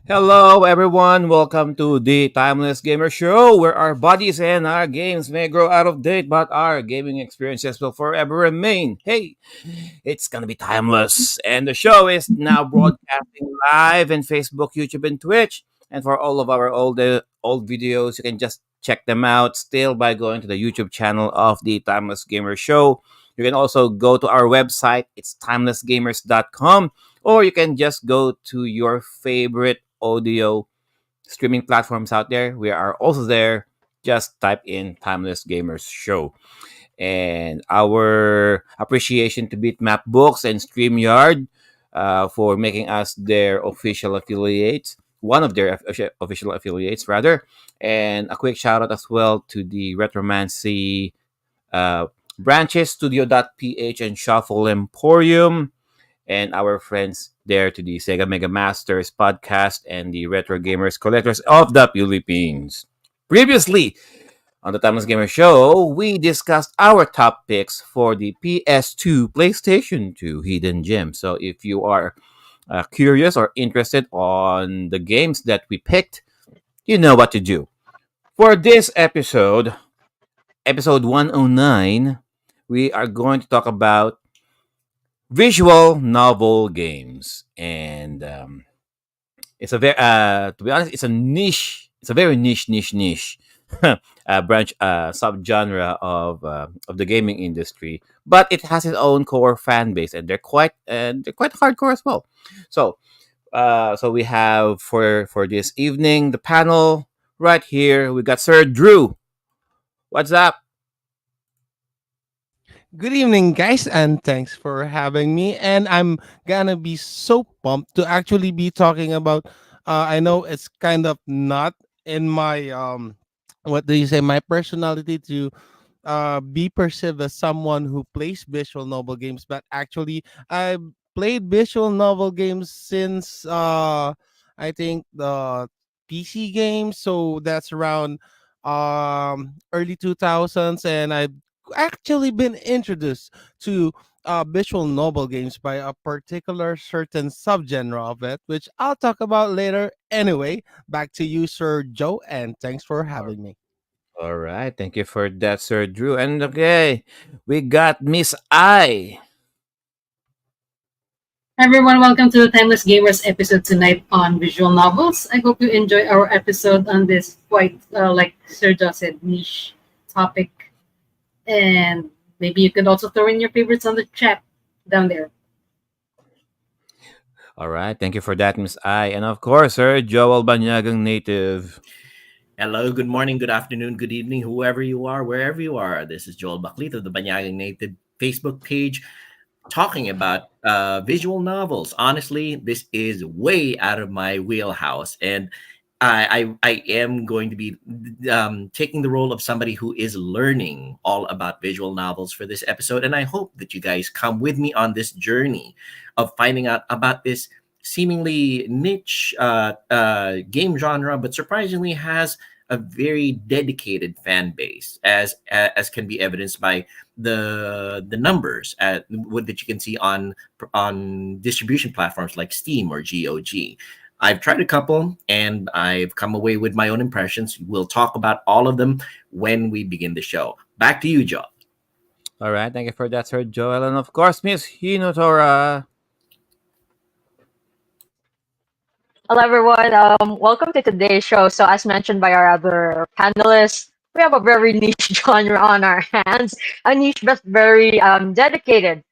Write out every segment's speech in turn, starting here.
Hello, everyone. Welcome to the Timeless Gamer Show, where our bodies and our games may grow out of date, but our gaming experiences will forever remain. Hey, it's gonna be timeless. And the show is now broadcasting live in Facebook, YouTube, and Twitch. And for all of our old videos, you can just check them out still by going to the YouTube channel of the Timeless Gamer Show. You can also go to our website. It's timelessgamers.com, or you can just go to your favorite audio streaming platforms out there. We are also there. Just type in Timeless Gamers Show. And our appreciation to BitMap Books and Streamyard for making us their official affiliates, one of their official affiliates, rather. And a quick shout out as well to the Retromancy uh, branches, Studio.ph and Shuffle Emporium, and our friends there to the Sega Mega Masters podcast and the Retro Gamers Collectors of the Philippines. Previously, on the Timeless Gamer Show, we discussed our top picks for the PS2, PlayStation 2 Hidden Gems. So if you are curious or interested on the games that we picked, you know what to do. For this episode, episode 109, we are going to talk about visual novel games. And it's a very, to be honest, it's a niche. It's a very niche branch subgenre of the gaming industry, but it has its own core fan base, and they're quite hardcore as well. So so we have for this evening the panel right here. We got Sir Drew. What's up? Good evening, guys, and thanks for having me. And I'm gonna be so pumped to actually be talking about. I know it's kind of not in my what do you say, my personality to be perceived as someone who plays visual novel games, but actually I played visual novel games since I think the PC games. So that's around early 2000s, and I've actually been introduced to visual novel games by a particular certain subgenre of it, which I'll talk about later. Anyway, back to you, Sir Joe, and thanks for having me. All right, thank you for that, Sir Drew. And okay, we got Miss I. Everyone, welcome to the Timeless Gamers episode tonight on visual novels. I hope you enjoy our episode on this quite, like Sir Joe said, niche topic. And maybe you could also throw in your favorites on the chat down there. All right, thank you for that, Miss I. And of course, Sir Joel Banyagang Native. Hello, good morning, good afternoon, good evening, whoever you are, wherever you are. This is Joel Baklit of the Banyagang Native Facebook page talking about visual novels. Honestly, this is way out of my wheelhouse. And I am going to be taking the role of somebody who is learning all about visual novels for this episode. And I hope that you guys come with me on this journey of finding out about this seemingly niche game genre, but surprisingly has a very dedicated fan base, as can be evidenced by the numbers that you can see on distribution platforms like Steam or GOG. I've tried a couple and I've come away with my own impressions. We'll talk about all of them when we begin the show. Back to you, Joe. All right, thank you for that, Sir Joel. And of course, Miss Hinotora. Hello, everyone. Welcome to today's show. So, as mentioned by our other panelists, we have a very niche genre on our hands, a niche but very dedicated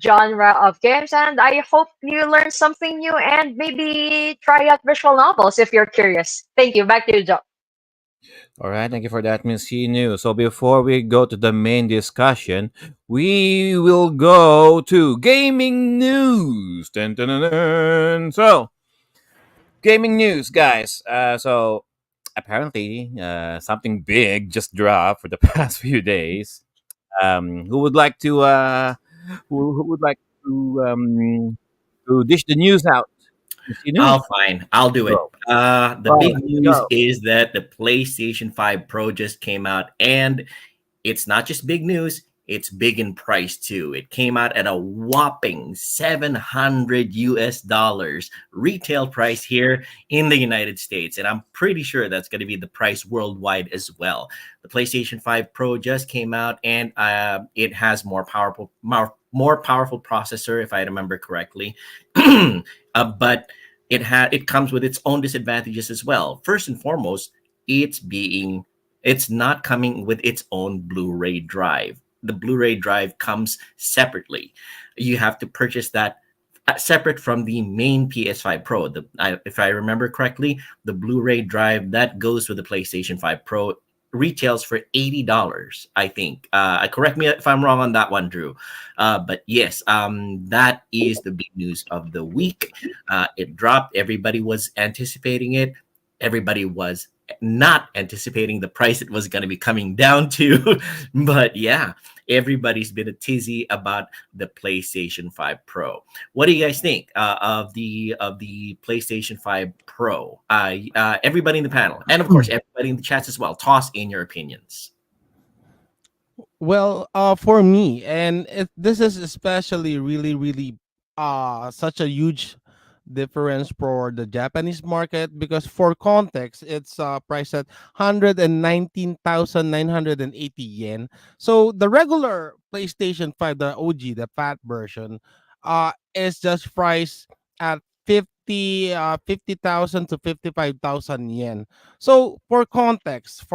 genre of games. And I hope you learn something new and maybe try out visual novels if you're curious. Thank you. Back to you, Joe. All right, thank you for that, Miss Hinu. So before we go to the main discussion, we will go to gaming news. Dun, dun, dun, dun. So, gaming news, guys. So apparently, something big just dropped for the past few days. Who would like to who would like to dish the news out? Miss Hinu? I'll fine. I'll do it. Go. The All big right, news go. is that the PlayStation 5 Pro just came out, and it's not just big news, It's big in price too. It came out at a whopping 700 US dollars retail price here in the United States. And I'm pretty sure that's going to be the price worldwide as well. The PlayStation 5 Pro just came out, and it has more powerful processor, if I remember correctly. But it comes with its own disadvantages as well. First and foremost, it's not coming with its own Blu-ray drive. The Blu-ray drive comes separately. You have to purchase that separate from the main PS5 Pro. If I remember correctly, the Blu-ray drive that goes with the PlayStation 5 Pro retails for $80, I think. Correct me if I'm wrong on that one, Drew. But yes, that is the big news of the week. It dropped. Everybody was anticipating it. Everybody was not anticipating the price it was going to be coming down to. But yeah, everybody's been a tizzy about the PlayStation 5 Pro. What do you guys think of the PlayStation 5 Pro? Everybody in the panel, and of course everybody in the chats as well, toss in your opinions. Well, for me, and this is especially really, really, such a huge difference for the Japanese market, because for context, it's priced at 119,980 yen. So the regular PlayStation 5, the OG, the fat version, is just priced at 50,000 to 55,000 yen. So for context,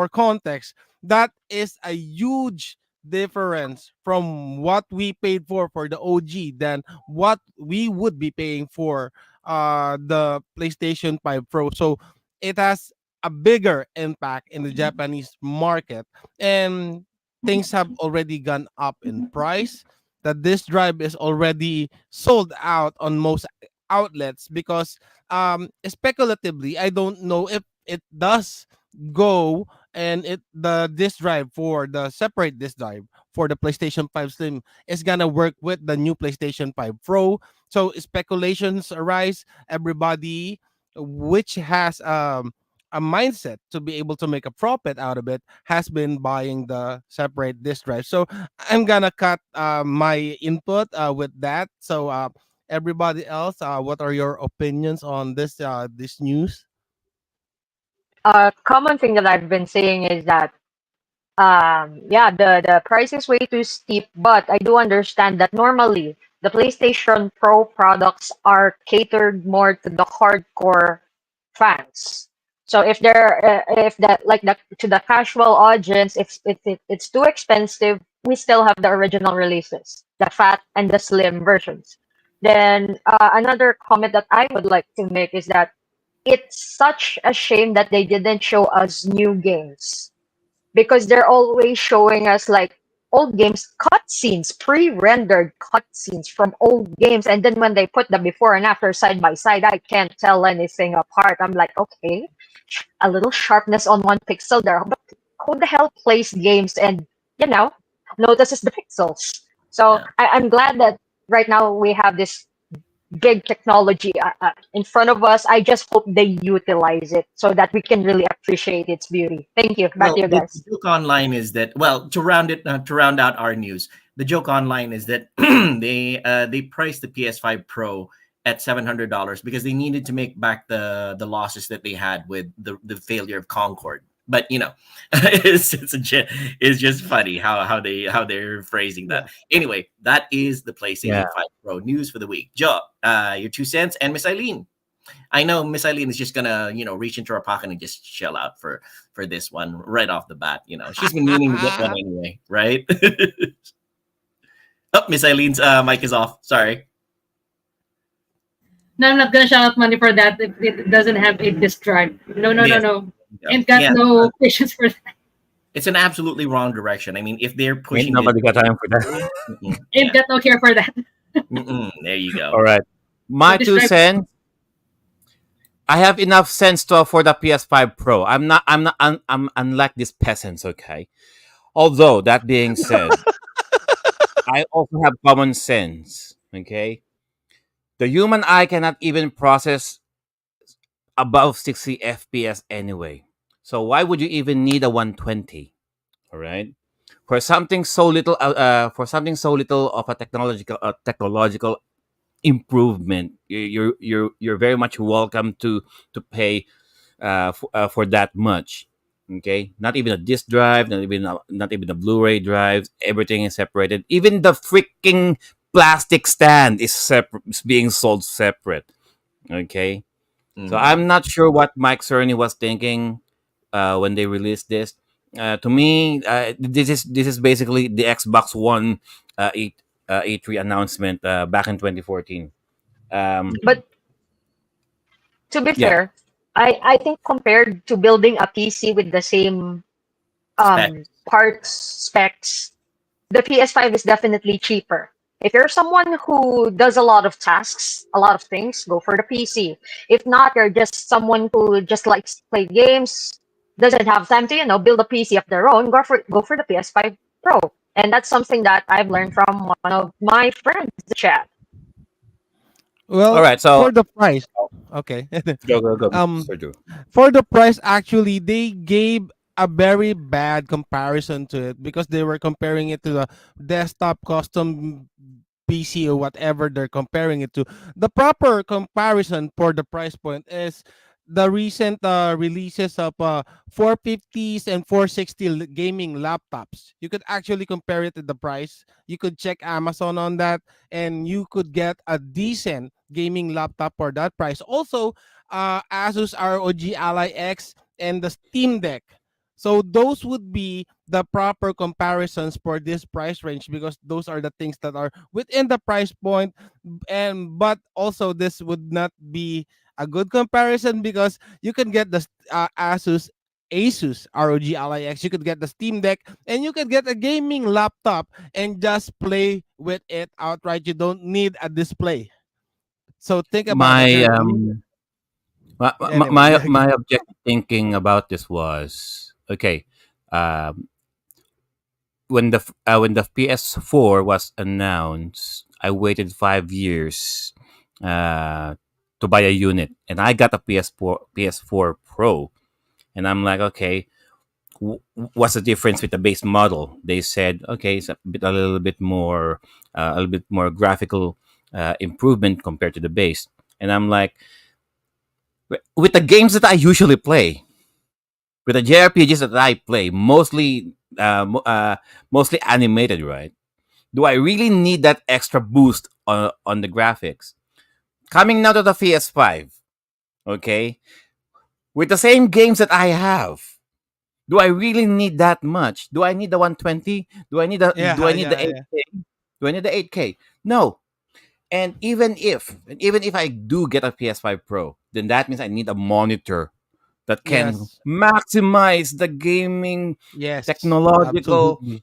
that is a huge difference from what we paid for the OG than what we would be paying for the PlayStation 5 Pro. So it has a bigger impact in the Japanese market, and things have already gone up in price. That this drive is already sold out on most outlets, because speculatively, I don't know if it does go, and it the disk drive for the separate disk drive for the PlayStation 5 Slim is gonna work with the new PlayStation 5 Pro. So speculations arise. Everybody which has a mindset to be able to make a profit out of it has been buying the separate disk drive. So I'm gonna cut my input with that. So everybody else, what are your opinions on this news? A common thing that I've been saying is that yeah, the price is way too steep, but I do understand that normally the PlayStation Pro products are catered more to the hardcore fans. So if that like the to the casual audience, it's too expensive, we still have the original releases, the fat and the slim versions. Then another comment that I would like to make is that it's such a shame that they didn't show us new games, because they're always showing us like old games cutscenes, pre-rendered cutscenes from old games, and then when they put the before and after side by side, I can't tell anything apart. I'm like, okay, a little sharpness on one pixel there, but who the hell plays games and you know notices the pixels? So Yeah. I'm glad that right now we have this big technology in front of us. I just hope they utilize it so that we can really appreciate its beauty. Thank you. Back to Well, you the guys. joke online is that, well, to round out our news, the joke online is that they priced the PS5 Pro at $700 because they needed to make back the losses that they had with the failure of Concord. But it's just funny how they're phrasing Yeah. that. Anyway, that is the Yeah. PlayStation 5 Pro news for the week. Joe, your 2 cents, and Miss Eileen. I know Miss Eileen is just gonna, reach into her pocket and just shell out for this one right off the bat. She's been meaning to get one anyway, right? Oh, Miss Eileen's mic is off. Sorry. No, I'm not gonna shell out money for that if it doesn't have a disk drive. No, no, no, Yes. no. Yeah. Ain't got Yeah. no patience for that. It's an absolutely wrong direction. I mean, if they're Ain't pushing this, nobody got time for that. Ain't yeah, got no care for that. there you All go. right. No My disk two drive. cents. I have enough sense to afford a PS5 Pro. I'm unlike these peasants, okay? Although that being said, I also have common sense, okay? The human eye cannot even process above 60 FPS anyway. So why would you even need a 120? All right? for something so little of a technological improvement, you're very much welcome to pay for that much. Okay, not even a disk drive, not even a Blu-ray drive. Everything is separated. Even the freaking plastic stand is separate, is being sold separate. Okay, so Mm. I'm not sure what Mike Cerny was thinking when they released this. To me, this is basically the Xbox One E3 announcement back in 2014. Um, Mm. But to be yeah, fair, I think compared to building a PC with the same Specs. parts specs, the PS5 is definitely cheaper. If you're someone who does a lot of tasks, a lot of things, go for the PC. If not, you're just someone who just likes to play games, doesn't have time to, build a PC of their own, go for the PS5 Pro. And that's something that I've learned from one of my friends in the chat. all Well, right. So for the price, okay. go, um, Mr. Drew. for the price, actually, they gave a very bad comparison to it because they were comparing it to the desktop custom PC or whatever they're comparing it to. The proper comparison for the price point is the recent releases of 450s and 460 gaming laptops. You could actually compare it to the price. You could check Amazon on that, and you could get a decent gaming laptop for that price. Also, Asus ROG Ally X and the Steam Deck. So those would be the proper comparisons for this price range because those are the things that are within the price point. And but also this would not be a good comparison because you can get the Asus ROG Ally X, you could get the Steam Deck, and you could get a gaming laptop and just play with it outright. You don't need a display. So think about it. My You're um anyway. Yeah, my objective thinking about this was okay. Um, when the PS4 was announced, I waited 5 years uh, to buy a unit, and I got a PS4 Pro, and I'm like, okay, what's the difference with the base model? They said, okay, it's a little bit more, graphical improvement compared to the base, and I'm like, with the games that I usually play, with the JRPGs that I play, mostly animated, right? Do I really need that extra boost on the graphics? Coming now to the PS5, okay, with the same games that I have, do I really need that much? Do I need the 120? Do yeah, I need the yeah, yeah. 8K? Do I need the 8K? No. And even if I do get a PS5 Pro, then that means I need a monitor that can Yes, maximize the gaming yes, technological absolutely.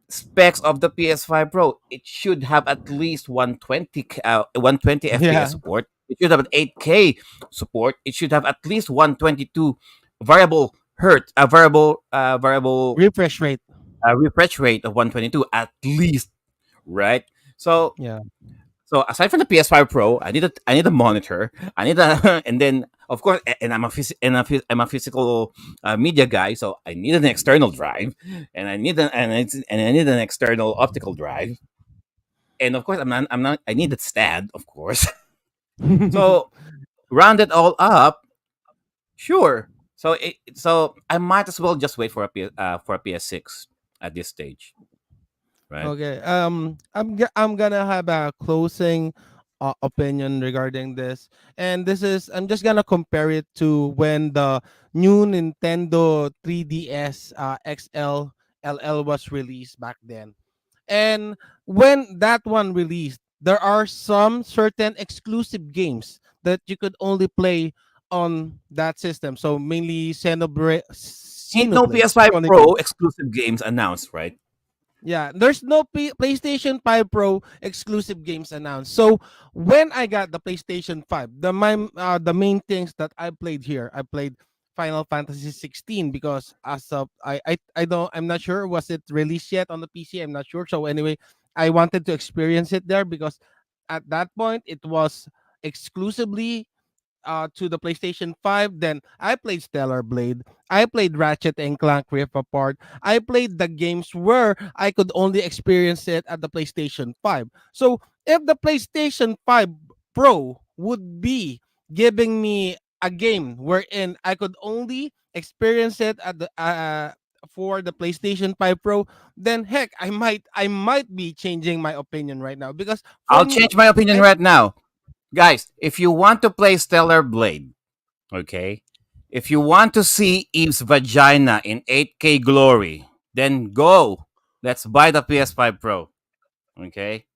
specs of the PS5 Pro. It should have at least 120 FPS Yeah, support. It should have an 8K support. It should have at least 122 variable hertz, a variable refresh rate. refresh rate of 122 at least, right? So Yeah, so aside from the PS5 Pro, I need a monitor. I need a and then of course and I'm a physical media guy, so I need an external drive, and I need an external optical drive, and of course I need a stand, of course. So round it all up, sure. So I might as well just wait for a PS6 at this stage, right? okay. I'm gonna have a closing opinion regarding this, and this is I'm just gonna compare it to when the new Nintendo 3DS XL LL was released back then. And when that one released, there are some certain exclusive games that you could only play on that system. So mainly Ain't no Xenoblade PS5 Chronicles. Pro exclusive games announced, right? Yeah, there's no PlayStation 5 Pro exclusive games announced. So when I got the PlayStation 5, the main things that I played here, I played Final Fantasy 16 because as of I don't I'm not sure was it released yet on the PC. I'm not sure. So anyway, I wanted to experience it there because at that point it was exclusively to the PlayStation 5, then I played Stellar Blade. I played Ratchet and Clank Rift Apart. I played the games where I could only experience it at the PlayStation 5. So if the PlayStation 5 Pro would be giving me a game wherein I could only experience it at the for the PlayStation 5 Pro, then heck, I might be changing my opinion right now because for I'll me, change my opinion I right now. Guys, if you want to play Stellar Blade, okay? If you want to see Eve's vagina in 8K glory, then go. Let's buy the PS5 Pro, okay?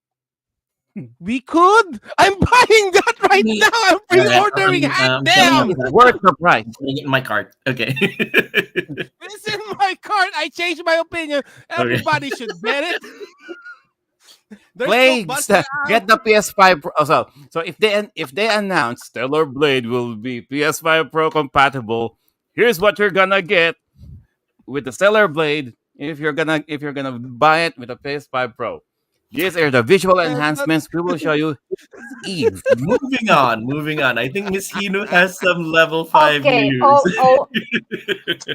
we could. I'm buying that right now. I'm All right, pre-ordering. Hot I'm setting up damn! It's that. worth the price. I'm putting it in my cart. Okay. This is my card. I changed my opinion. Okay. Everybody should get it. There's no Play, buster get the PS5 Pro. So if they announce Stellar Blade will be PS5 Pro compatible, here's what you're gonna get with the Stellar Blade if you're gonna buy it with a PS5 Pro. These are the visual and that, enhancements we will show you. Eve. Moving on. Moving on. I think Miss Hino has some level 5 Okay. news.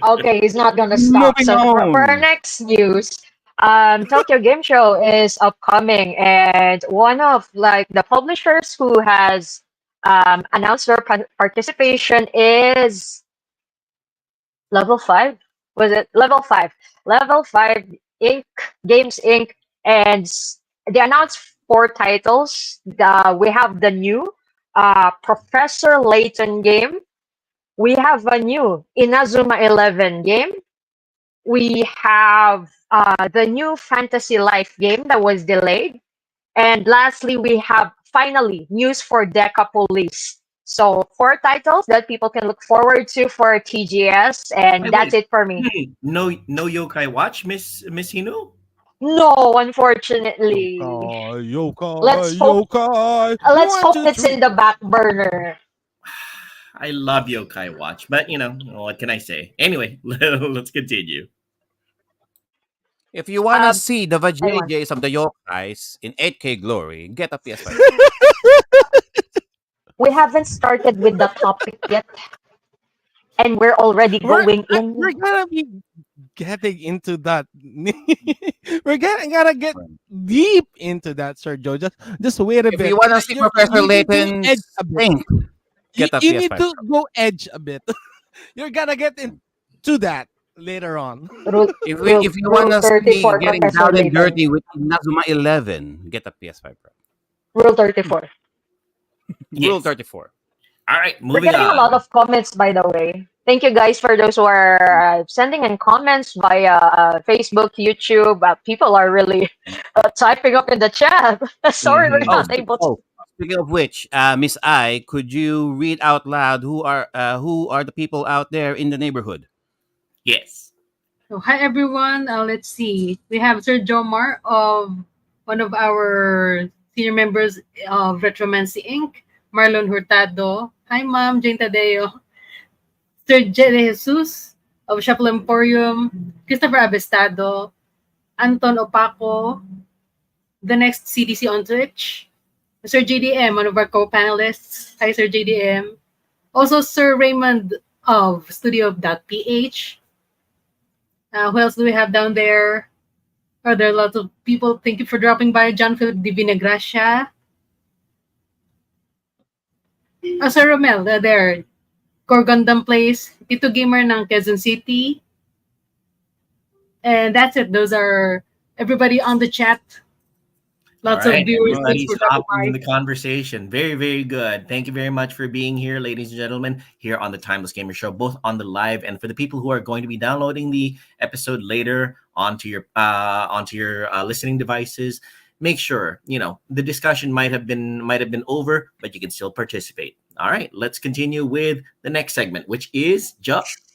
Okay. He's not gonna stop. Moving So for our on. next news, Tokyo Game Show is upcoming, and one of like the publishers who has announced their participation is Level 5. Was it Level 5? Level 5 Inc. Games Inc. And they announced four titles. We have the new Professor Layton game. We have a new Inazuma 11 game. We have the new Fantasy Life game that was delayed. And lastly, we have finally news for Deca Police. So four titles that people can look forward to for TGS, and Wait, that's wait. it for me. No Yokai Watch, Miss Hino? No, unfortunately. yokai, Let's yokai, hope yokai. let's One, hope two, it's three. in the back burner. I love Yokai Watch, but what can I say? Anyway, let's continue. If you wanna Um, see the Taiwan. vajayjays of the yokais in 8K glory, get a PS5 We haven't started with the topic yet, and we're already we're going we're in. gonna be getting into that. We're gonna get Pro. deep into that, Sir Joe. Just wait a If bit. you wanna see Professor You need to edge Layton's a bit. thing, You, get a you need PS5 to Pro. go edge a bit. You're gonna get into that later on. Rule, If you rule wanna see 34, getting Professor down and Layton. dirty with Inazuma 11, get a PS5 Pro. Rule 34. Rule Yes. 34. All right, We're moving getting a lot on. of comments, by the way. Thank you guys for those who are sending in comments via Facebook, YouTube. People are really typing up in the chat. Sorry, we're Oh, Mhm. not able to. speaking of which, Miss I, could you read out loud who are the people out there in the neighborhood? Yes. So, hi everyone. Let's see. We have Sir Jomar of one of our senior members of Retromancy Inc. Marlon Hurtado. Hi, Ma'am Jane Tadeo. Sir Jede Jesus of Shuffle Emporium. Christopher Abestado. Anton Opaco. The next CDC on Twitch. Sir JDM, one of our co-panelists. Hi, Sir JDM. Also, Sir Raymond of Studio.ph. Who else do we have down there? Are there lots of people? Thank you for dropping by. John Philip Divina Gracia. Sir Romel, there. Core Gundam Place. Tito Gamer ng Quezon City. And that's it. Those are everybody on the chat. All Lots of right, viewers. Thanks everybody's for dropping hopping in by. the conversation. Very, very good. Thank you very much for being here, ladies and gentlemen, here on the Timeless Gamer Show, both on the live and for the people who are going to be downloading the episode later onto your listening devices. Make sure the discussion might have been over, but you can still participate. All right, let's continue with the next segment, which is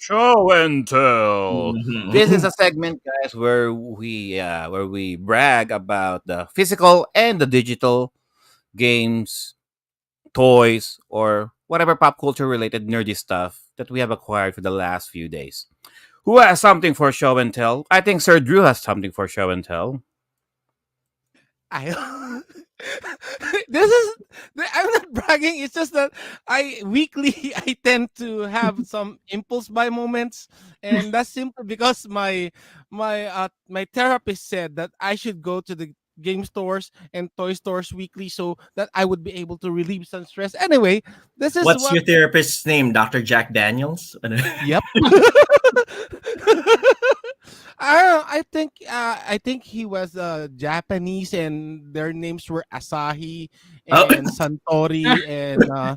Show and tell. Mhm. This is a segment, guys, where we brag about the physical and the digital games, toys, or whatever pop culture related nerdy stuff that we have acquired for the last few days. Who has something for show and tell? I think Sir Drew has something for show and tell. I this is I'm not bragging. It's just that I weekly I tend to have some impulse buy moments, and that's simply because my therapist said that I should go to the game stores and toy stores weekly so that I would be able to relieve some stress. Anyway, this is What's what. your therapist's name? Dr. Jack Daniels? Yep. I think he was Japanese, and their names were Asahi Oh, and Santori, and or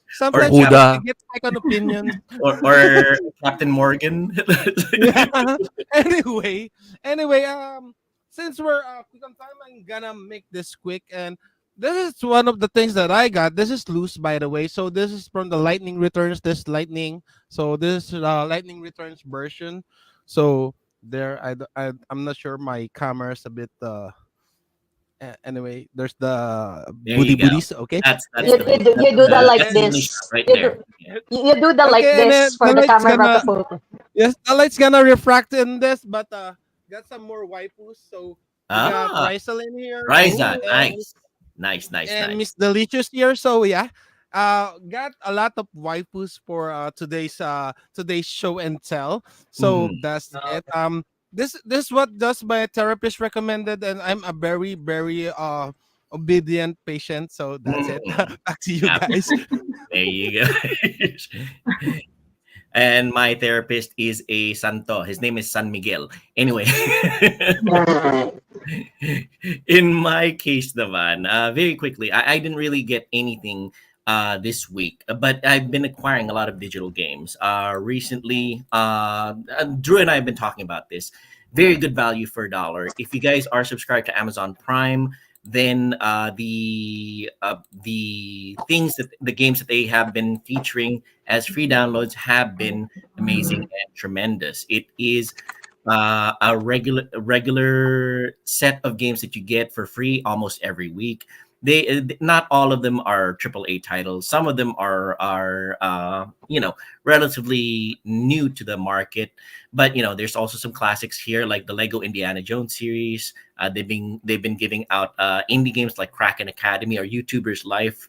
sometimes Cap I Huda. get second opinions. or Captain Morgan. Yeah. anyway, since we're quick on time, I'm gonna make this quick. And this is one of the things that I got. This is loose, by the way. So this is from the Lightning Returns. This Lightning. So this Lightning Returns version. So there, I'm not sure my camera's a bit. Anyway, there's the There you booty go. booties. Okay. That's You, the you, do, that's you do the the like that's the And only shot this. right You there. do, Yeah. you do the like okay, and then this the for the light's camera about the gonna. photo. Yes, the light's gonna refract in this, but got some more waifus. So we got Ah, Rysel in here Ryza, Ooh. and nice, nice, nice, and nice. Miss Delicious here. So yeah, got a lot of waifus for today's show and tell. So Mm. that's it. This what just my therapist recommended, and I'm a very very obedient patient. So that's it. Mm. Back to you Yeah, guys. there you go. And my therapist is a santo. His name is San Miguel. Anyway, in my case, Davan, very quickly, I didn't really get anything this week, but I've been acquiring a lot of digital games. Recently, Drew and I have been talking about this. Very good value for a dollar. If you guys are subscribed to Amazon Prime, then the things that the games that they have been featuring as free downloads have been amazing and tremendous. It is a regular set of games that you get for free almost every week. They not all of them are AAA titles. Some of them are relatively new to the market, but there's also some classics here like the Lego Indiana Jones series. They've been giving out indie games like Kraken Academy or YouTuber's Life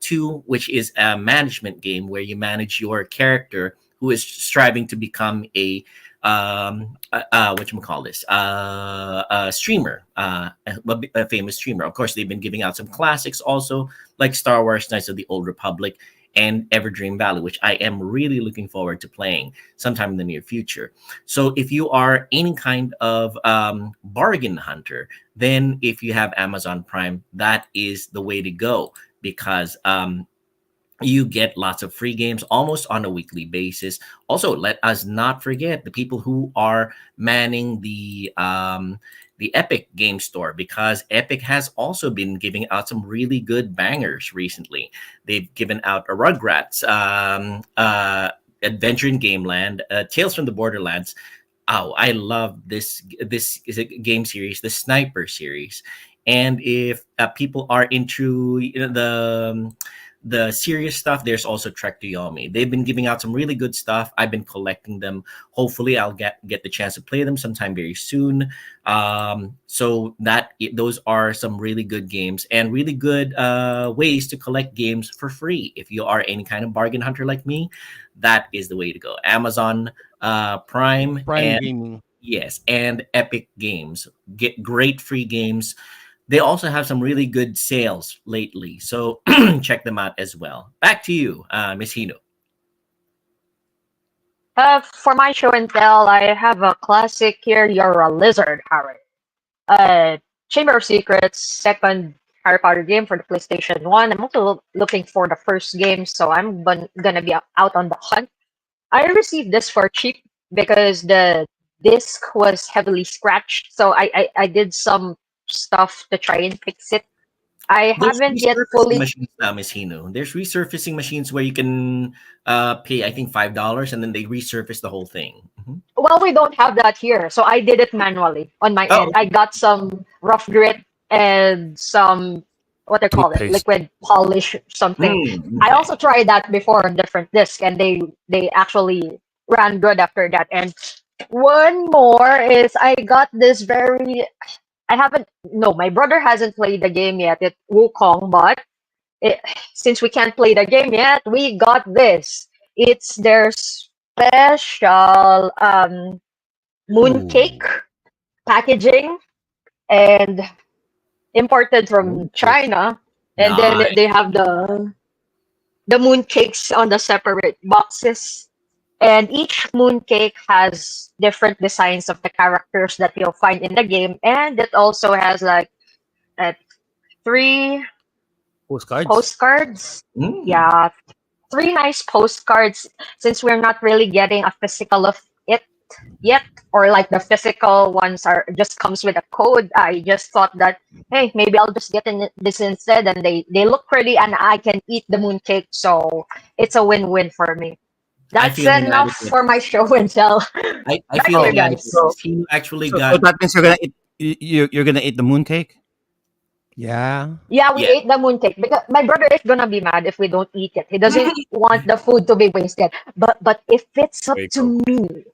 2, which is a management game where you manage your character who is striving to become what you call this a streamer, a famous streamer. Of course, they've been giving out some classics also like Star Wars Knights of the Old Republic and Everdream Valley, which I am really looking forward to playing sometime in the near future. So if you are any kind of bargain hunter, then if you have Amazon Prime, that is the way to go, because you get lots of free games almost on a weekly basis. Also, let us not forget the people who are manning the Epic Game Store, because Epic has also been giving out some really good bangers recently. They've given out a Rugrats, Adventure in Gameland, Tales from the Borderlands. Oh, I love this is a game series, the Sniper series. And if people are into the serious stuff, there's also Trek to Yomi. They've been giving out some really good stuff. I've been collecting them. Hopefully, I'll get the chance to play them sometime very soon. So those are some really good games and really good ways to collect games for free. If you are any kind of bargain hunter like me, that is the way to go. Amazon Prime Prime and Gaming. yes, and Epic Games get great free games. They also have some really good sales lately, so check them out as well. Back to you, Miss Hino. For my show and tell, I have a classic here. You're a lizard, Harry. Chamber of Secrets, second Harry Potter game for the PlayStation 1. I'm also looking for the first game, so I'm gonna be out on the hunt. I received this for cheap because the disc was heavily scratched, so I did some stuff to try and fix it. I There's haven't yet resurfacing fully. machines now, Miss Hino. There's resurfacing machines where you can pay, I think, $5, and then they resurface the whole thing. Mhm. Well, we don't have that here, so I did it manually on my Oh, end. I got some rough grit and some what they call it, Toothpaste. liquid polish something. I okay. also tried that before on different discs, and they actually ran good after that. And one more is I got this very I haven't. No, my brother hasn't played the game yet. It's Wukong, but it, since we can't play the game yet, we got this. It's their special mooncake Ooh, packaging and imported from mooncake. China. And then Nice. they have the mooncakes on the separate boxes. And each mooncake has different designs of the characters that you'll find in the game. And it also has like uh, three Postcards. postcards. Mm. Yeah, three nice postcards since we're not really getting a physical of it yet, or like the physical ones are just comes with a code. I just thought that, hey, maybe I'll just get in this instead, and they look pretty and I can eat the mooncake, so it's a win-win for me. I That's feel enough inadequate. for my show and tell. I Back feel to you Oh, inadequate. guys. so Miss Tino actually so got that means you're gonna eat you're gonna eat the mooncake. Yeah. Yeah, we yeah. ate the mooncake because my brother is gonna be mad if we don't eat it. He doesn't want the food to be wasted. But if it's There up you to go. me,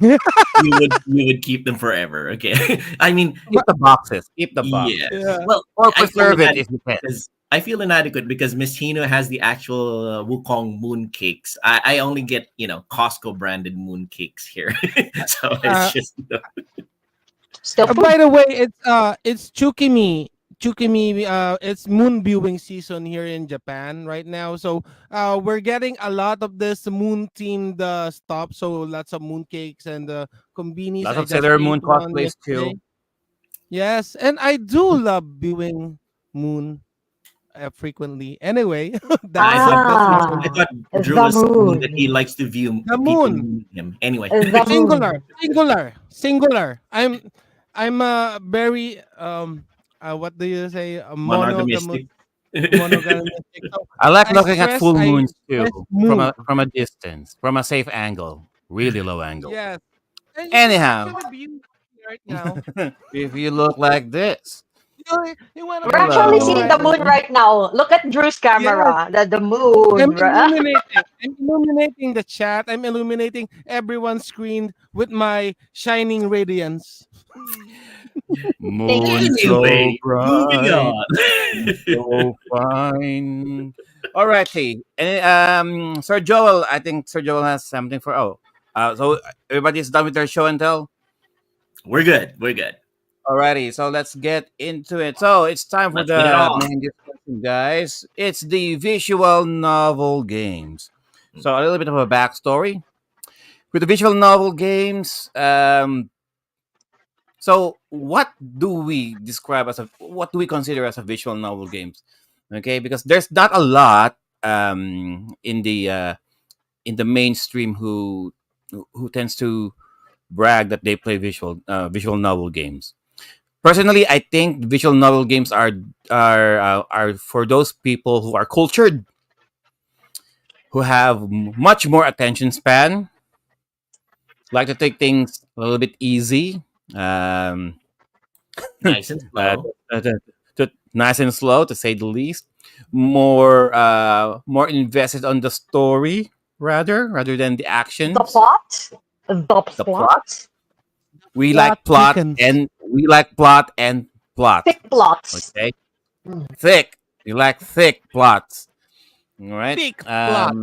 You would keep them forever. Okay. I mean, Keep the boxes. Keep the yeah. boxes. Yeah. Well, Or I feel preserve it if inadequate you can. because I feel inadequate because Miss Hino has the actual Wukong moon cakes. I only get Costco branded moon cakes here, so it's Uh, just still by food. the way, it's Chukimi. Chukimi, it's moon viewing season here in Japan right now. So we're getting a lot of this moon themed stuff. So lots of moon cakes and kombinis. Lots I of just Sailor ate Moon one cosplays too. yesterday. Yes, and I do love viewing moon frequently. Anyway, I that's thought the I season. thought Ah, Drew the was saying that he moon. likes to view The people moon. mooning him. Anyway, The Singular, moon. singular, singular. I'm very what do you say, a monogamous monogamistic. monogamous. So I like looking at full I moons too stress moon. from a distance, from a safe angle, really low angle. Yes, and you can Anyhow, actually be right now. if you look like this, You want to We're put the actually moon seeing hello. right the moon now. right now. Look at Drew's Yes, camera. The moon. I'm illuminating. I'm illuminating the chat. I'm illuminating everyone's screen with my shining radiance. Thank Moon you. so Anyway, moving bright, on. so fine. All righty. And Sir Joel, I think Sir Joel has something for. So everybody's done with their show and tell. We're good. We're good. Alrighty, so let's get into it. So it's time for Let's get it the on. main discussion, guys. It's the visual novel games. So a little bit of a backstory with the visual novel games. So what do we describe as a what do we consider as a visual novel games? Okay, because there's not a lot in the mainstream who tends to brag that they play visual novel games. Personally, I think visual novel games are for those people who are cultured, who have much more attention span, like to take things a little bit easy, um, Nice and uh, slow. nice and slow, to say the least. More invested on the story rather than the The actions. plot. The The plot. plot. We Plot like plot thickens. and we like plot and plot. Thick plots. Okay, thick. We like thick plots. All right. Thick plot.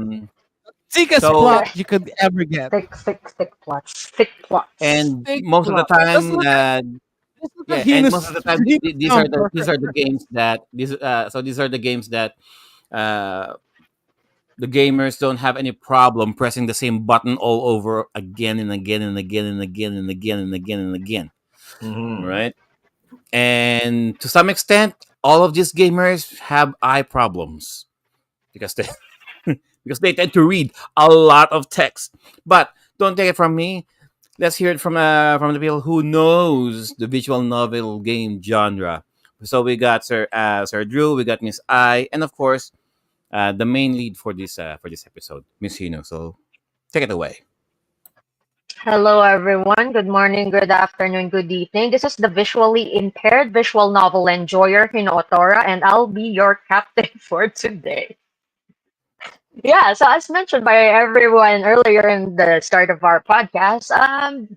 Thickest So plot you could ever get. Thick plots. Thick plots. and Thick most of the plot. Let's time, look at let's look at yeah, and most Venus of the time, Venus these number. are the games that these are the games that uh, the gamers don't have any problem pressing the same button all over again and again and again and again and again and again and again. Mhm. Right. And to some extent, all of these gamers have eye problems because they because they tend to read a lot of text. But don't take it from me. Let's hear it from the people who knows the visual novel game genre. So we got Sir Drew, we got Miss I, and of course the main lead for this episode, Miss Hino. So take it away. Hello, everyone. Good morning, good afternoon, good evening. This is the visually impaired visual novel enjoyer, Hino Otora, and I'll be your captain for today. Yeah, so as mentioned by everyone earlier in the start of our podcast,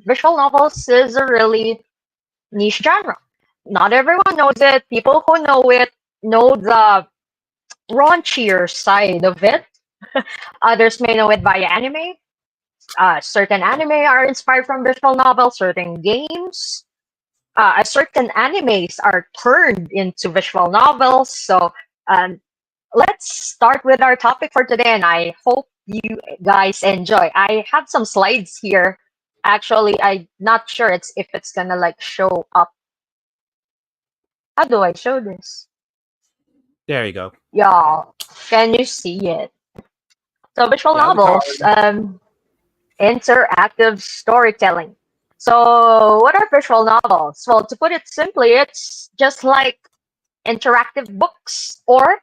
visual novels is a really niche genre. not everyone knows it. People who know it know the raunchier side of it. Others may know it via anime. Certain anime are inspired from visual novels, certain games. Certain animes are turned into visual novels. So um, let's start with our topic for today, and I hope you guys enjoy. I have some slides here. Actually, I'm not sure if it's gonna like show up. How do I show this? There you go. Y'all, can you see it? So visual Yeah, we covered. novels, interactive storytelling. So what are visual novels? Well, to put it simply, it's just like interactive books or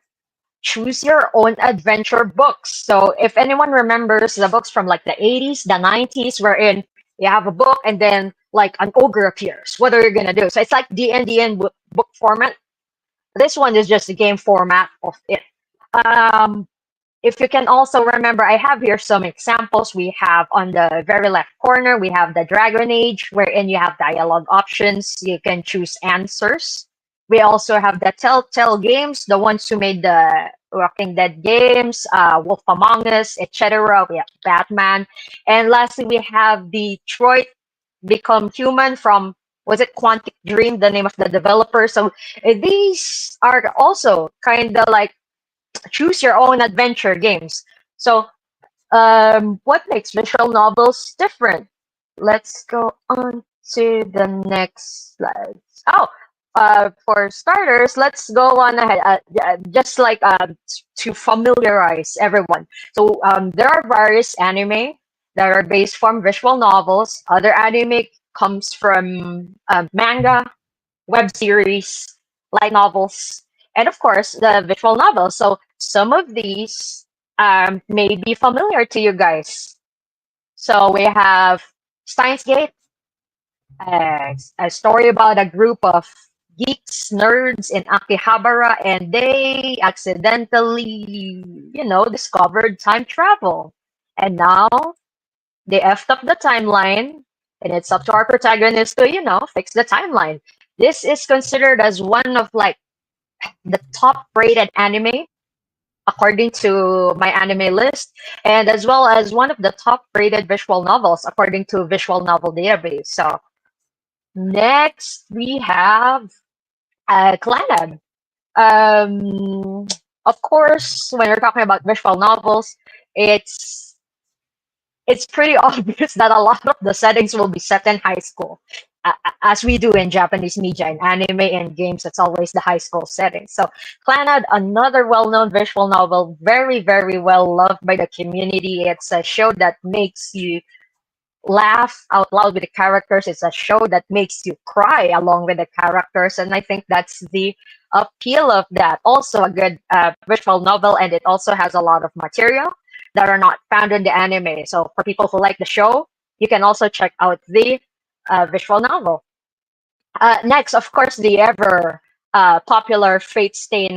choose your own adventure books. So if anyone remembers the books from like the 80s, the 90s, wherein you have a book and then like an ogre appears, what are you gonna do? So it's like D&D in book format. This one is just the game format of it. Um, if you can also remember, I have here some examples. We have on the very left corner, we have the Dragon Age, wherein you have dialogue options. You can choose answers. We also have the Telltale games, the ones who made the Walking Dead games, Wolf Among Us, etc. We have Batman. And lastly, we have Detroit Become Human from, was it Quantic Dream, the name of the developer? So these are also kind of like choose your own adventure games. So, what makes visual novels different? Let's go on to the next slide. Oh, for starters, let's go on ahead. Just like to familiarize everyone. So, there are various anime that are based from visual novels. Other anime comes from manga, web series, light novels, and of course the visual novels. So some of these may be familiar to you guys. So we have Steins Gate, a story about a group of geeks, nerds in Akihabara, and they accidentally, discovered time travel. And now they effed up the timeline, and it's up to our protagonist to, fix the timeline. This is considered as one of like the top rated anime according to my anime list, and as well as one of the top rated visual novels according to Visual Novel Database. So next we have Clannad. Of course, when we're talking about visual novels, it's it's pretty obvious that a lot of the settings will be set in high school, as we do in Japanese media and anime and games. It's always the high school setting. So, Clannad, another well-known visual novel, very, very well loved by the community. It's a show that makes you laugh out loud with the characters. It's a show that makes you cry along with the characters, and I think that's the appeal of that. Also, a good visual novel, and it also has a lot of material that are not found in the anime. So, for people who like the show, you can also check out the visual novel. Next, of course, the ever popular Fate Stay.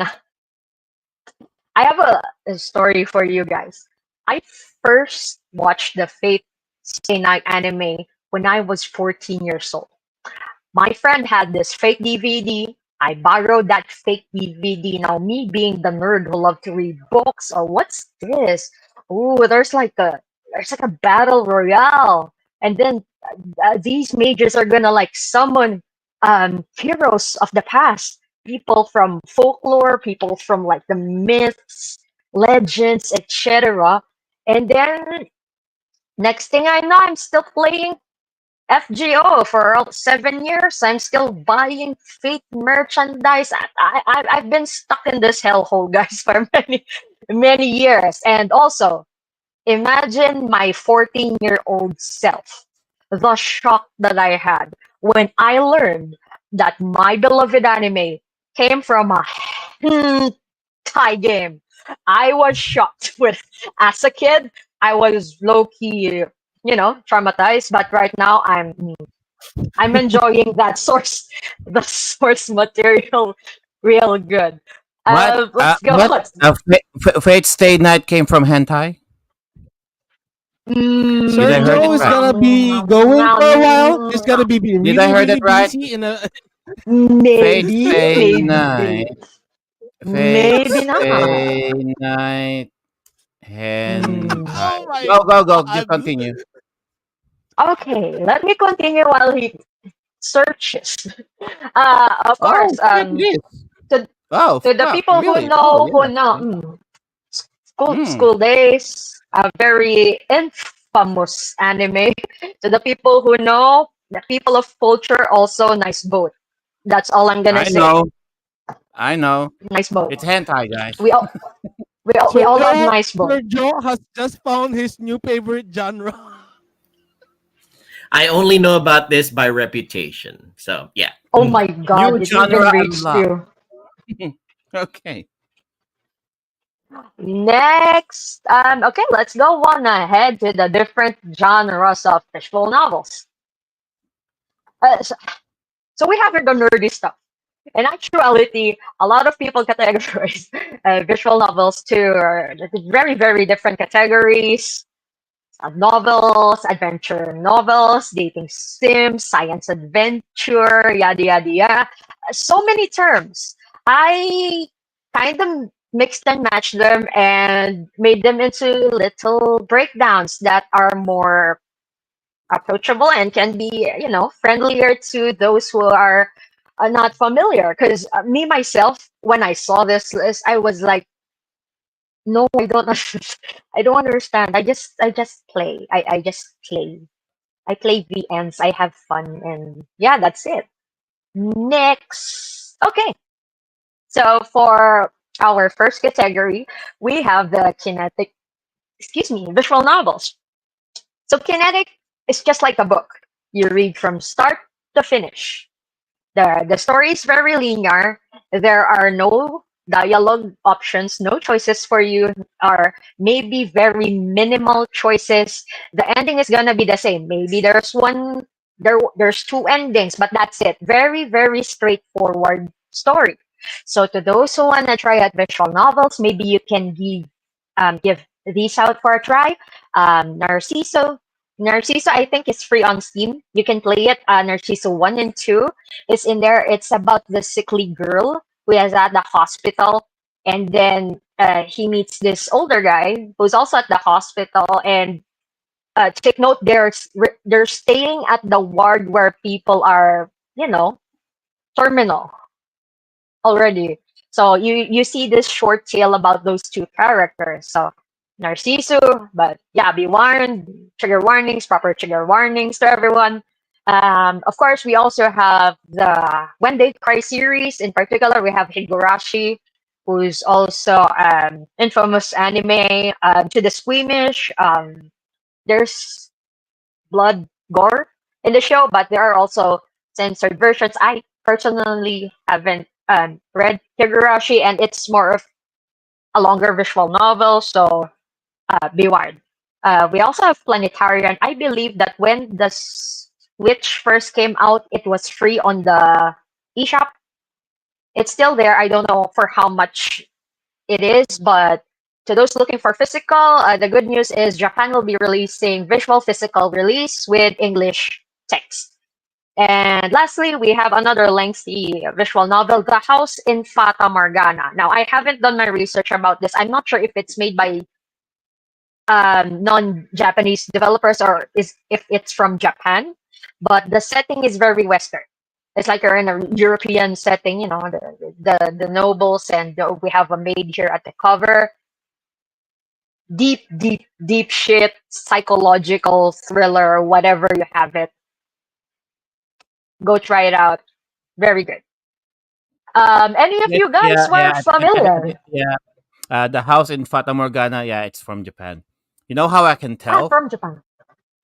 I have a story for you guys. I first watched the Fate Stay Night anime when I was 14 years old. My friend had this fake DVD. I borrowed that fake DVD. Now, me being the nerd who loved to read books, oh, what's this? Oh, there's like a battle royale, and then these mages are gonna like summon heroes of the past, people from folklore, people from like the myths, legends, etc. And then next thing I know, I'm still playing FGO for 7 years. I'm still buying fake merchandise. I've been stuck in this hellhole, guys, for many years. And also, imagine my 14-year-old self, the shock that I had when I learned that my beloved anime came from a hentai game. I was shocked with as a kid. I was low key, traumatized. But right now, I'm enjoying that the source material, real good. What? Let's go. What? Fate Stay Night came from hentai? Did I Sir heard it Joe is right? gonna be going for a while. He's gonna be Did I really, heard it really right? busy in a. Fate Maybe, Stay maybe, Night. Fate maybe not. Stay Night. Oh Hentai. my Go, go, go. Just god. continue. Okay, let me continue while he searches. Of Oh, course, check this. to, Oh, to the fuck. people Really? Oh, who yeah. know, Hmm. school days, a very infamous anime. To the people who know, the people of culture also nice boat. That's all I'm gonna I say. know. I know. Nice boat. It's hentai, guys. We all we Sir all love Joe, nice boat. Sir Joe has just found his new favorite genre. I only know about this by reputation. So yeah. Oh my god, New it even genre reached unlocked. you. Okay. Next, okay, let's go on ahead to the different genres of visual novels. So, so we have here the nerdy stuff. In actuality, a lot of people categorize visual novels to very, very different categories. Novels, adventure novels, dating sims, science adventure, yada yada yada. So many terms. I kind of mixed and matched them and made them into little breakdowns that are more approachable and can be, friendlier to those who are not familiar. Because me myself, when I saw this list, I was like, no, I don't. I don't understand. I just play. I just play. I play VNs. I have fun, and yeah, that's it. Next, okay. So for our first category, we have the kinetic. Excuse me, visual novels. So kinetic is just like a book. You read from start to finish. The story is very linear. There are no dialogue options, no choices for you, or maybe very minimal choices. The ending is gonna be the same. Maybe there's two endings, but that's it. Very, very straightforward story. So to those who wanna try out visual novels, maybe you can give these out for a try. Narciso. Narciso, I think, is free on Steam. You can play it. Narciso 1 and 2 is in there. It's about the sickly girl who is at the hospital. And then he meets this older guy who's also at the hospital. And take note, they're staying at the ward where people are, terminal already. So you see this short tale about those two characters. So Narciso, but yeah, be warned, trigger warnings, proper trigger warnings to everyone. Of course, we also have the When They Cry series. In particular, we have Higurashi, who's also infamous anime. To the squeamish, there's blood gore in the show, but there are also censored versions. I personally haven't read Higurashi, and it's more of a longer visual novel, so be warned. We also have Planetarian. I believe that when the Switch first came out, it was free on the eShop. It's still there. I don't know for how much it is, but to those looking for physical, the good news is Japan will be releasing visual physical release with English text. And lastly, we have another lengthy visual novel, The House in Fata Morgana. Now, I haven't done my research about this. I'm not sure if it's made by non-Japanese developers or if it's from Japan, but the setting is very Western. It's like you're in a European setting, the nobles, and we have a maid here at the cover. Deep, deep, deep shit, psychological thriller, whatever you have it. Go try it out. Very good. Any of you Yeah, guys were yeah, familiar? yeah. The house in Fata Morgana, yeah, it's from Japan. You know how I can tell? From Japan.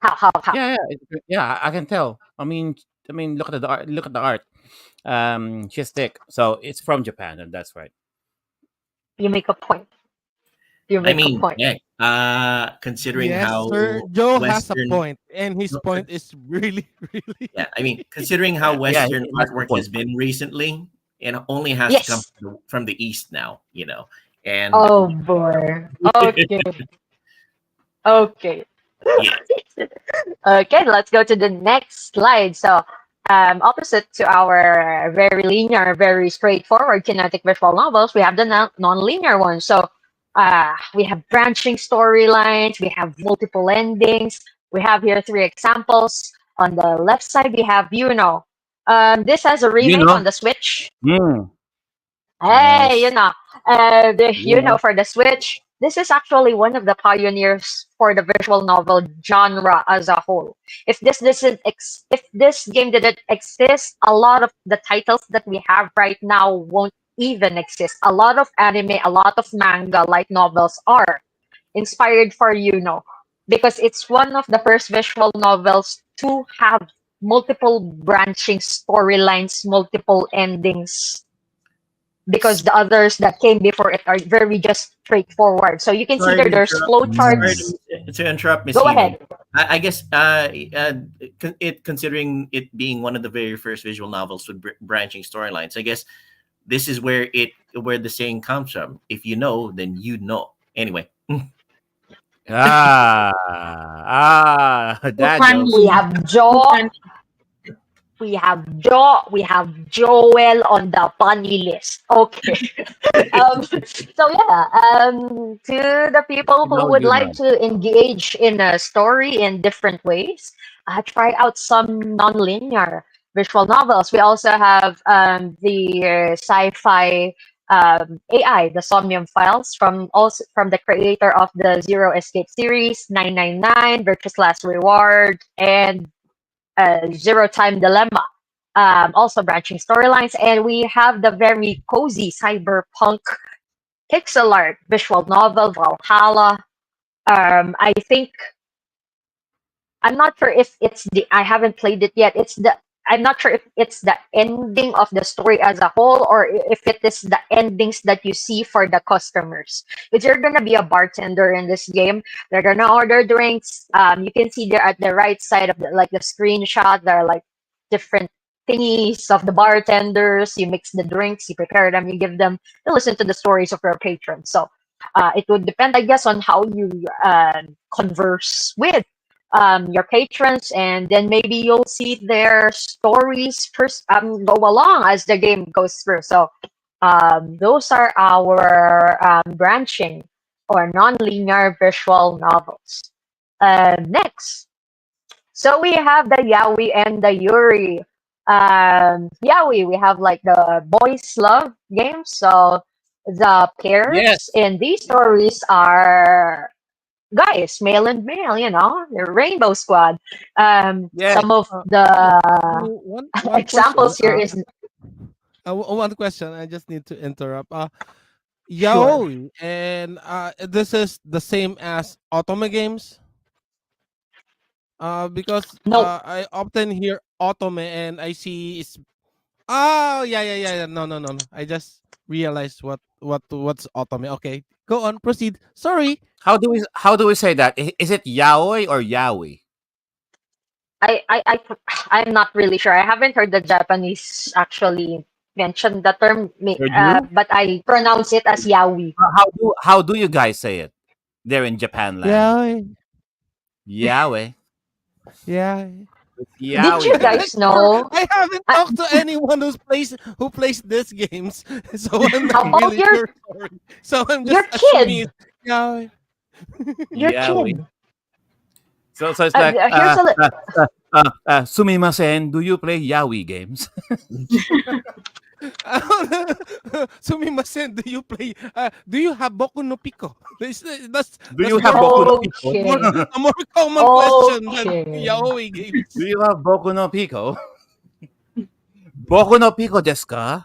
How? Yeah, yeah, yeah. I can tell. I mean, look at the art. Look at the art. She's thick, so it's from Japan, and that's right. You make a point. You I make a mean, point. yeah. Considering Yes, Sir how Joe has a Western, point, and his no, point is really, really. yeah, I mean, considering how Yeah, Western that's the artwork point. has been recently, it only has to come Yes. from the East now, and Oh boy. Okay. Okay. yeah, Okay, let's go to the next slide. So Opposite to our very linear, very straightforward kinetic visual novels, we have the non-linear ones. So we have branching storylines, we have multiple endings. We have here three examples. On the left side, we have this has a You remake know? on the Switch. Mm, Hey, nice. you You know, know? for the Switch, this is actually one of the pioneers for the visual novel genre as a whole. If this game didn't exist, a lot of the titles that we have right now won't even exist. A lot of anime, a lot of manga light novels are inspired for because it's one of the first visual novels to have multiple branching storylines, multiple endings, because the others that came before it are very just straightforward. So you can see Sorry to there there's interrupt. Sorry Mm. flowcharts. to interrupt, Miss Go Ine. ahead. I guess considering it being one of the very first visual novels with branching storylines, I guess this is where the saying comes from. If you know, then you know. Anyway, Too Dad jokes. We funny. have Too Joe, funny. we have Joel on the funny list. Okay. So yeah, to the people who would You like know. to engage in a story in different ways, try out some non-linear visual novels. We also have the sci-fi AI, the Somnium Files, from the creator of the Zero Escape series, 999, Virtuous Last Reward, and Zero Time Dilemma. Also branching storylines, and we have the very cozy cyberpunk pixel art visual novel Valhalla. I think I'm not sure if it's the I haven't played it yet. I'm not sure if it's the ending of the story as a whole or if it is the endings that you see for the customers. Because you're gonna be a bartender in this game. They're gonna order drinks. You can see there at the right side of the screenshot. There are like different thingies of the bartenders. You mix the drinks, you prepare them, you give them. You listen to the stories of your patrons. So it would depend, I guess, on how you converse with your patrons, and then maybe you'll see their stories go along as the game goes through. So those are our branching or non-linear visual novels. Next, so we have the Yaoi and the Yuri. Yaoi, we have like the boys love games. So the pairs Yes. in these stories are guys, male and male, the Rainbow Squad. Yes. Some of Uh, the one question. examples here is One question. I just need to interrupt. sure. Yaoi, and this is the same as Otome games. Because No, I often hear Otome and I see it's. Oh yeah. No, no, no, no. I just realized what's Otome. Okay, go on, proceed. Sorry. How do we say that? Is it yaoi or yaoi? I, I, I, I'm not really sure. I haven't heard the Japanese actually mention the term, Or you? but I pronounce it as yaoi. How do you guys say it there in Japan land? Yaoi, Yaoi. yeah. It's Did yaoi, you I'm not guys guys. sure. know? I haven't Uh, talked to anyone who plays these games, so I'm not how about really sure. Sorry. So I'm your just assuming kid? it's yeah. Your Yaoi. kid. So it's like Here's a li- sumimasen. Do you play yaoi games? Sumimasen, do you play? Do you have Boku no Pico? Do That's you have more Boku no Pico? more Okay. a more common question than Okay. yaoi Do games. you have Boku no Pico? Boku no Pico desu ka?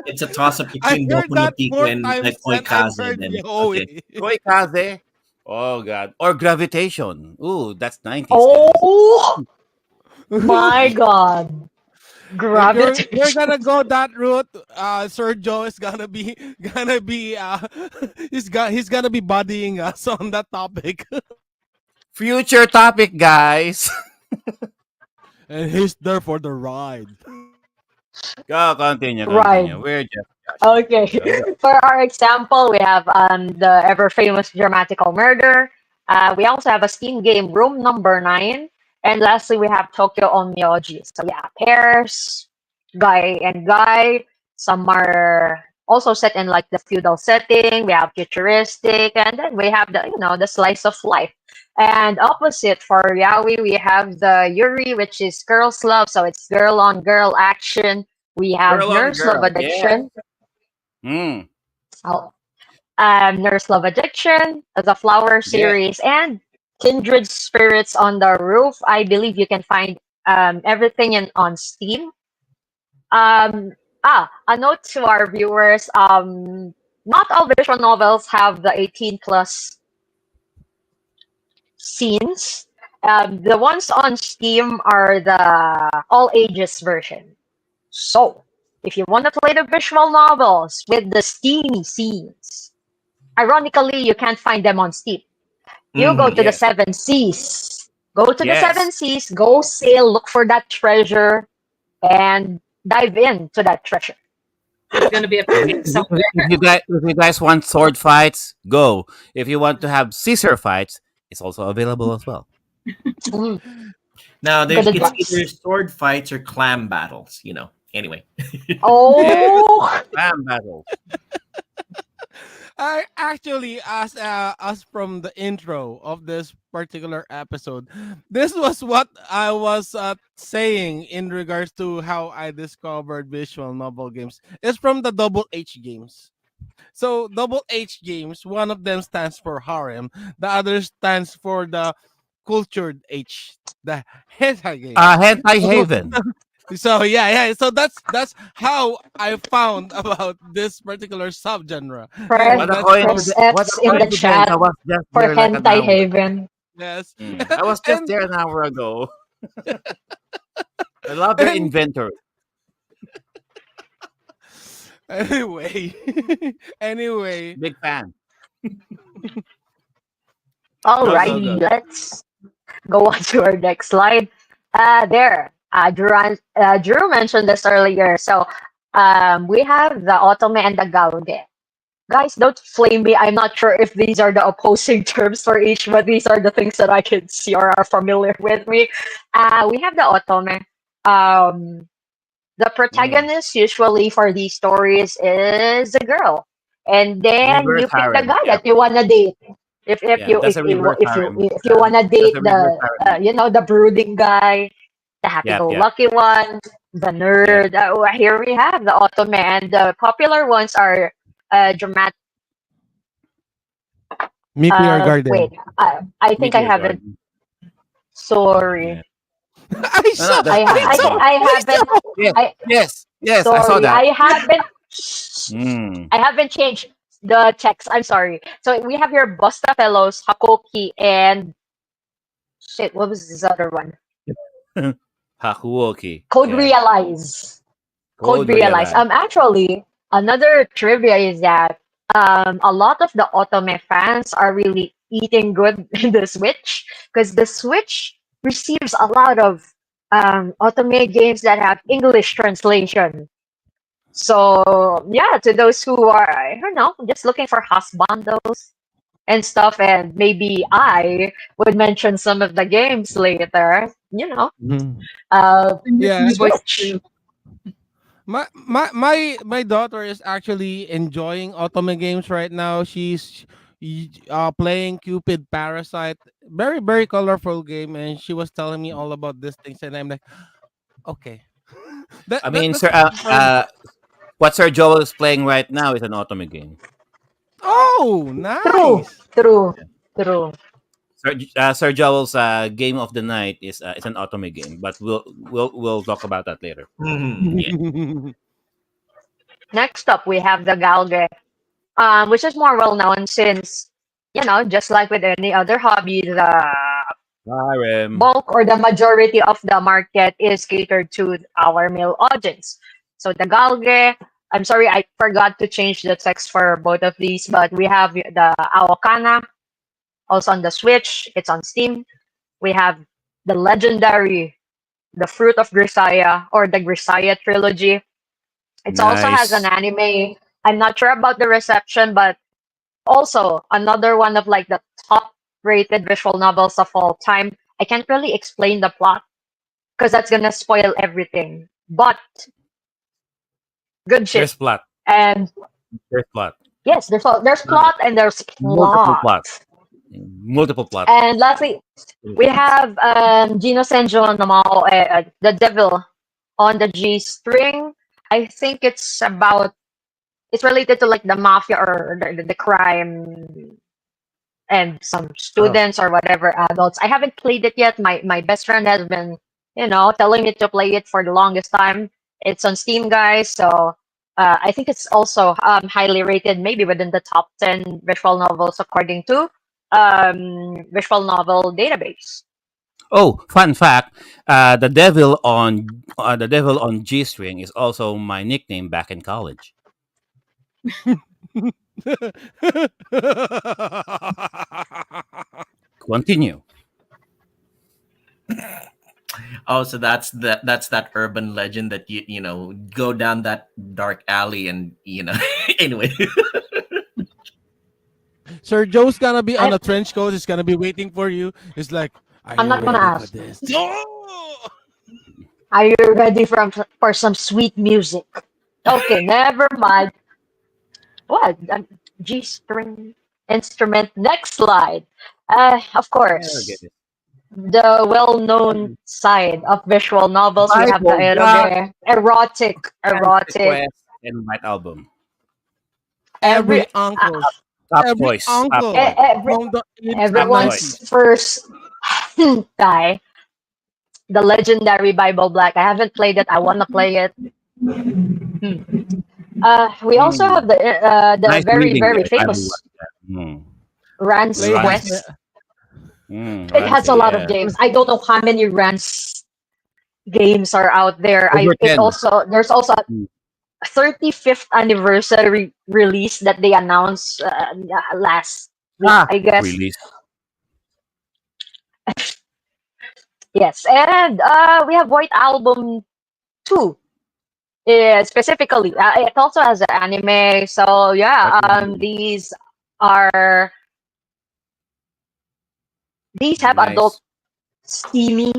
it's a toss up I between heard Boku no that Pico more and times Koi than I've Kaze. heard Then okay, yaoi. Koikaze? Oh god. Or gravitation. Ooh, that's 90s guys. Oh my God. If you're Gravitation. gonna go that route, Sir Joe is gonna be he's gonna be buddying us on that topic, Future topic, guys. and he's there for the ride. Go, continue, Right. continue. We're just gushing. Okay. Go, go. For our example, we have the ever famous dramatical murder. We also have a Steam game, Room Number 9. And lastly, we have Tokyo Onmyoji. So yeah, pairs, guy and guy. Some are also set in like the feudal setting. We have futuristic, and then we have the slice of life. And opposite for Yaoi, we have the Yuri, which is girls' love. So it's girl on girl action. We have Girl on Nurse Love girl. Yes. Addiction. Mm. Oh, Nurse Love Addiction, the Flower Yes. series, and Kindred Spirits on the Roof. I believe you can find everything on Steam. Um, a note to our viewers: not all visual novels have the 18 plus scenes. The ones on Steam are the all ages version. So, if you want to play the visual novels with the steamy scenes, ironically, you can't find them on Steam. You go to the Yes. Seven Seas. Go to the Yes. Seven Seas, go sail, look for that treasure, and dive into that treasure. There's gonna be a If you, penguin somewhere. if you guys want sword fights, go. If you want to have scissor fights, it's also available as well. Mm, Now, good it's advice. either sword fights or clam battles. Anyway. Yes. Oh, Bam battles. I actually, as from the intro of this particular episode, this was what I was saying in regards to how I discovered visual novel games. It's from the Double H games. So Double H games, one of them stands for harem, the other stands for the cultured H, the hentai games. Hentai So, Haven. so yeah. So that's how I found about this particular subgenre, and Fred, that's how What F's a in the coincidence. chat I was just for there like an Hentai hour. Haven. yes, I was just and there an hour ago. I love your and inventory. anyway, anyway, Big fan. Go, go, Alrighty, go. let's go on to our next slide. There. Drew mentioned this earlier. So we have the Otome and the Galge. Guys, don't flame me. I'm not sure if these are the opposing terms for each, but these are the things that I can see or are familiar with me. We have the Otome. Um, the Mm. protagonist usually for these stories is a girl, and then Reverse you pick the harem. guy Yep. that you wanna date. If Yeah, you that's a reverse harem. if you wanna That's date a reverse the harem. the brooding guy, the Yep, yep, happy-go-lucky one, the yep. nerd. Here we have the Ottoman. The popular ones are dramatic. Meteor Wait, Garden. I think I Meteor haven't. Garden. Sorry, Yeah. I No, no, saw, that's fine. I saw, I I haven't. saw. Yes, I yes, yes. I saw Sorry, that. I haven't. Mm. I haven't changed the text. I'm sorry. So we have here Busta Fellows, Hakoki, and shit. What was this other one? Hakuoki. Code Yeah. Realize. Code Code Realize. realize. Actually, another trivia is that a lot of the Otome fans are really eating good in the Switch because the Switch receives a lot of Otome games that have English translation. So yeah, to those who are, I don't know, just looking for husbandos and stuff, and maybe I would mention some of the games later. Mhm. Yeah, Switch. my daughter is actually enjoying Otome games right now. She's playing Cupid Parasite, very colorful game, and she was telling me all about these things, and I'm like, okay, I mean, that's sir, what Sir Joel is playing right now is an Otome game. oh True, nice. true, true. Sir Joel's game of the night is an Otome game, but we'll talk about that later. Mhm, yeah. Next up, we have the Galge, which is more well known since, just like with any other hobby, the Harem. bulk or the majority of the market is catered to our male audience. So the Galge, I'm sorry, I forgot to change the text for both of these, but we have the Aokana, also on the Switch, it's on Steam. We have the legendary The Fruit of Grisaya or the Grisaya trilogy. It also has an Nice. anime. I'm not sure about the reception, but also another one of like the top rated visual novels of all time. I can't really explain the plot because that's gonna spoil everything. But good shit. There's plot. And There's plot. yes, there's plot and there's Multiple plot. plot. Multiple plot. And lastly, we have Gino Senjo Namao, the devil on the G string. I think it's related to like the mafia or the crime and some Oh, students or whatever adults. I haven't played it yet. My best friend has been, telling me to play it for the longest time. It's on Steam, guys. So I think it's also highly rated, maybe within the top 10 visual novels according to visual novel database. oh, fun fact: the devil on G string is also my nickname back in college. Continue. Oh, so that's that urban legend that you go down that dark alley and anyway. Sir Joe's gonna be on I, a trench coat. He's gonna be waiting for you. It's like, are I'm you not gonna ready for ask. this? No. Are you ready for some sweet music? Okay, never mind. What? G string instrument. Next slide. Of Okay. course, the well-known side of visual novels. We have the Bible, God, erotic. Request, and White Album. Every Every uncle, Top every choice. Top uncle choice. every from the Top everyone's choice. 90s. first guy, the legendary Bible Black. I haven't played it. I wanna play it. Hmm. We also have Mm. the Nice very reading very there. I do famous like that. Mm. Rand's Play this. Runs. Quest. It has Runs, a lot of yeah. games. I don't know how many Rand's games are out there. Over 10. There's also a Mm. 35th anniversary release that they announced last week, Ah, I guess. release. Yes, and we have White Album 2. Specifically, it also has an anime. So White yeah, Album. are these have adult Nice. steamy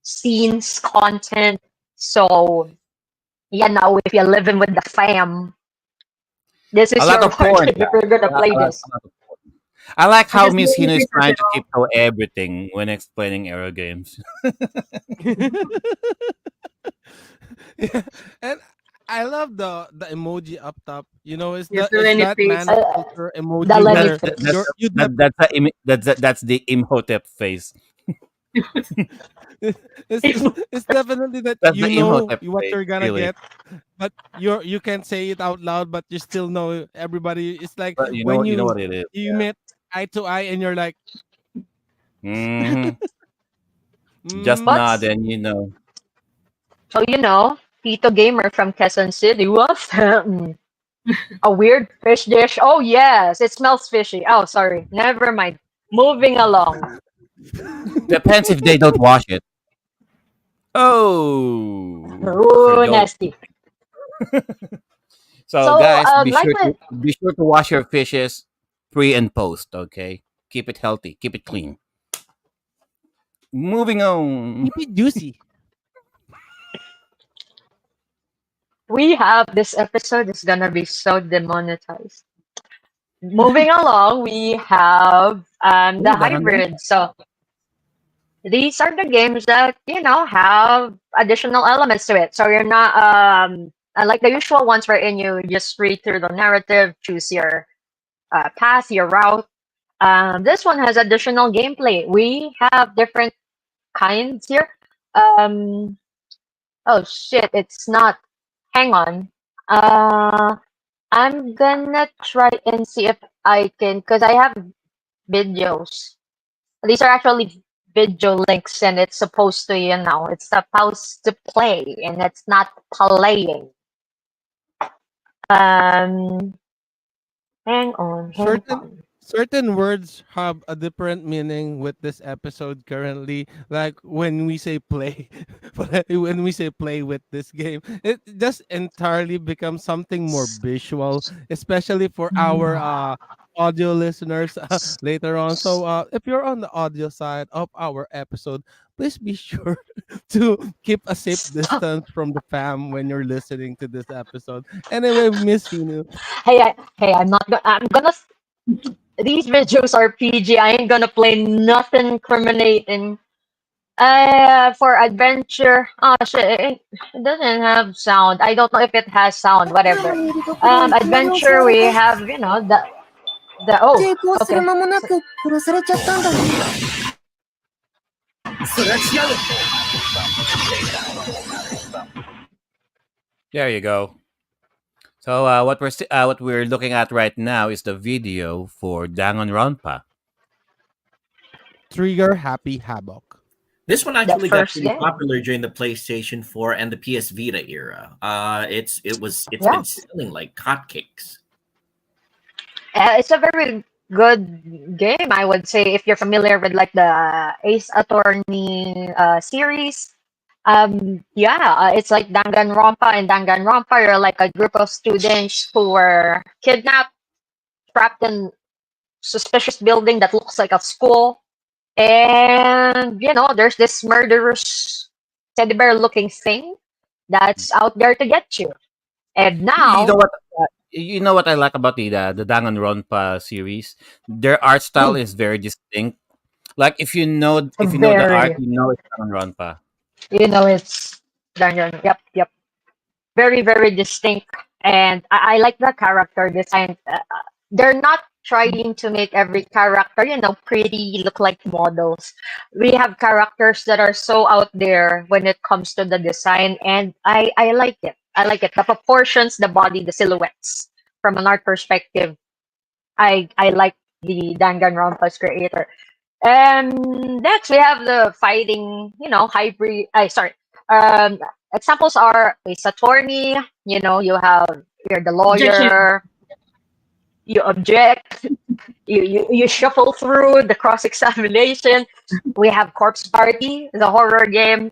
scenes content. So yeah, now if you're living with the fam, this A is lot your of porn. market if you're gonna play this. A lot of porn. I like I how just Miss don't Hino is agree with trying it to all. tiptoe everything when explaining Aero games. Yeah. And I love the emoji up top. You know, Yes, the it's Lenny that face. man Uh, culture the emoji Lenny That's where face. you that's the Imhotep face. it's definitely that That's the you know Imhotep what face, you're gonna really. get, but you can't say it out loud, but you still know everybody. It's like But when you know what it is. you meet eye to eye and you're like, Hmm. Just mm, But nod and you know. so Tito Gamer from Quezon City. What? A weird fish dish. Oh yes, it smells fishy. Oh sorry, never mind. Moving along. Depends if they don't wash it. Oh, Sir Ooh, Joe. nasty. So So guys, like my be sure to wash your fishes pre and post. Okay, keep it healthy, keep it clean. Moving on. keep it juicy. we have this episode is gonna be so demonetized. Moving along, we have the Ooh, that on them. hybrid. So these are the games that have additional elements to it. So you're not unlike the usual ones wherein you just read through the narrative, choose your path, your route. This one has additional gameplay. We have different kinds here. Um, oh shit, it's not. Hang on. Uh, I'm gonna try and see if I can, because I have videos. These are actually video links, and it's supposed to, it's supposed to play, and it's not playing. Um, hang certain on. certain words have a different meaning with this episode currently, like when we say play when we say play with this game, it just entirely becomes something more visual, especially for our audio listeners later on. So if you're on the audio side of our episode, please be sure to keep a safe Stop. distance from the fam when you're listening to this episode. Anyway, Miss Hinu, Hey, I'm not gonna. I'm gonna. These videos are PG. I ain't gonna play nothing incriminating. For adventure. Oh shit! It doesn't have sound. I don't know if it has sound. Whatever. Adventure. We have the. Oh, 抵抗する okay. 間もな So, く殺されちゃったんだ。それは違う。 There you go. So what we're looking at right now is the video for Danganronpa. trigger happy havoc. This one the actually got first pretty game. popular during the PlayStation 4 and the PS Vita era. It's Yeah. been selling like hotcakes. It's a very good game, I would say, if you're familiar with like the Ace Attorney series. Yeah, it's like Danganronpa. And Danganronpa, you're like a group of students who were kidnapped, trapped in suspicious building that looks like a school. And there's this murderous teddy bear looking thing that's out there to get you. And You now, know what? You know what I like about the Danganronpa series? Their art style mm, is very distinct. Like if you know the art, very, you know it's Danganronpa. it's Dangan. Yep, yep. Very, very distinct. And I like the character design. They're not trying to make every character, pretty, look like models. We have characters that are so out there when it comes to the design, and I like it. I like it. The proportions, the body, the silhouettes. From an art perspective, I like the Danganronpa's creator. Next we have the fighting, hybrid. I sorry. Um, Examples are Ace Attorney. You're the Objection. lawyer. You object. You shuffle through the cross examination. We have Corpse Party, the horror game.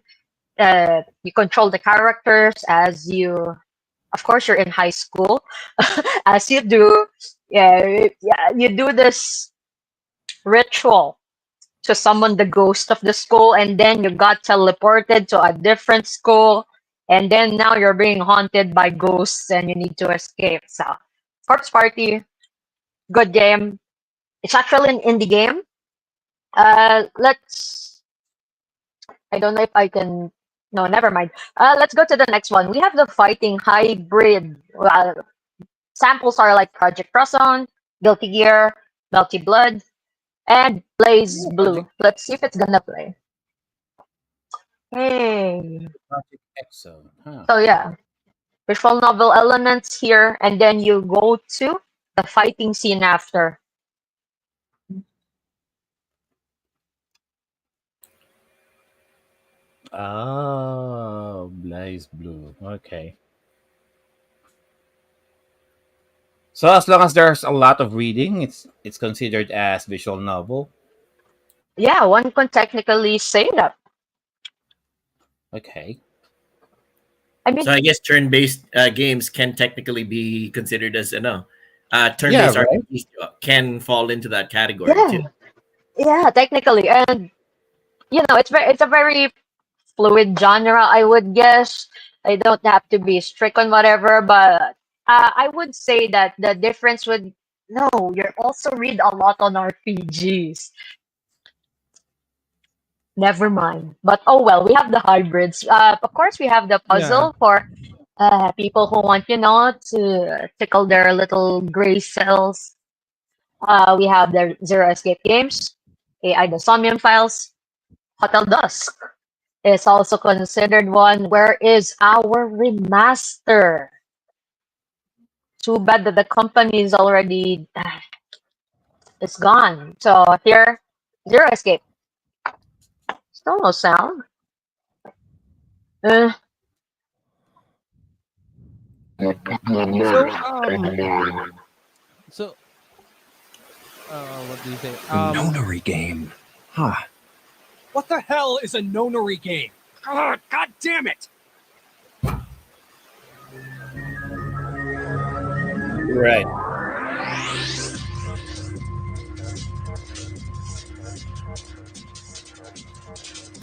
You control the characters as you. Of course, you're in high school, as you do. Yeah, you do this ritual to summon the ghost of the school, and then you got teleported to a different school, and then now you're being haunted by ghosts, and you need to escape. So, Corpse Party, good game. It's actually an indie game. Let's. I don't know if I can. No, never mind. Let's go to the next one. We have the fighting hybrid. Samples are like Project Croissant, Guilty Gear, Melty Blood, and Blaze Oh, Blue. Let's see if it's gonna play. Hey. Project Exo. Huh. So yeah, visual novel elements here, and then you go to the fighting scene after. Oh, Blaze Blue. Okay. So as long as there's a lot of reading, it's considered as visual novel. Yeah, one can technically say that. Okay. I So mean, I guess turn-based games can technically be considered as Yeah, turn-based right. RPGs can fall into that category yeah, too. yeah, technically, and it's a very fluid genre, I would guess. I don't have to be strict on whatever, but I would say that the difference would no, you also read a lot on RPGs. Never mind. But oh well, we have the hybrids. Of course, we have the Yeah. puzzle for people who want, to tickle their little gray cells. We have the Zero Escape games, AI the Somnium Files, Hotel Dusk is also considered one. Where is our remaster? Too bad that the company is already it's gone. So here, Zero Escape. Still no sound. Uh, So so what do you say? Nonary game. Huh. What the hell is a nonary game? God damn it! Right.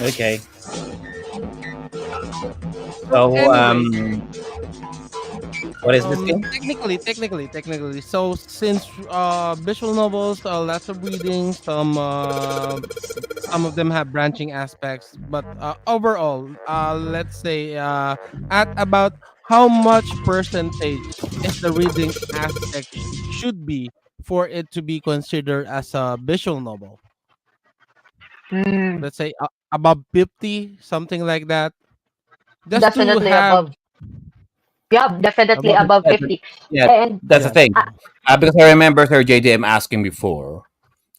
Okay. So So, anyway, what is this game? technically. So since visual novels, lots of reading, some of them have branching aspects, but overall, let's say at about how much percentage is the reading aspect should be for it to be considered as a visual novel? Mm, Let's say above 50, something like that, just to definitely have above. Yeah, definitely above. above Yeah, 50. yeah, And that's the Yes. thing. Because I remember Sir JDM asking before.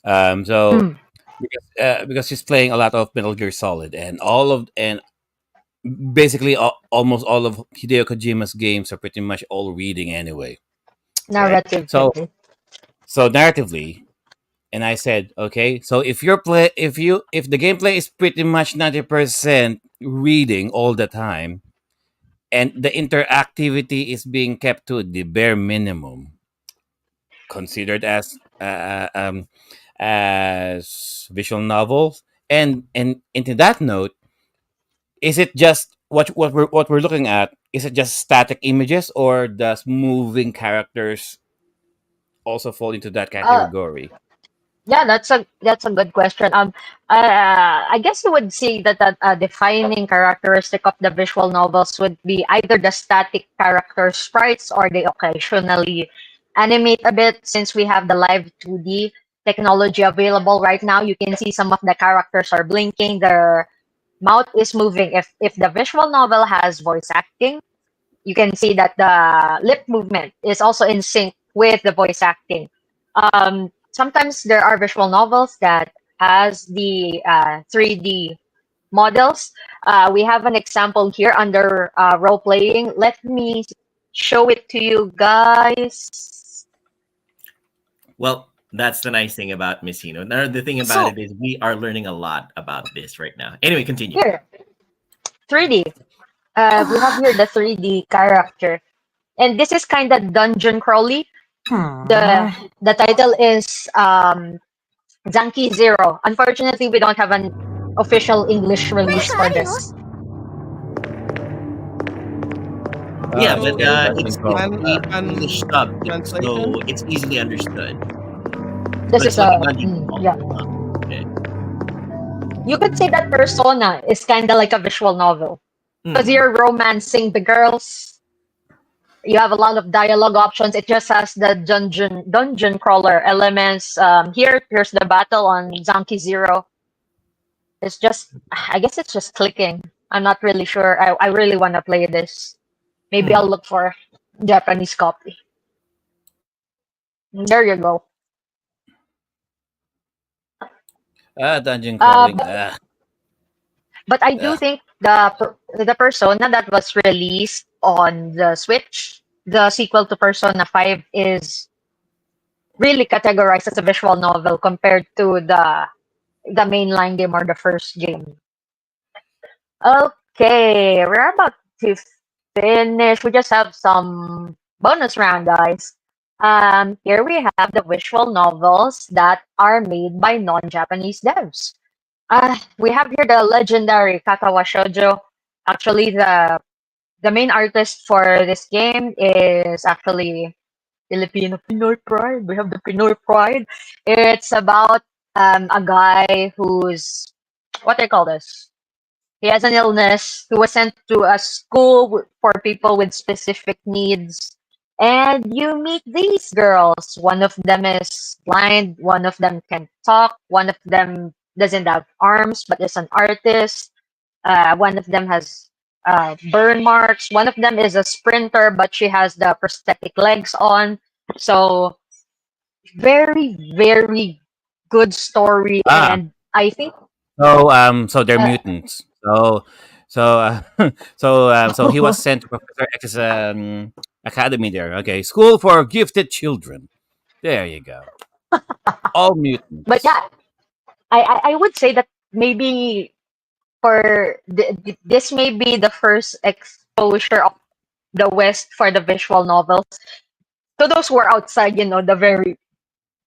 So mm, because he's playing a lot of Metal Gear Solid, and basically almost all of Hideo Kojima's games are pretty much all reading anyway, right? narrative. So narratively, and I said, okay, so if the gameplay is pretty much 90% reading all the time, and the interactivity is being kept to the bare minimum, considered as visual novels, and into that note, is it just what we're looking at? Is it just static images, or does moving characters also fall into that Uh, category? Yeah, that's a good question. I guess you would say that a defining characteristic of the visual novels would be either the static character sprites or they occasionally animate a bit. Since we have the live 2D technology available right now, you can see some of the characters are blinking, their mouth is moving. If the visual novel has voice acting, you can see that the lip movement is also in sync with the voice acting. Sometimes there are visual novels that has the 3D models. We have an example here under role playing. Let me show it to you guys. Well, that's the nice thing about Messino. Now, the thing about So it is we are learning a lot about this right now. Anyway, continue. here, 3D. We have here the 3D character, and this is kind of dungeon crawly. The the title is Zanki Zero. Unfortunately, we don't have an official English release for this. Yeah, Ah, but So okay, is that's this been it's called. an English an sub, translation? so it's easily understood. So This it's is like a a dungeon yeah. crawl. Okay. You could say that Persona is kind of like a visual novel because Hmm. you're romancing the girls. You have a lot of dialogue options. It just has the dungeon crawler elements. Here's the battle on Zanki Zero. It's just I guess it's just clicking. I'm not really sure. I really want to play this. Maybe Hmm. I'll look for Japanese copy. There you go. Dungeon Uh, crawling. but, but I do Ah. think the Persona that was released on the Switch, the sequel to Persona 5, is really categorized as a visual novel compared to the mainline game or the first game. Okay, we're about to finish. We just have some bonus round, guys. Here we have the visual novels that are made by non-Japanese devs. We have here the legendary Katawa Shoujo. Actually, the main artist for this game is actually Filipino Pinoy Pride. We have the Pinoy Pride. It's about a guy who's what do you call this? He has an illness. He was sent to a school for people with specific needs. And you meet these girls. One of them is blind. One of them can talk. One of them doesn't have arms but is an artist. One of them has burn marks. One of them is a sprinter but she has the prosthetic legs on. So, very good story. Ah, And I think. so they're Uh, mutants. So he was sent to Professor X's academy there. Okay, school for gifted children. There you go. All but mutants. yeah, I would say that maybe for this may be the first exposure of the West for the visual novels. So those who are outside, the very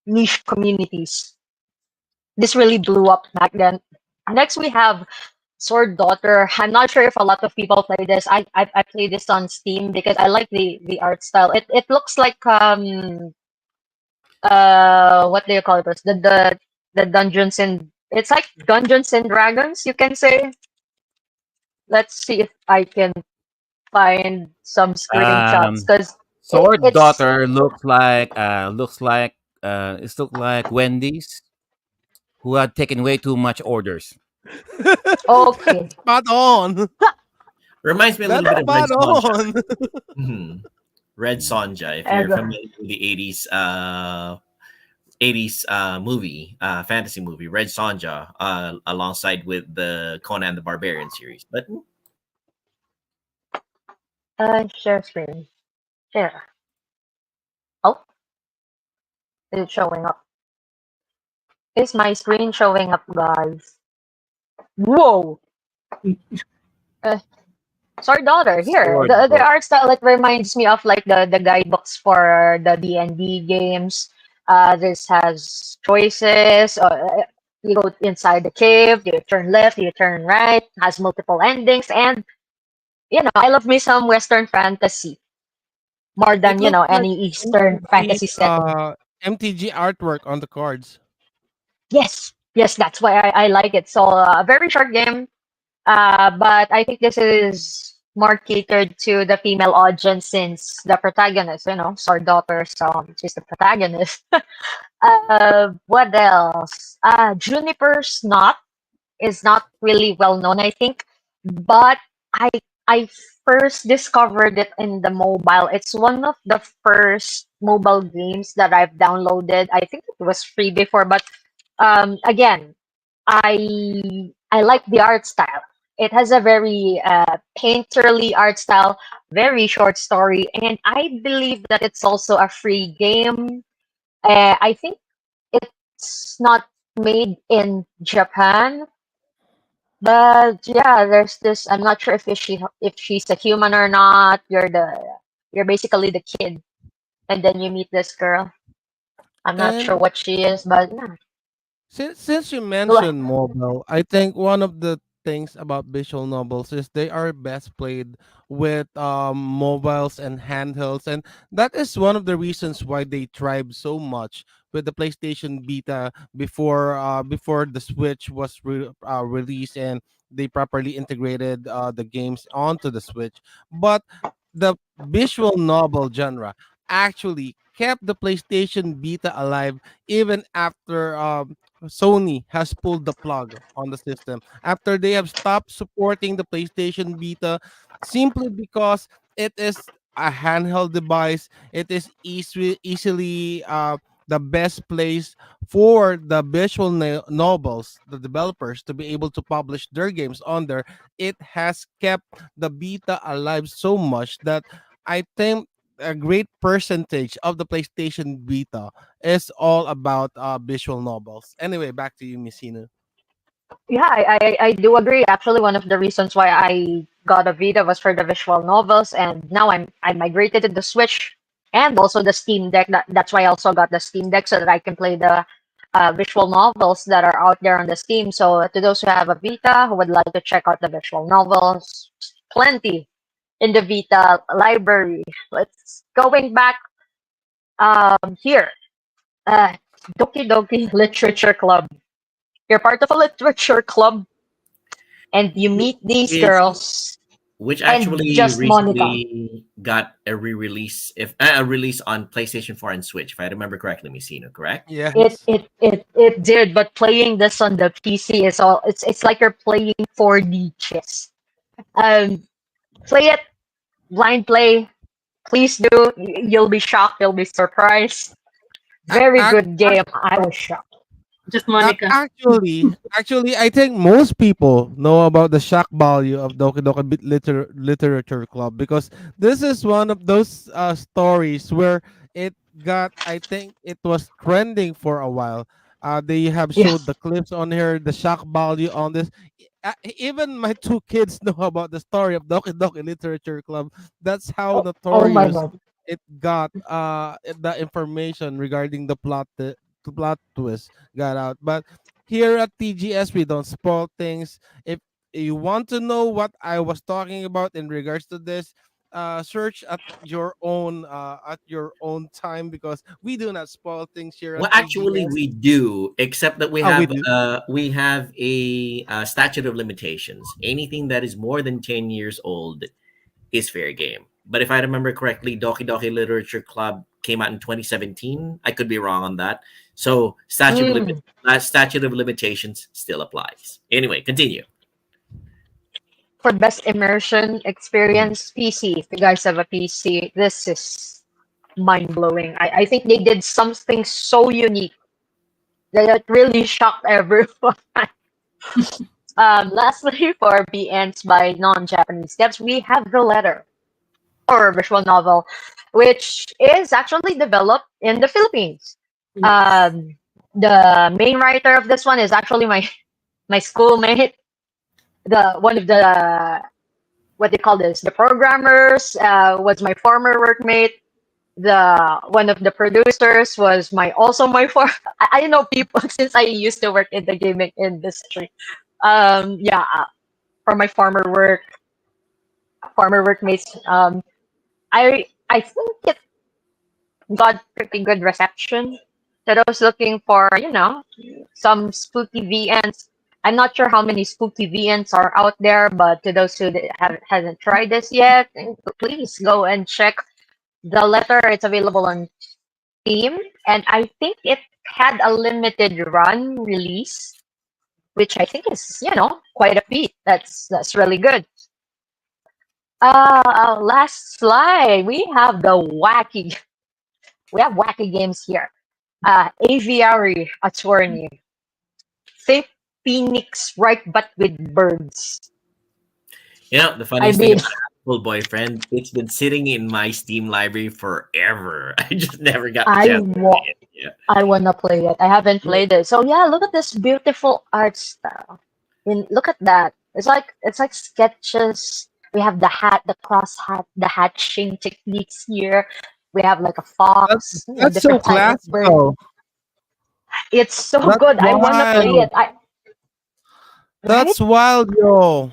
niche communities. This really blew up back then. Next, we have Sword Daughter. I'm not sure if a lot of people play this. I play this on Steam because I like the art style. It looks like what do you call it? The Dungeons and it's like Dungeons and Dragons, you can say. Let's see if I can find some screenshots Um, because Sword it's Daughter looks like Wendy's who had taken way too much orders. okay. Spot on. Reminds me a little That's bit of Red spot Sonja. on. Mhm. Red Sonja, if you're And, familiar with the 80s movie, fantasy movie, Red Sonja, alongside with the Conan the Barbarian series. But share screen. Share. Oh, is it showing up? Is my screen showing up, guys? Whoa! Uh, Sword Daughter here. Sword The Daughter. art style it reminds me of like the guidebooks for the D&D games. This has choices. You go inside the cave. You turn left. You turn right. Has multiple endings, and I love me some Western fantasy more It than looks like any Eastern MTG, fantasy setting. MTG artwork on the cards. Yes, yes, that's why I like it. So a very short game. But I think this is more catered to the female audience since the protagonist, Sword Daughter, so she's the protagonist. What else? Juniper Snot is not really well known, I think, but I I first discovered it in the mobile. It's one of the first mobile games that I've downloaded. I think it was free before, but again, I like the art style. It has a very painterly art style, very short story, and I believe that it's also a free game. I think it's not made in Japan, but yeah, there's this. I'm not sure if she's a human or not. You're basically the kid, and then you meet this girl. I'm not sure And what she is, but yeah. since you Go ahead. mentioned mobile, I think one of the things about visual novels is they are best played with mobiles and handhelds, and that is one of the reasons why they thrive so much with the PlayStation Beta before the Switch was released and they properly integrated the games onto the Switch. But the visual novel genre actually kept the PlayStation Beta alive even after Sony has pulled the plug on the system after they have stopped supporting the PlayStation Vita simply because it is a handheld device. It is easily the best place for the visual novels, the developers, to be able to publish their games on there. It has kept the beta alive so much that I think a great percentage of the PlayStation Vita is all about visual novels. Anyway, back to you, Missina. Yeah, I do agree. Actually, one of the reasons why I got a Vita was for the visual novels, and now I migrated to the Switch and also the Steam Deck. That's why I also got the Steam Deck so that I can play the visual novels that are out there on the Steam. So to those who have a Vita who would like to check out the visual novels, plenty in the Vita library. Let's going back here. Uh, Doki Doki Literature Club. You're part of a literature club and you meet these which girls which and actually just Monica. recently got a re-release, if a release on PlayStation 4 and Switch, if I remember correctly, Messina, correct? It Yes. it it it did, but playing this on the PC is all it's like you're playing 4D chess. Um, play it, blind play. Please do. You'll be shocked. You'll be surprised. Very Ac- good game. I was shocked. Just Monica. actually, I think most people know about the shock value of Doki Doki Literature Club because this is one of those stories where it got. I think it was trending for a while. They have Yeah. showed the clips on here, the shock value on this. Even my two kids know about the story of Doki Doki Literature Club. That's how Oh my notorious god. it got. The information regarding the plot twist got out. But here at TGS, we don't spoil things. If you want to know what I was talking about in regards to this, search at your own time, because we do not spoil things here Well, at actually, AGS. we do, except that Oh, we do. we have a statute of limitations. Anything that is more than 10 years old is fair game. But if I remember correctly, Doki Doki Literature Club came out in 2017. I could be wrong on that. So Mm. statute of limitations still applies. Anyway, continue. For best immersion experience, PC. If you guys have a PC, this is mind blowing. I think they did something so unique that it really shocked everyone. Lastly, for BNs by non-Japanese devs, we have the letter or visual novel, which is actually developed in the Philippines. Yes. The main writer of this one is actually my schoolmate, the one of the what they call this, the programmers was my former workmate. The one of the producers was my for I know people since I used to work in the gaming industry. Yeah, for my former workmates. I think it got pretty good reception. That I was looking for, some spooky VNs. I'm not sure how many spooky VNs are out there, but to those who hasn't tried this yet, please go and check the letter. It's available on Steam, and I think it had a limited run release, which I think is, quite a feat. That's really good. Last slide. We have wacky games here. Aviary Attorney. Think Phoenix, right, but with birds. The I funniest thing mean, about Apple Boyfriend, it's been sitting in my Steam library forever. I just never got the I chance to wa- play it. Yeah. I wanna play it. I haven't played it. So yeah, look at this beautiful art style. And look at that. It's like sketches. We have the hat, the cross hat, the hatching techniques here. We have like a That's fox, a that's so different type of bird. classical. It's so That's good. I wanna play wild. it. Right? That's wild, yo.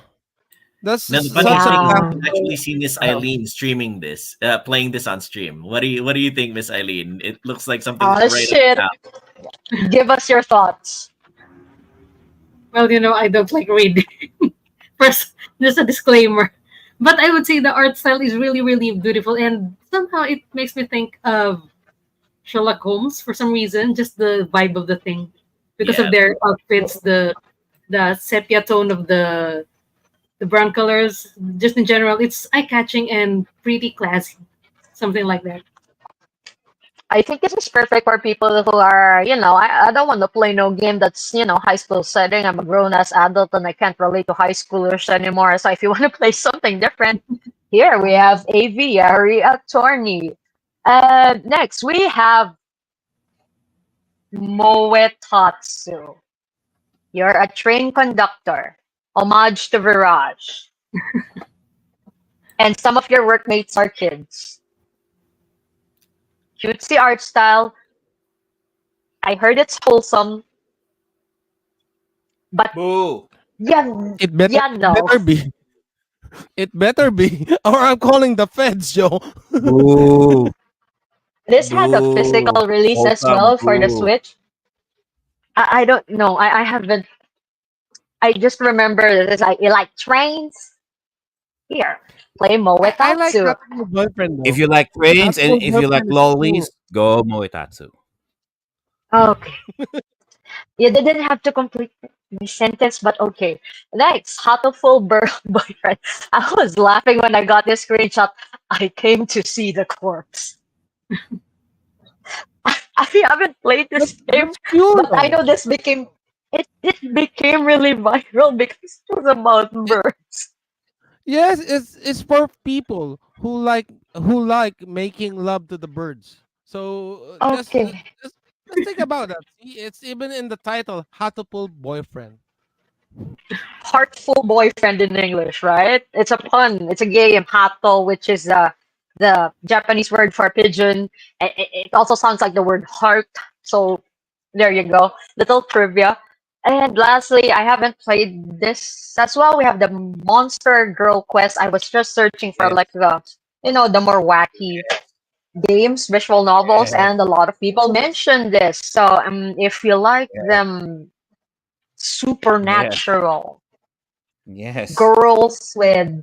That's Now the funniest such a thing is Yeah. I actually classical see Miss style. Eileen streaming this, playing this on stream. What do you think, Miss Eileen? It looks like something Oh right up shit. your Give us your thoughts. Well, I don't like reading. First, just a disclaimer. But I would say the art style is really, really beautiful, and somehow it makes me think of Sherlock Holmes for some reason. Just the vibe of the thing, because of Yeah. their outfits, the sepia tone of the brown colors. Just in general, it's eye catching and pretty classy, something like that. I think this is perfect for people who are, I don't want to play no game that's, high school setting. I'm a grown ass adult and I can't relate to high schoolers anymore. So if you want to play something different, here we have Aviary Attorney. Next, we have Moetatsu. You're a train conductor. Homage to Virage. And some of your workmates are kids. Cutesy art style. I heard it's wholesome, but Boo. yeah, It better yeah, it no. better be. It better be. Or I'm calling the feds, Joe. Boo. This had a Boo. physical release as Wholesome well for the boo. Switch. I don't know. I haven't. I just remember this. You like trains? Here, play I like Moetatsu. Hatsuno boyfriend If though. you like trains and Hatsuno if you like boyfriend is cool. lollies, go Moetatsu. Okay, you didn't have to complete the sentence, but okay. Next, Hatoful Boyfriend. I was laughing when I got this screenshot. I came to see the corpse. I haven't played this game, That's pure but I though. know it became really viral because it was about birds. Yes, it's for people who like making love to the birds. So Okay. just think about that. See, it's even in the title, Hatopul boyfriend. Heartful boyfriend in English, right? It's a pun. It's a game, hato, which is the Japanese word for pigeon. It also sounds like the word heart. So there you go. Little trivia. And lastly, I haven't played this as well. We have the Monster Girl Quest. I was just searching for Yes. like the more wacky games, visual novels, Yes. and a lot of people mentioned this. So if you like Yes. them Yes. supernatural Yes. girls with,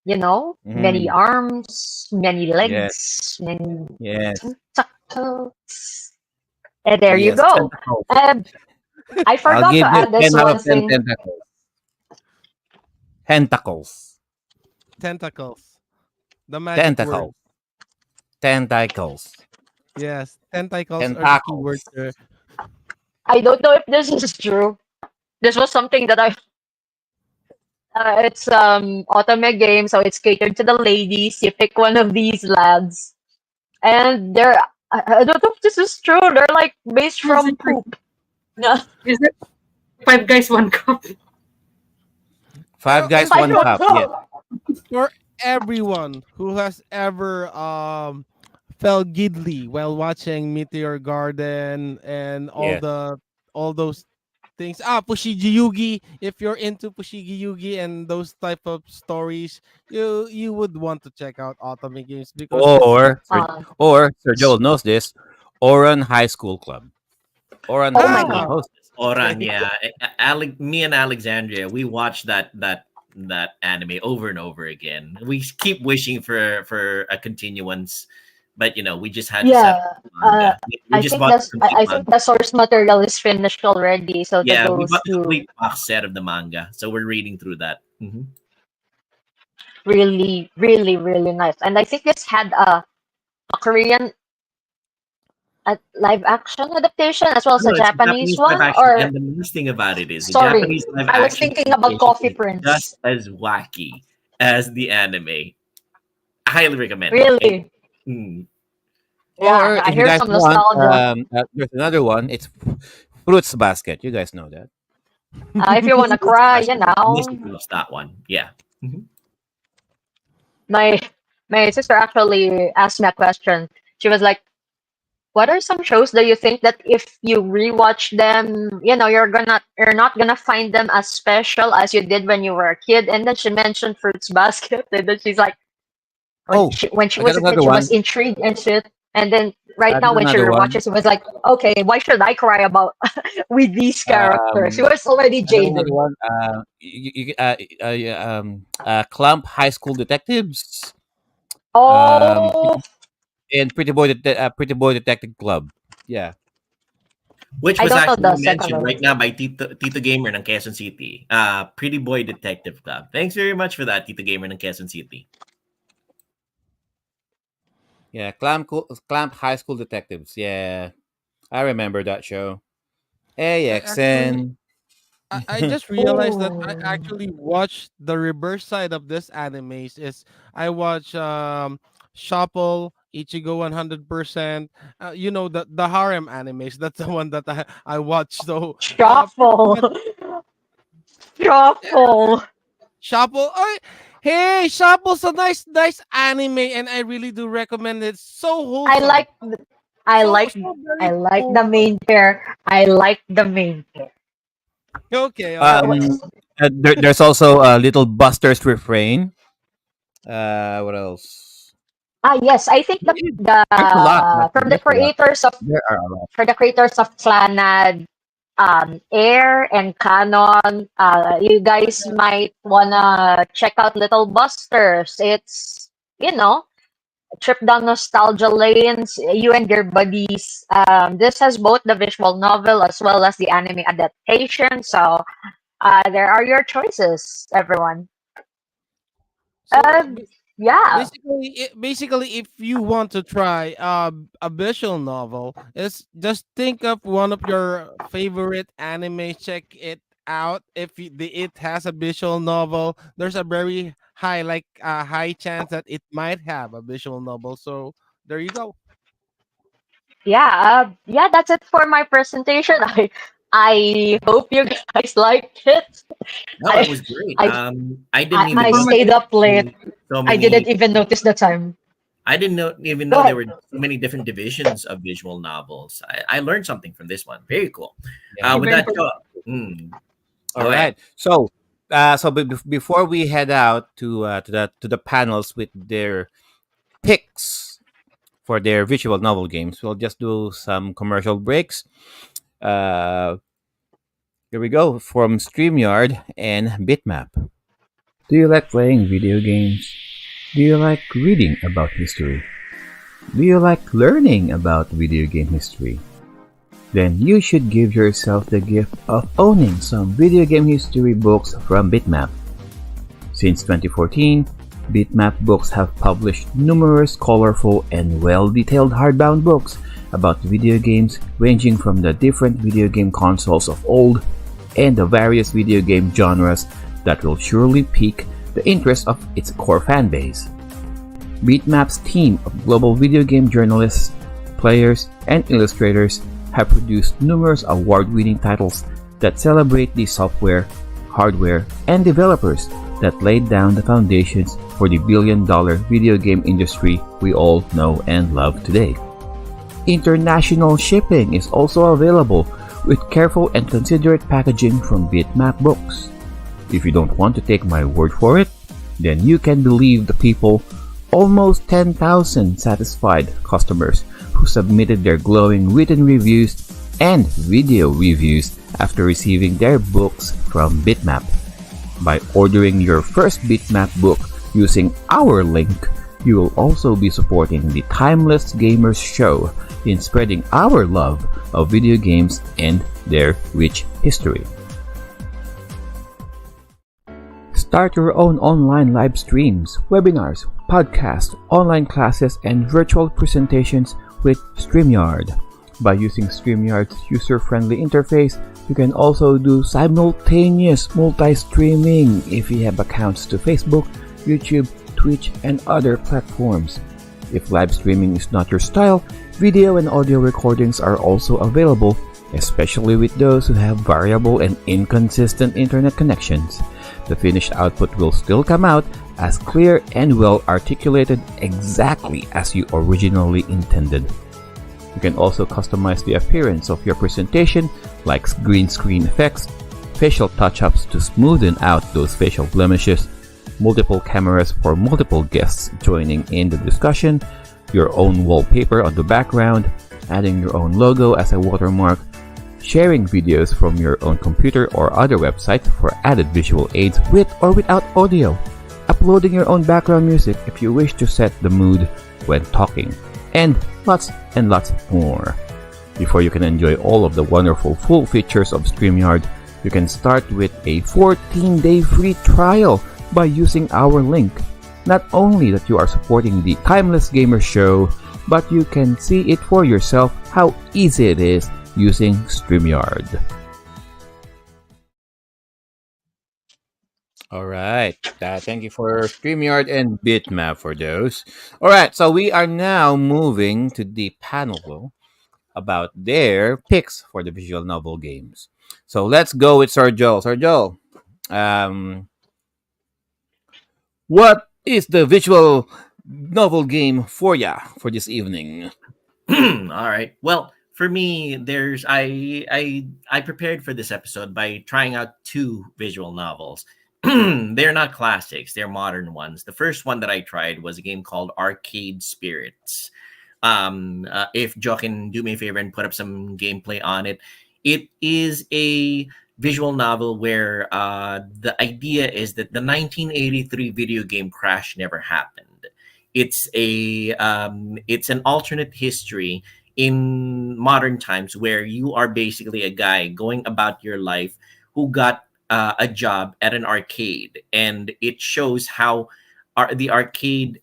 many Mhm. arms, many Yes. legs, many Yes. tentacles. And there you Yes. go. Tentacles. And I I'll forgot to give this add this 10 out one of 10 thing. tentacles. Tentacles. Tentacles. The magic word. Tentacles. Tentacles. Yes, tentacles are the key word Tentacles. there. I don't know if this is true. This was something that it's otome game, so it's catered to the ladies. You pick one of these lads, and I don't know if this is true. They're like based Is from it like, poop. No, is it Five Guys, One Cup? Five guys, I one don't cup. Yes. know. For everyone who has ever felt giddy while watching Meteor Garden and Yes. all those things. Pushigi Yugi. If you're into Pushigi Yugi and those type of stories, you would want to check out Otome Games because it's Or Uh, or Sir Joel knows this. Oran High School Club. Oran oh High my School ah god. host. Oran, okay. yeah. Me and Alexandria, we watched that anime over and over again. We keep wishing for a continuance, but we just had to settle Yeah. for manga. We just bought the complete I think manga. the source material is finished already. So to Yeah, we those bought the who complete box set of the manga, so we're reading through that. really, really, really nice. And I think this had a Korean live action adaptation as well as No, a it's a Japanese Japanese live one. action, Or and the nice thing about it is the sorry, Japanese live I was action thinking about adaptation Coffee is just Prince. as wacky as the anime. I highly recommend it. Really? Mm. Yeah, Or I if you hear guys some want, nostalgia. there's another one. It's Fruits Basket. You guys know that. If you wanna Fruits cry, Basket. Nissan loves that one. Yeah. Mhm. my my sister actually asked me a question. She was like, "What are some shows that you think that if you rewatch them, you're not gonna find them as special as you did when you were a kid?" And then she mentioned Fruits Basket, and then she's like, Oh, when she I got was a kid, another she was one. intrigued and shit. And then right I now, got when she another one. rewatches, it was like, okay, why should I cry about with these characters? She Um, was already I got another jaded. one. Clump High School Detectives. Um, Oh, Pretty Boy Detective Club. Yeah. Which I was don't know actually the second mentioned one. right now by Tito Gamer ng Quezon City. Pretty Boy Detective Club. Thanks very much for that, Tito Gamer ng Quezon City. Yeah. Clamp High School Detectives. Yeah. I remember that show. I actually AXN. I just realized that I Oh, actually watched the reverse side of this animes. Is I watch Shuffle, Ichigo 100%. The harem animes. That's the one that I watch. So pretty Shuffle, much yeah, Shuffle. Shuffle. Hey, Shuffle's a nice anime, and I really do recommend it. So I wholesome, like, I so like, so I very like the wholesome. main pair. I like the main pair. Okay, okay. um, there's also Little Buster's Refrain. What else? Yes, I think There is. There's a lot, but from the there's a lot. creators of There are a lot. for the creators of Clanad, Air and Canon, you guys might wanna check out Little Busters. It's a trip down nostalgia lanes. You and your buddies. This has both the visual novel as well as the anime adaptation. So there are your choices, everyone. So Yeah. basically, if you want to try a visual novel, is just think of one of your favorite anime, check it out. If it has a visual novel, there's a very high chance that it might have a visual novel. So there you go. Yeah, that's it for my presentation. I hope you guys liked it. No, it I was great. I I didn't even I know stayed up late. so I didn't many. even notice the time. I didn't even Go know there ahead. were so many different divisions of visual novels. I learned something from this one. Very cool. Yeah. With that, Joel, Mm. All Go ahead. right. Before we head out to the panels with their picks for their visual novel games, we'll just do some commercial breaks. Uh, Here we go from Streamyard and BitMap. Do you like playing video games? Do you like reading about history? Do you like learning about video game history? Then you should give yourself the gift of owning some video game history books from BitMap. Since 2014, BitMap Books have published numerous colorful and well-detailed hardbound books about video games ranging from the different video game consoles of old and the various video game genres that will surely pique the interest of its core fanbase. BitMap's team of global video game journalists, players, and illustrators have produced numerous award-winning titles that celebrate the software, hardware, and developers that laid down the foundations for the billion-dollar video game industry we all know and love today. International shipping is also available with careful and considerate packaging from BitMap Books. If you don't want to take my word for it, then you can believe the people, almost 10,000 satisfied customers who submitted their glowing written reviews and video reviews after receiving their books from BitMap. By ordering your first BitMap book using our link, you will also be supporting the Timeless Gamers Show in spreading our love of video games and their rich history. Start your own online live streams, webinars, podcasts, online classes, and virtual presentations with Streamyard. By using Streamyard's user-friendly interface, you can also do simultaneous multi-streaming if you have accounts to Facebook, YouTube, Twitch, and other platforms. If live streaming is not your style, video and audio recordings are also available, especially with those who have variable and inconsistent internet connections. The finished output will still come out as clear and well articulated exactly as you originally intended. You can also customize the appearance of your presentation, like green screen effects, facial touch-ups to smoothen out those facial blemishes, multiple cameras for multiple guests joining in the discussion, your own wallpaper on the background, adding your own logo as a watermark, sharing videos from your own computer or other website for added visual aids with or without audio, uploading your own background music if you wish to set the mood when talking, and lots more. Before you can enjoy all of the wonderful full features of StreamYard, you can start with a 14-day free trial by using our link. Not only that you are supporting the Timeless Gamer Show, but you can see it for yourself how easy it is using StreamYard. All right. Thank you for StreamYard and BitMap for those. All right. So we are now moving to the panel about their picks for the visual novel games. So let's go with Sir Joel. Sir Joel, um, what is the visual novel game for ya for this evening? All right. Well, for me, I prepared for this episode by trying out two visual novels. They're not classics; they're modern ones. The first one that I tried was a game called Arcade Spirits. If Joe can do me a favor and put up some gameplay on it, it is a visual novel where the idea is that the 1983 video game crash never happened. It's an alternate history in modern times where you are basically a guy going about your life who got a job at an arcade, and it shows how the arcade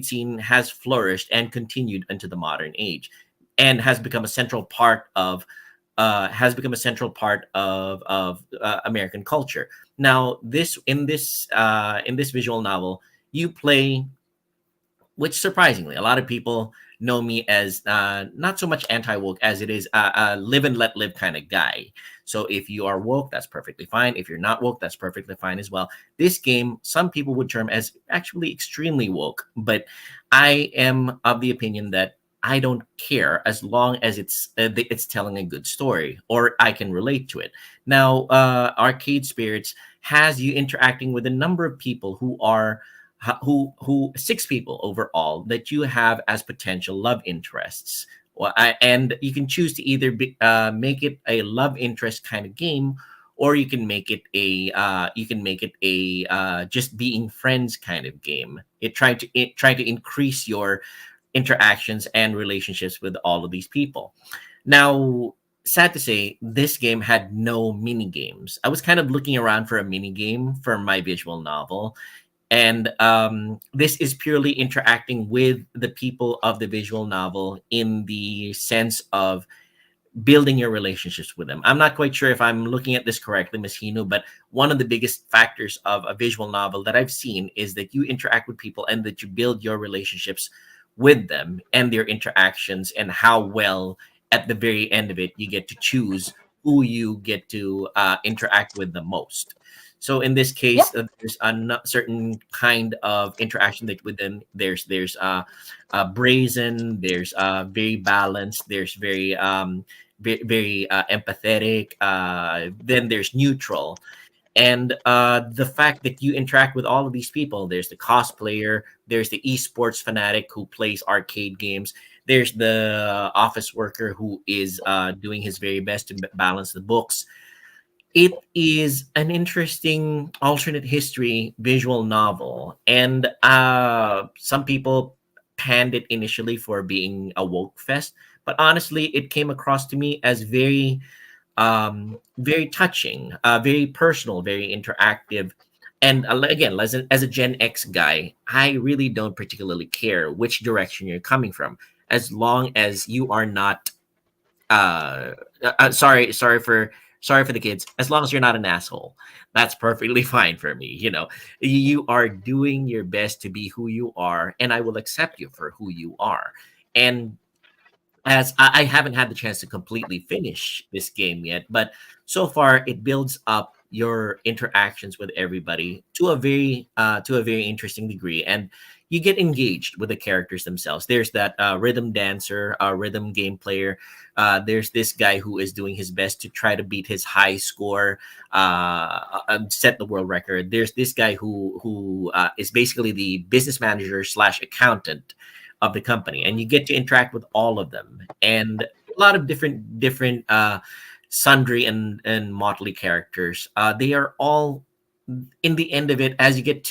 scene has flourished and continued into the modern age, and has become a central part of American culture. Now, in this visual novel, you play, which surprisingly, a lot of people know me as not so much anti-woke as it is a live and let live kind of guy. So if you are woke, that's perfectly fine. If you're not woke, that's perfectly fine as well. This game, some people would term as actually extremely woke, but I am of the opinion that I don't care as long as it's telling a good story or I can relate to it. Now, Arcade Spirits has you interacting with a number of people who are who six people overall that you have as potential love interests. And you can choose to either make it a love interest kind of game, or you can make it a just being friends kind of game. Try to increase your interactions and relationships with all of these people. Now, sad to say, this game had no mini games. I was kind of looking around for a mini game for my visual novel, and this is purely interacting with the people of the visual novel in the sense of building your relationships with them. I'm not quite sure if I'm looking at this correctly, Ms. Hino, but one of the biggest factors of a visual novel that I've seen is that you interact with people and that you build your relationships with them and their interactions, and how well at the very end of it you get to choose who you get to interact with the most. So in this Yep. case, there's a certain kind of interaction that with them. There's brazen. There's very balanced. There's very empathetic. Then there's neutral, and the fact that you interact with all of these people. There's the cosplayer. There's the esports fanatic who plays arcade games. There's the office worker who is doing his very best to balance the books. It is an interesting alternate history visual novel, and some people panned it initially for being a woke fest, but honestly, it came across to me as very touching, very personal, very interactive. And again, as a Gen X guy, I really don't particularly care which direction you're coming from, as long as you are not sorry for the kids, as long as you're not an asshole, that's perfectly fine for me. You are doing your best to be who you are, and I will accept you for who you are. And as I haven't had the chance to completely finish this game yet, but so far it builds up your interactions with everybody to a very interesting degree, and you get engaged with the characters themselves. There's that rhythm dancer, rhythm game player. There's this guy who is doing his best to try to beat his high score, set the world record. There's this guy who is basically the business manager slash accountant of the company, and you get to interact with all of them, and a lot of different sundry and motley characters. They are all, in the end of it, as you get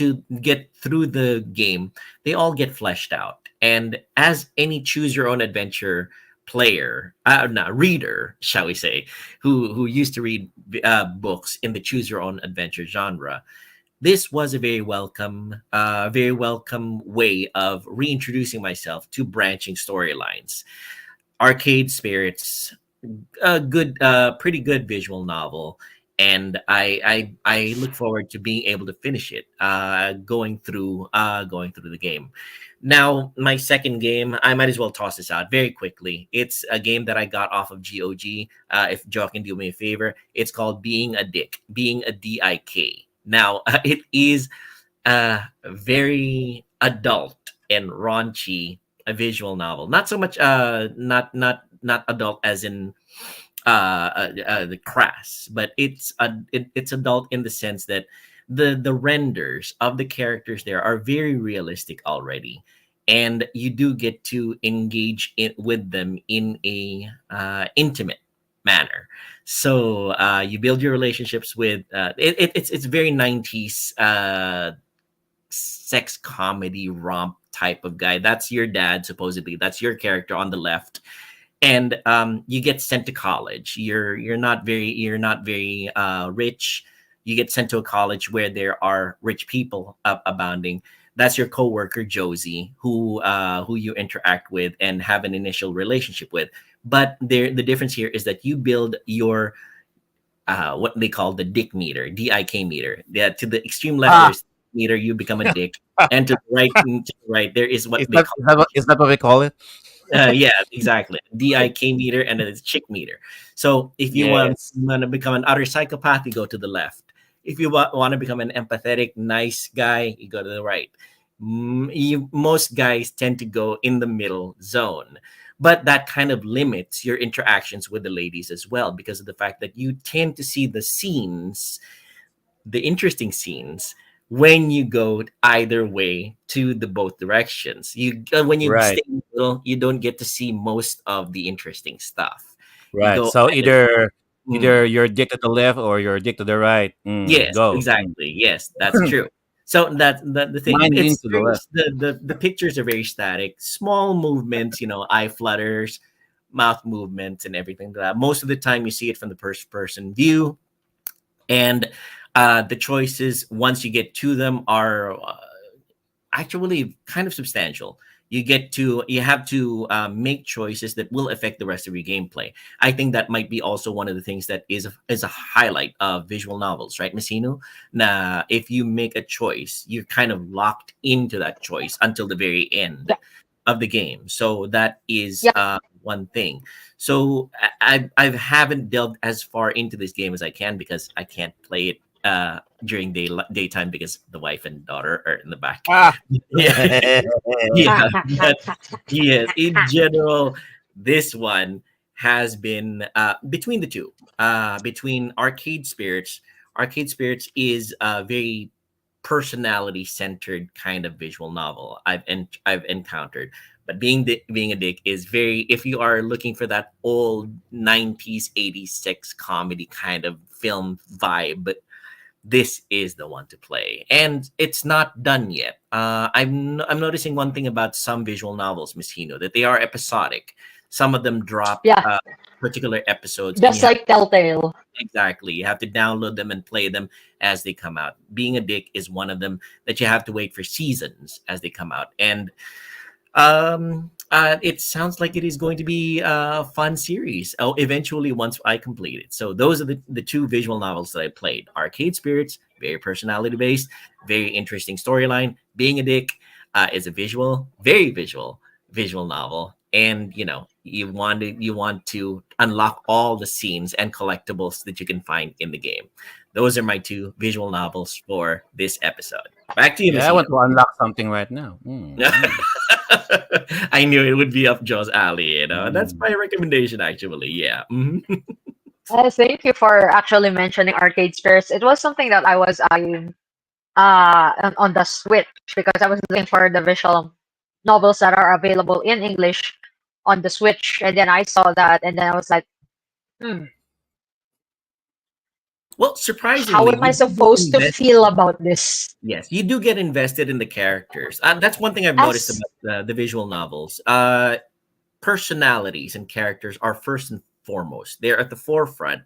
through the game, they all get fleshed out. And as any choose your own adventure player, no, reader, shall we say, who used to read books in the choose your own adventure genre, this was a very welcome way of reintroducing myself to branching storylines. Arcade Spirits, a good, pretty good visual novel, and I look forward to being able to finish it, going through the game. Now, my second game, I might as well toss this out very quickly. It's a game that I got off of GOG. If Joe can do me a favor, it's called Being a Dick, Being a DIK. Now, it is a very adult and raunchy a visual novel. Not so much, not adult as in the crass, but it's adult in the sense that the renders of the characters there are very realistic already, and you do get to engage with them in a intimate manner. So you build your relationships with it's very 90s sex comedy romp type of guy. That's your dad, supposedly. That's your character on the left, and you get sent to college. You're not very rich. You get sent to a college where there are rich people abounding. That's your coworker Josie, who you interact with and have an initial relationship with. But the difference here is that you build your what they call the dick meter, DIK meter. Yeah, to the extreme left Ah, there's meter, you become a dick, and to the right there is what is they that call what we call it? yeah, exactly. DIK meter, and then it's chick meter. So if you Yes. want to become an utter psychopath, you go to the left. If you want to become an empathetic, nice guy, you go to the right. Most guys tend to go in the middle zone. but that kind of limits your interactions with the ladies as well, because of the fact that you tend to see the scenes, the interesting scenes, when you go either way to the both directions. You when you Right. stay in the middle, you don't get to see most of the interesting stuff. You Right. go So either. either Mm. your dick to the left or your dick to the right. Yes, Go. exactly. Yes, that's true. So that the thing. Mine leans It's to the very left. the pictures are very static, small movements. Eye flutters, mouth movements, and everything like that. Most of the time, you see it from the first person view, and the choices once you get to them are actually kind of substantial. You have to make choices that will affect the rest of your gameplay. I think that might be also one of the things that is a highlight of visual novels, right, Messino? Na if you make a choice, you're kind of locked into that choice until the very end Yeah. of the game. So that is Yeah. one thing. So I haven't delved as far into this game as I can, because I can't play it during daytime because the wife and daughter are in the back. Ah. Yeah, yeah, but yes, in general, this one has been between the two, between Arcade Spirits. Arcade Spirits is a very personality centered kind of visual novel I've encountered. But being a dick is very, if you are looking for that old 90s 80s sex comedy kind of film vibe, this is the one to play. And it's not done yet. I'm noticing one thing about some visual novels, Miss Hino, that they are episodic. Some of them drop Yeah. particular episodes, and Just like Telltale. exactly, you have to download them and play them as they come out. Being a Dick is one of them that you have to wait for seasons as they come out. And it sounds like it is going to be a fun series. Oh, eventually once I complete it. So those are the two visual novels that I played. Arcade Spirits, very personality based, very interesting storyline. Being a Dick is a very visual novel. And you want to unlock all the scenes and collectibles that you can find in the game. Those are my two visual novels for this episode. Back to you, Yeah, I want Messina. to unlock something right now. I knew it would be up Joe's alley. That's Mm. my recommendation, actually. Yeah. Mhm. Thank you for actually mentioning Arcade Spirits. It was something that I was eyeing on the Switch because I was looking for the visual novels that are available in English on the Switch, and then I saw that, and then I was like, hmm, Well, how surprisingly, am you I do get supposed to invested. feel about this? Yes, you do get invested in the characters. That's one thing I've noticed As about the visual novels. Personalities and characters are first and foremost. They're at the forefront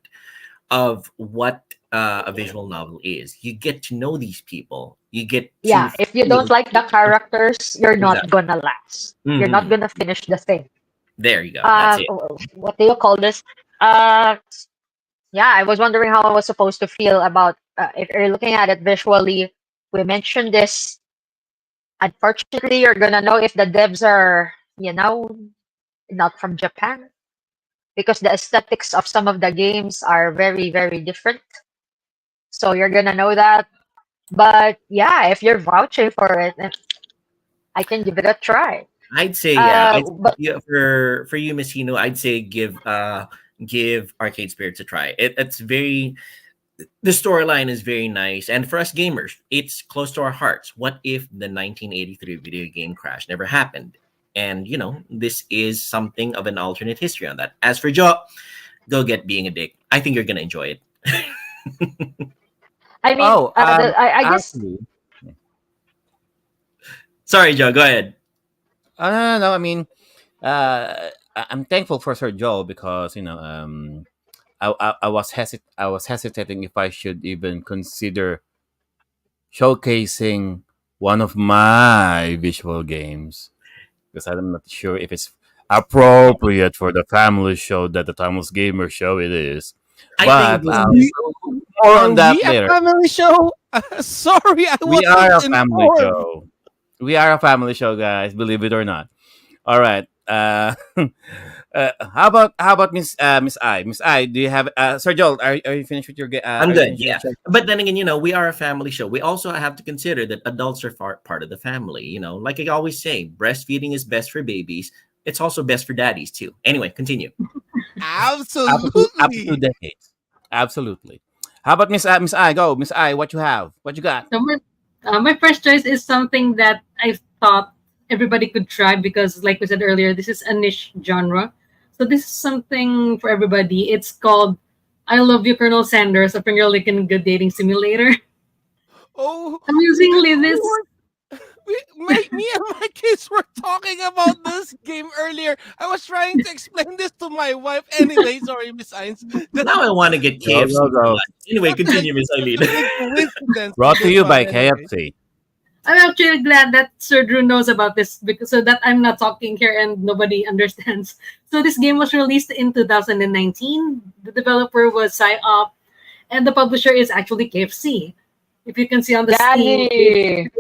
of what a visual novel is. You get to know these people. You get to Yeah, if you don't feel like the characters, you're not exactly. gonna last. You're not Mhm. gonna finish the thing. There you go. That's it. What do you call this? Uh, yeah, I was wondering how I was supposed to feel about if you're looking at it visually. We mentioned this. Unfortunately, you're gonna know if the devs are, not from Japan because the aesthetics of some of the games are very, very different. So you're gonna know that. But yeah, if you're vouching for it, then I can give it a try. I'd say yeah. But Yeah, for you, Miss Hino, I'd say give Arcade Spirits a try. It's very, the storyline is very nice, and for us gamers, it's close to our hearts. What if the 1983 video game crash never happened? And this is something of an alternate history on that. As for Joe, go get Being a Dick. I think you're gonna enjoy it. I mean, Oh, I guess actually, Sorry, Joe. Go ahead. no. I mean, I'm thankful for Sir Joel because I was hesitating if I should even consider showcasing one of my visual games because I'm not sure if it's appropriate for the family show that the Timeless Gamer show it is. I think But this is. We, more are on that we a later. family show? Sorry, I We are wasn't a family informed. show. We are a family show, guys. Believe it or not. All right. How about Miss I? Do you have Sir Joel? Are you finished with your I'm are you good, finished with yeah. your check? But then again, we are a family show. We also have to consider that adults are part of the family. Like I always say, breastfeeding is best for babies. it's also best for daddies too. Anyway, continue. Up to Absolutely. decades. Absolutely. How about Miss I? Go, Miss I. What you have? What you got? So my first choice is something that I thought everybody could try because, like we said earlier, this is a niche genre. So this is something for everybody. It's called "I Love You, Colonel Sanders," a Finger Licking Good Dating Simulator. Oh, Amusingly, we this were me and my kids were talking about this game earlier. I was trying to explain this to my wife. Anyway, sorry, Miss Eins. That's Now I want to get Go, KFC go, for go. lunch. Anyway, continue, Miss such Eileen. a big coincidence for Brought to this you one. by Anyway, KFC. I'm actually glad that Sir Drew knows about this because so that I'm not talking here and nobody understands. So this game was released in 2019. The developer was PsyOp, and the publisher is actually KFC. If you can see on the Steam, Daddy.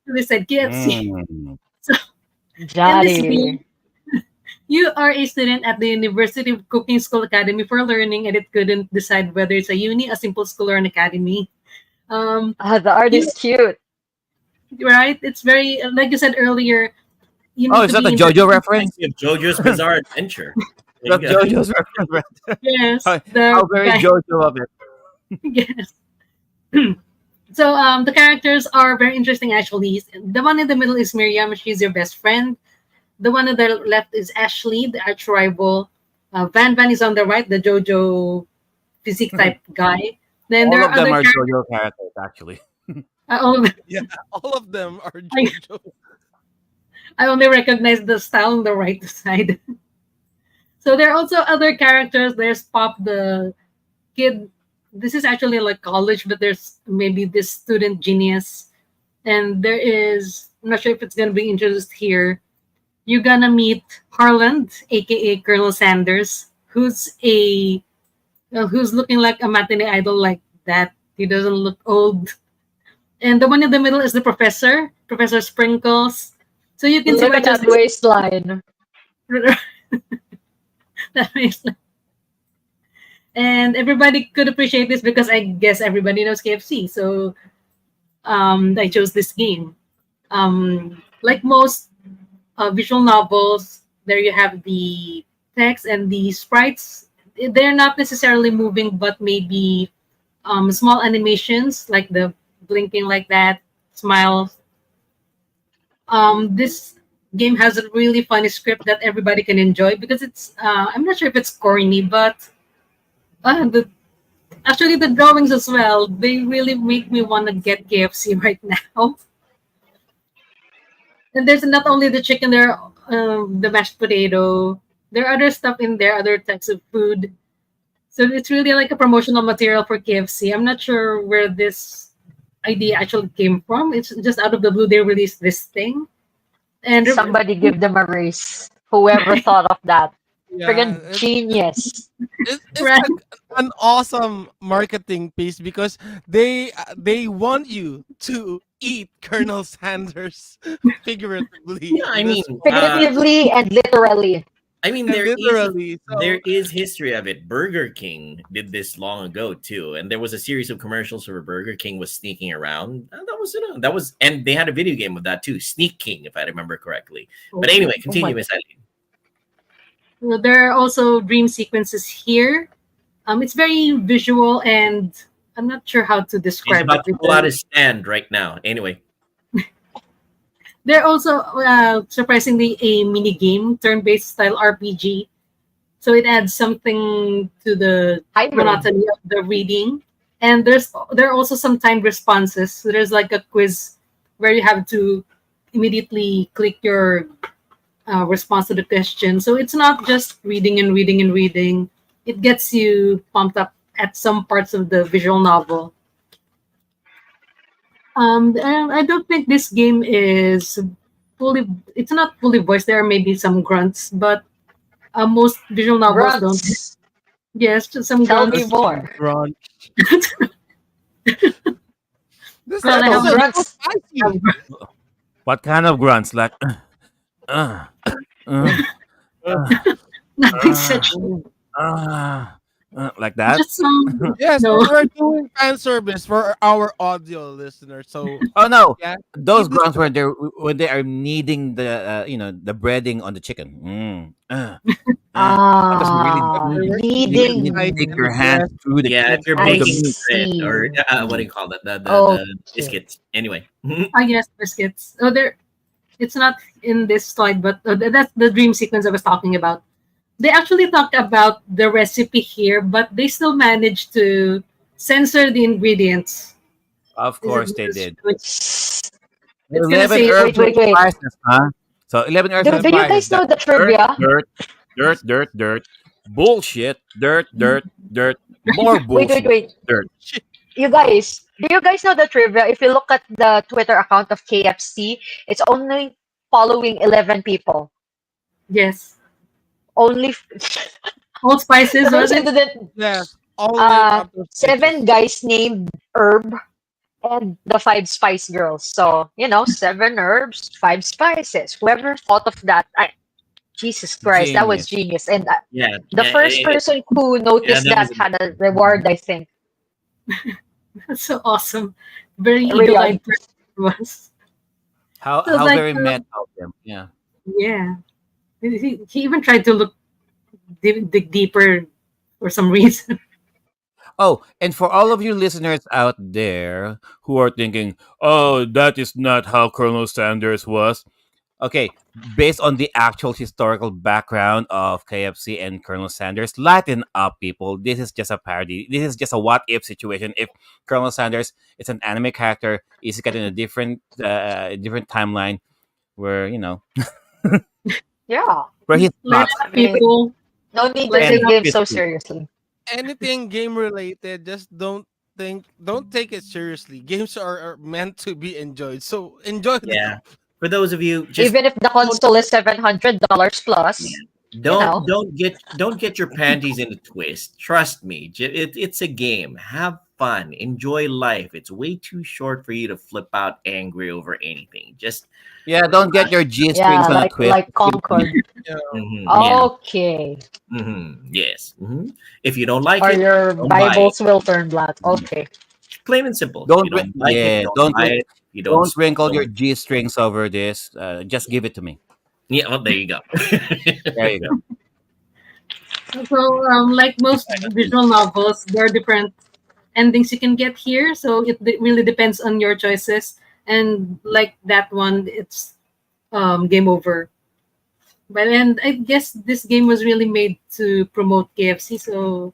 they said KFC. Mm. So in this Daddy. game, you are a student at the University of Cooking School Academy for learning, and it couldn't decide whether it's a uni, a simple school, or an academy. Um, The art you is cute. right? It's very like you said earlier. You Oh, need is to that be a in JoJo the reference? Reminds me of JoJo's Bizarre Adventure. There you That's go. JoJo's reference. Right? yes, How the very guy. JoJo of it. Yes. So the characters are very interesting actually. The one in the middle is Miriam. She's your best friend. The one on the left is Ashley, the arch rival. Van Van is on the right, the JoJo physique type guy. Then there All are of them other are characters. JoJo characters, actually. yeah, all of them are I, JoJo. I only recognize the style on the right side. So there are also other characters. There's Pop, the kid. This is actually like college, but there's maybe this student genius. And there is, I'm not sure if it's going to be introduced here. You're going to meet Harland, aka Colonel Sanders, who's looking like a matinee idol like that. He doesn't look old. And the one in the middle is the professor, Professor Sprinkles. So you can see Look why at there's that waistline. that makes and everybody could appreciate this because I guess everybody knows KFC. So I chose this game. Like most visual novels, there you have the text and the sprites. They're not necessarily moving, but maybe small animations like the blinking like that, smile. This game has a really funny script that everybody can enjoy because it's I'm not sure if it's corny, but the actually the drawings as well, they really make me want to get KFC right now. And there's not only the chicken there, the mashed potato. There are other stuff in there, other types of food. So it's really like a promotional material for KFC. I'm not sure where this idea actually came from. It's just out of the blue they released this thing. And Somebody give them a raise. Whoever thought of that. Yeah, Friggin' genius. it's right, an awesome marketing piece because they want you to eat Colonel Sanders figuratively Yeah, I in mean, this one. Figuratively and literally. I mean, And literally. there So is history of it. Burger King did this long ago too, and there was a series of commercials where Burger King was sneaking around. And that was, and they had a video game of that too, Sneak King, if I remember correctly. But anyway, Oh my continue, Miss Eileen. well, there are also dream sequences here. It's very visual, and I'm not sure how to He's describe about it. to pull out his stand right now. Anyway, They're also surprisingly a mini game, turn-based style RPG. So it adds something to the hybrid. monotony of the reading. And there are also some timed responses. So there's like a quiz where you have to immediately click your response to the question. So it's not just reading and reading and reading. It gets you pumped up at some parts of the visual novel. And I don't think this game is fully. It's not fully voiced. There are maybe some grunts, but most visual novels don't. Grunts. Yes, just some Tell me grunts. more. Ron, this Well, I have episode grunts. was spicy. What kind of grunts? Like, uh, uh, uh, nothing such. uh, Like that. Just some Yes, no. we're doing fan service for our audio listeners. So Oh no, yeah, those keep this grunts going. when they are kneading the the breading on the chicken. That must be really Yes, Ah, good. You need to leading. take excited. your hands Yes, through Yeah, if you're through I the baking meat. bread or see. what do you call that? The Okay. biscuits. Anyway. I guess biscuits. Oh, there. It's not in this slide, but that's the dream sequence I was talking about. They actually talked about the recipe here, but they still managed to censor the ingredients. Of Is it course they did. S- it's gonna 11 say Wait, herbs and wait, wait. spices, huh? So 11 herbs and Do you seven. spices. guys That's know the dirt, trivia? dirt, dirt, dirt, dirt, bullshit, dirt, dirt, dirt, more Wait, wait, bullshit, wait. dirt. You guys, do you guys know the trivia? If you look at the Twitter account of KFC, it's only following 11 people. yes. Only Old spices those was who it? didn't, Yes, all named after seven spices. guys named Herb and the five Spice Girls. So, seven herbs, five spices. Whoever thought of that, Jesus Christ, that was Genius. genius. And Yeah, the yeah, first person who yeah. noticed That was that had a reward, I think. That's so awesome. Very Reward. eagle-eyed person it was. So How like very meta of them. Yeah. yeah. He even tried to look dig deeper for some reason. Oh, and for all of you listeners out there who are thinking, "Oh, that is not how Colonel Sanders was." Okay, based on the actual historical background of KFC and Colonel Sanders, lighten up, people. This is just a parody. This is just a what if situation. If Colonel Sanders is an anime character, is got in a different timeline where Yeah. where he's Lighten not, I up, mean, people. no need to Lighten and take up. games so crispy. seriously. Anything game related, just don't take it seriously. Games are meant to be enjoyed, so enjoy yeah. them. For those of you, just Even if the don't console is $700 plus, yeah. you know. Don't get your panties in a twist. Trust me, it's a game. Have fun, enjoy life. It's way too short for you to flip out angry over anything. Just Yeah, don't get your G strings Yeah, on a like twist. like Concord. Yeah. yeah, Okay. yes. If you don't like Or it, your don't buy it. Bibles will turn black. Mhm. Okay. Plain and simple. If you Don't don't like it, yeah, don't buy it. You don't wrinkle your don't. G strings over this. Just give it to me. Yeah, well, there you go. There you go. So like most visual novels, there are different endings you can get here. So it really depends on your choices. And like that one, it's game over. But and I guess this game was really made to promote KFC. So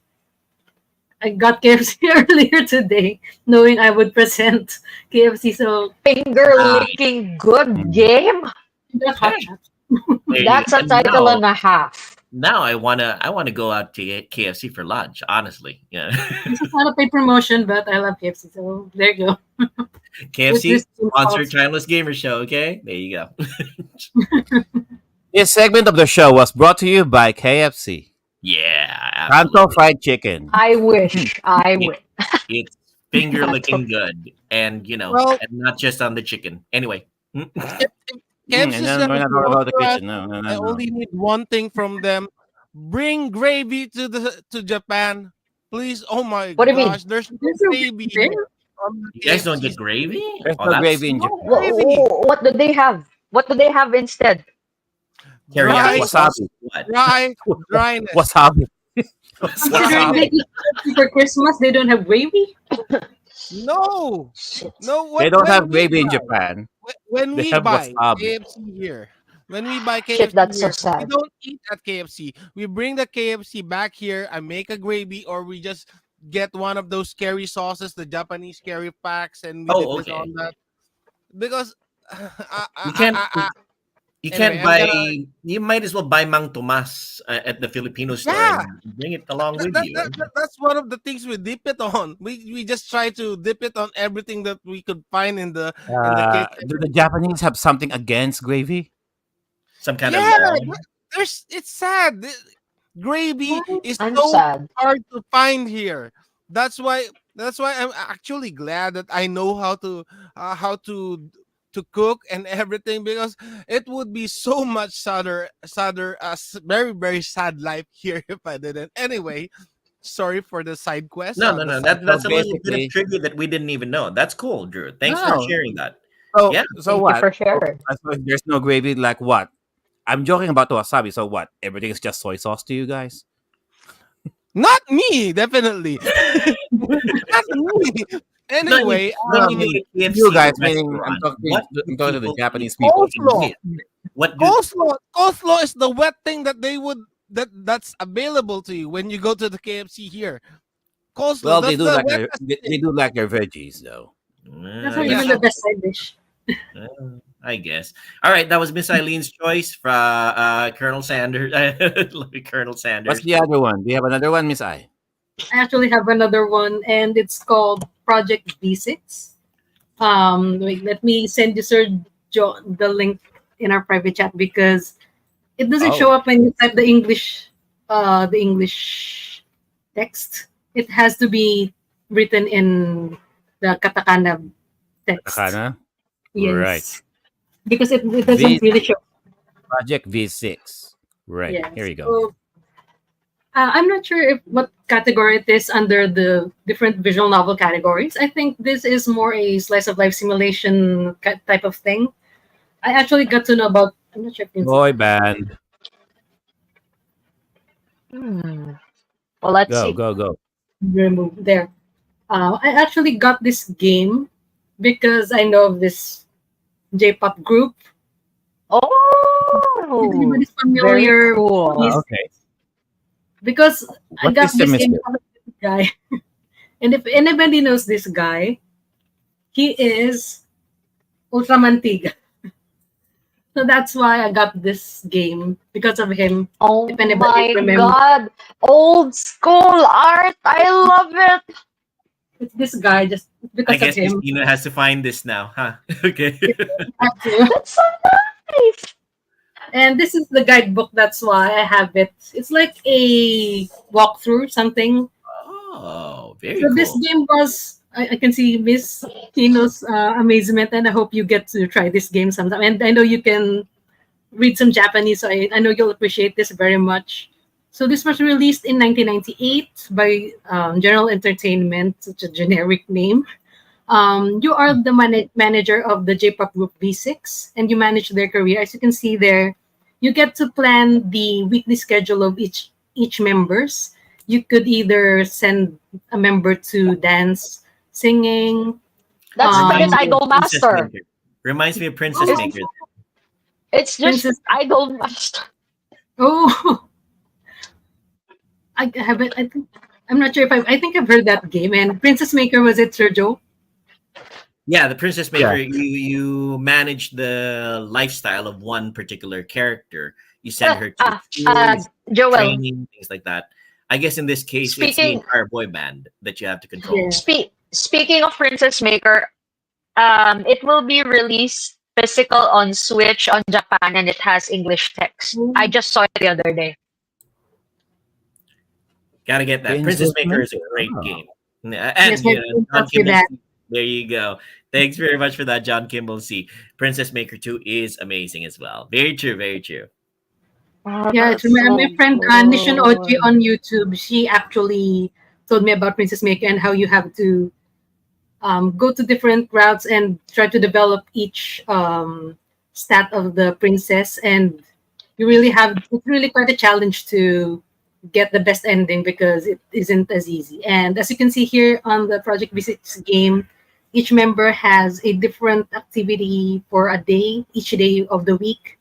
I got KFC earlier today, knowing I would present KFC. So Finger Ah, licking good Mm. game? that's yeah, hot shot. there you That's go. a And title and a half. now I wanna go out to get KFC for lunch. Honestly, yeah. This is not a paid promotion, but I love KFC. So there you go. KFC This sponsor Timeless Gamer Show. Okay, there you go. This segment of the show was brought to you by KFC. Yeah, Kanto absolutely. Fried Chicken. I wish. I It, wish. it's finger licking good, and Well, and not just on the chicken. Anyway, if KFC And is then gonna we're not talking about the sponsor us, kitchen. No, no, no, I no. only need one thing from them: bring gravy to Japan, please. Oh my What do you mean? gosh, there's no There's a gravy there. here on the you guys don't KFC. get gravy. There's Oh, no that's gravy in No Japan. gravy, What do they have? What do they have instead? teriyaki dry, sauce. Wasabi. What? dry dryness. Wasabi. Considering Wasabi. they eat KFC for Christmas, they don't have gravy. No, Shit. no. They What don't when have we gravy in buy Japan. when They we have buy wasabi. KFC here, when we buy Shit, KFC that's so here, we sad. don't eat at KFC. We bring the KFC back here. I make a gravy, or we just get one of those curry sauces, the Japanese curry packs, and we dip Oh, it okay. on that because You can't. You anyway, can't I'm buy. gonna You might as well buy Mang Tomas at the Filipino store yeah. and bring it along with you. That's one of the things we dip it on. We just try to dip it on everything that we could find in the kitchen. Do the Japanese have something against gravy? Some kind of Yeah, law. it's sad. Gravy Well, is I'm so sad. hard to find here. That's why I'm actually glad that I know how to cook and everything, because it would be so much sadder, very very sad life here if I didn't. Anyway, Sorry for the side quest. No, no, The no. side So That's a little bit of basically, trivia that we didn't even know. That's cool, Drew. Thanks for no. sharing that. So Yeah. so Thank you what? for So, sharing. so if there's no gravy, like what? I'm joking about the wasabi. So what? Everything is just soy sauce to you guys? Not me, definitely. Not me. No, I mean, Anyway, when you No, go to you KFC guys. Meaning, restaurant, what do I'm talking to the people eat Japanese or people. coleslaw. enjoy? What do Coleslaw is the wet thing that they would that's available to you when you go to the KFC here. Coleslaw, Well, that's the wettest they thing. do like their veggies though. That's I not Yeah, even guess the so. best side dish. I guess. All right, that was Miss Eileen's choice from Colonel Sanders. Colonel What's Sanders. the other one? Do you have another one, Miss I? I actually have another one, and it's called Project V6. Wait, let me send you, Sir the link in our private chat because it doesn't show Oh, up when you type the English text. It has to be written in the katakana text. Takana. Right. Yes, because it V doesn't really show. Project V6. Right. Here Yes. you go. So I'm not sure if what category it is under the different visual novel categories. I think this is more a slice of life simulation type of thing. I actually got to know about. I'm not sure if it's Boy band. Hmm. Well, let's Go, see. go, go. removed there. I actually got this game because I know of this J-pop group. If Oh, anybody's very familiar, cool. please, Okay. because I What got system this is game it? from this guy, and if anybody knows this guy, he is Ultramantiga. So that's why I got this game because of him. Oh If anybody my remembers, God. Old school art. I love it. it's this guy just I because of guess him. Christina has to find this now, huh? Okay. I have to. That's so nice. And this is the guidebook. That's why I have it. It's like a walkthrough, something. Oh, very So this cool. game was. I can see Miss Tino's amazement, and I hope you get to try this game sometime. And I know you can read some Japanese, so I know you'll appreciate this very much. So this was released in 1998 by General Entertainment, such a generic name. You are the manager of the J-pop group V6, and you manage their career. As you can see there, you get to plan the weekly schedule of each members. You could either send a member to dance, singing. That's Reminds Student me of Idol Princess Master. Maker. Reminds me of Princess It's Oh, Maker. it's just Princess. Idol Master. Oh, I haven't. I think I'm not sure if I think I've heard that game. And Princess Maker, was it, Sir Joe? Yeah, the Princess Yeah. Maker. You manage the lifestyle of one particular character. You send her to school, Joel. training, things like that. I guess in this case, it's the Speaking entire boy band that you have to control. Yeah. speaking of Princess Maker, it will be released physical on Switch on Japan, and it has English text. I just saw it the other day. Gotta get that. Princess Princess Maker is a Maker. great Oh. game. Yes, And my you know, friend John taught me Kimball that. C. There you go. Thanks very much for that, John Kimball C. Princess Maker 2 is amazing as well. Very true, very true. Oh, Yeah, that's it's my so friend Nishin Ochi good. on YouTube. She actually told me about Princess Maker and how you have to go to different routes and try to develop each stat of the princess. And you really have it's really quite a challenge to get the best ending because it isn't as easy. And as you can see here on the Project V6 game, each member has a different activity for a day, each day of the week.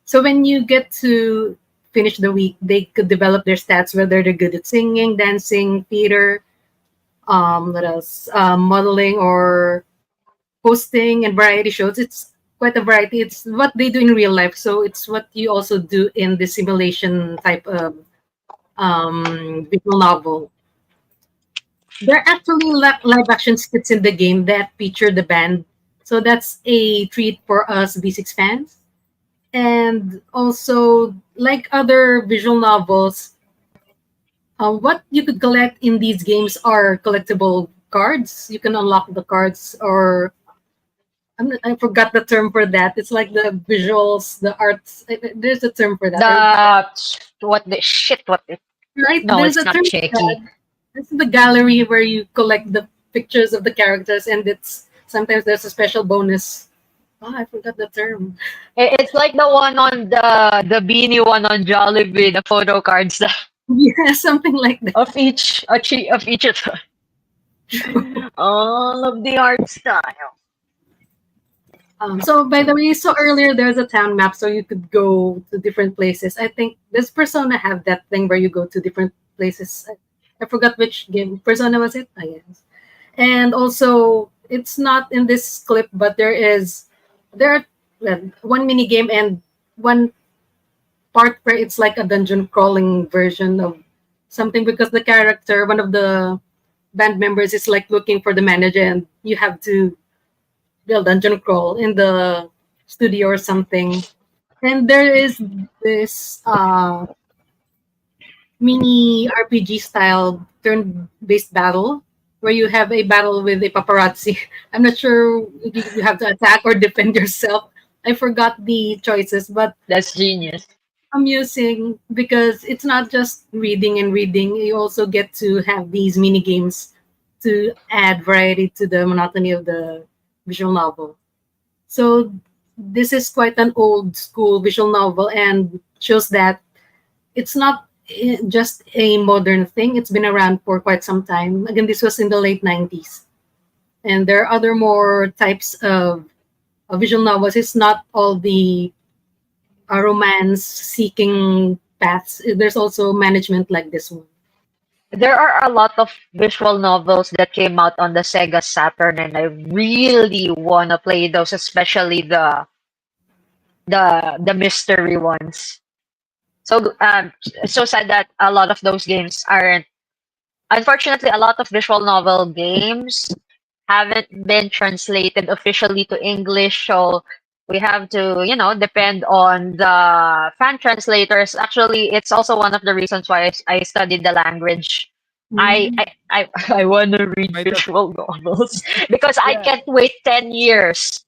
So when you get to finish the week, they could develop their stats, whether they're good at singing, dancing, theater, what else, modeling, or hosting and variety shows. It's quite a variety. It's what they do in real life, so it's what you also do in the simulation type of visual novel. There are actually live action skits in the game that feature the band, so that's a treat for us V6 fans. And also, like other visual novels, what you could collect in these games are collectible cards. You can unlock the cards, or I forgot the term for that. It's like the visuals, the arts. There's a term for that. What the shit? What the Right? No, There's it's a not term for shaky. that. This is the gallery where you collect the pictures of the characters, and it's sometimes there's a special bonus. Oh, I forgot the term. It's like the one on the beanie one on Jollibee, the photo cards Yeah, something like that. of each of them. All of the art style. So by the way, so earlier there's a town map, so you could go to different places. I think this Persona have that thing where you go to different places. I forgot which game Persona was it. I guess. And also, it's not in this clip, but there are well, one mini game and one part where it's like a dungeon crawling version of something because the character, one of the band members, is like looking for the manager, and you have to build dungeon crawl in the studio or something. And there is this mini RPG style turn based battle where you have a battle with a paparazzi. I'm not sure if you have to attack or defend yourself. I forgot the choices, but That's genius. amusing because it's not just reading and reading. You also get to have these mini games to add variety to the monotony of the visual novel. So this is quite an old school visual novel and shows that it's not just a modern thing. It's been around for quite some time. Again, this was in the late 90s. And there are other more types of visual novels. It's not all the romance seeking paths. There's also management like this one. There are a lot of visual novels that came out on the Sega Saturn, and I really wanna play those, especially the mystery ones. So so sad that a lot of those games aren't. Unfortunately, a lot of visual novel games haven't been translated officially to English, so we have to, depend on the fan translators. Actually, it's also one of the reasons why I studied the language. I Mm. I I, I want to read By the visual novels because I Yeah, can't wait 10 years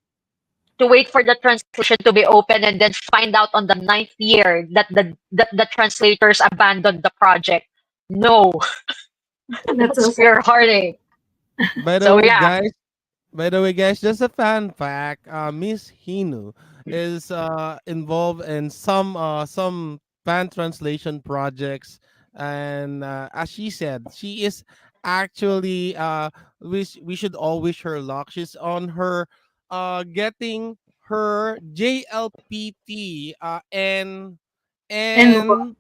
to wait for the translation to be open and then find out on the ninth year that the translators abandoned the project. No, that's so that's sad. pure heartache. by the So way, yeah, guys. By the way, guys, just a fun fact: Miss Hinu is involved in some fan translation projects, and as she said, she is actually we should all wish her luck. She's on her getting her JLPT And and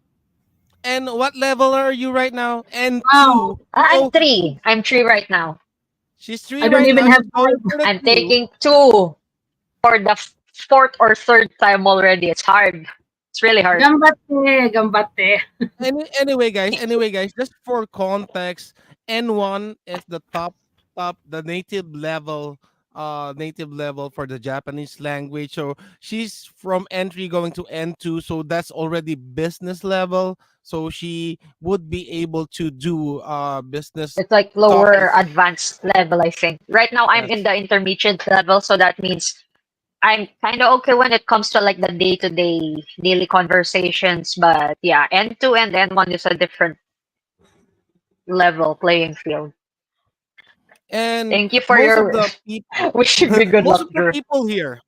and what level are you right now? N wow, two. I'm So three. I'm three right now. she's I three don't right even now. have She's going five. for the I'm two. taking two for the fourth or third time already. It's hard. It's really hard. Gambatte, gambatte. Anyway, guys, just for context, N1 is the top the native level for the Japanese language. So she's from entry going to N2, so that's already business level. So she would be able to do business It's like talking. lower advanced level, I think. Right now, I'm in Yes. the intermediate level, so that means I'm kind of okay when it comes to like the day-to-day daily conversations. But yeah, N2 and N1 is a different level playing field. And Thank you for most of your the people wishing me good most luck, of the Drew. people here,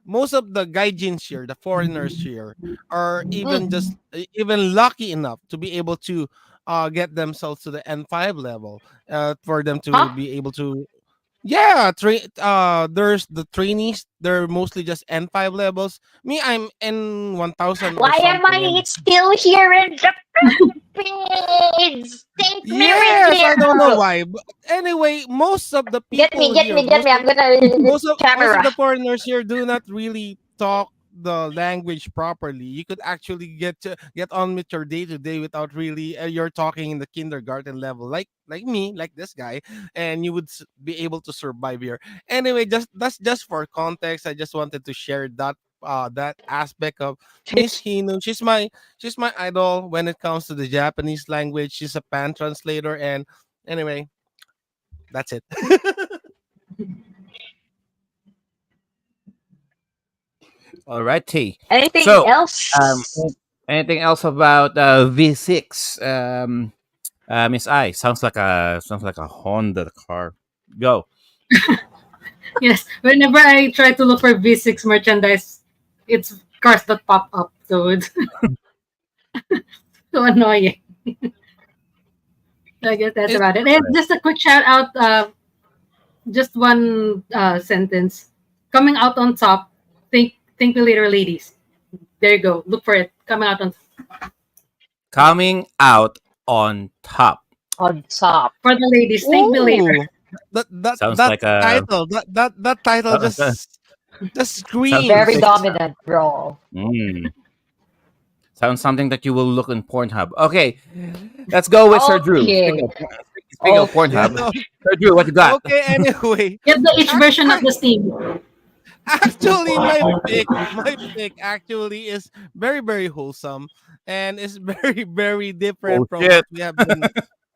most of the gaijins here, the foreigners here, are even Mm. just even lucky enough to be able to get themselves to the N5 level for them to Huh? be able to yeah, there's the trainees, they're mostly just N5 levels. Me, I'm N1000 or Why am something, I and still here in the Philippines? Take me with yes, I don't know you. why. But anyway, most of the Get me, people get here, me, get me. I'm gonna most of camera. the foreigners here do not really talk the language properly. You could actually get on with your day to day without really you're talking in the kindergarten level, like me, like this guy, and you would be able to survive here. Anyway, just that's just for context. I just wanted to share that aspect of Miss Hino. She's my idol when it comes to the Japanese language. She's a pan translator, and anyway, that's it. Alrighty. Anything So, um, else? anything else about V6? Miss I sounds like a Honda car. Go. Yes, whenever I try to look for V6 merchandise, it's cars that pop up. So it's so annoying. So I guess that's It's about it. And just a quick shout out, just one sentence. Coming out on top, think we later, ladies. There you go. Look for it. Coming out on Coming out on top. On top. for the ladies. Think me later. ooh, Sounds that like a title, that title just sounds Very screams. dominant role. mm, sounds something that you will look in Pornhub. Okay, let's go with Sir Drew. Okay. Speaking of Okay. Yeah, Pornhub, Sir Drew, what you got? okay, anyway. Get the each Ac- version of the Steam. Actually, my pick actually is very very wholesome and is very very different Oh from what shit! we have been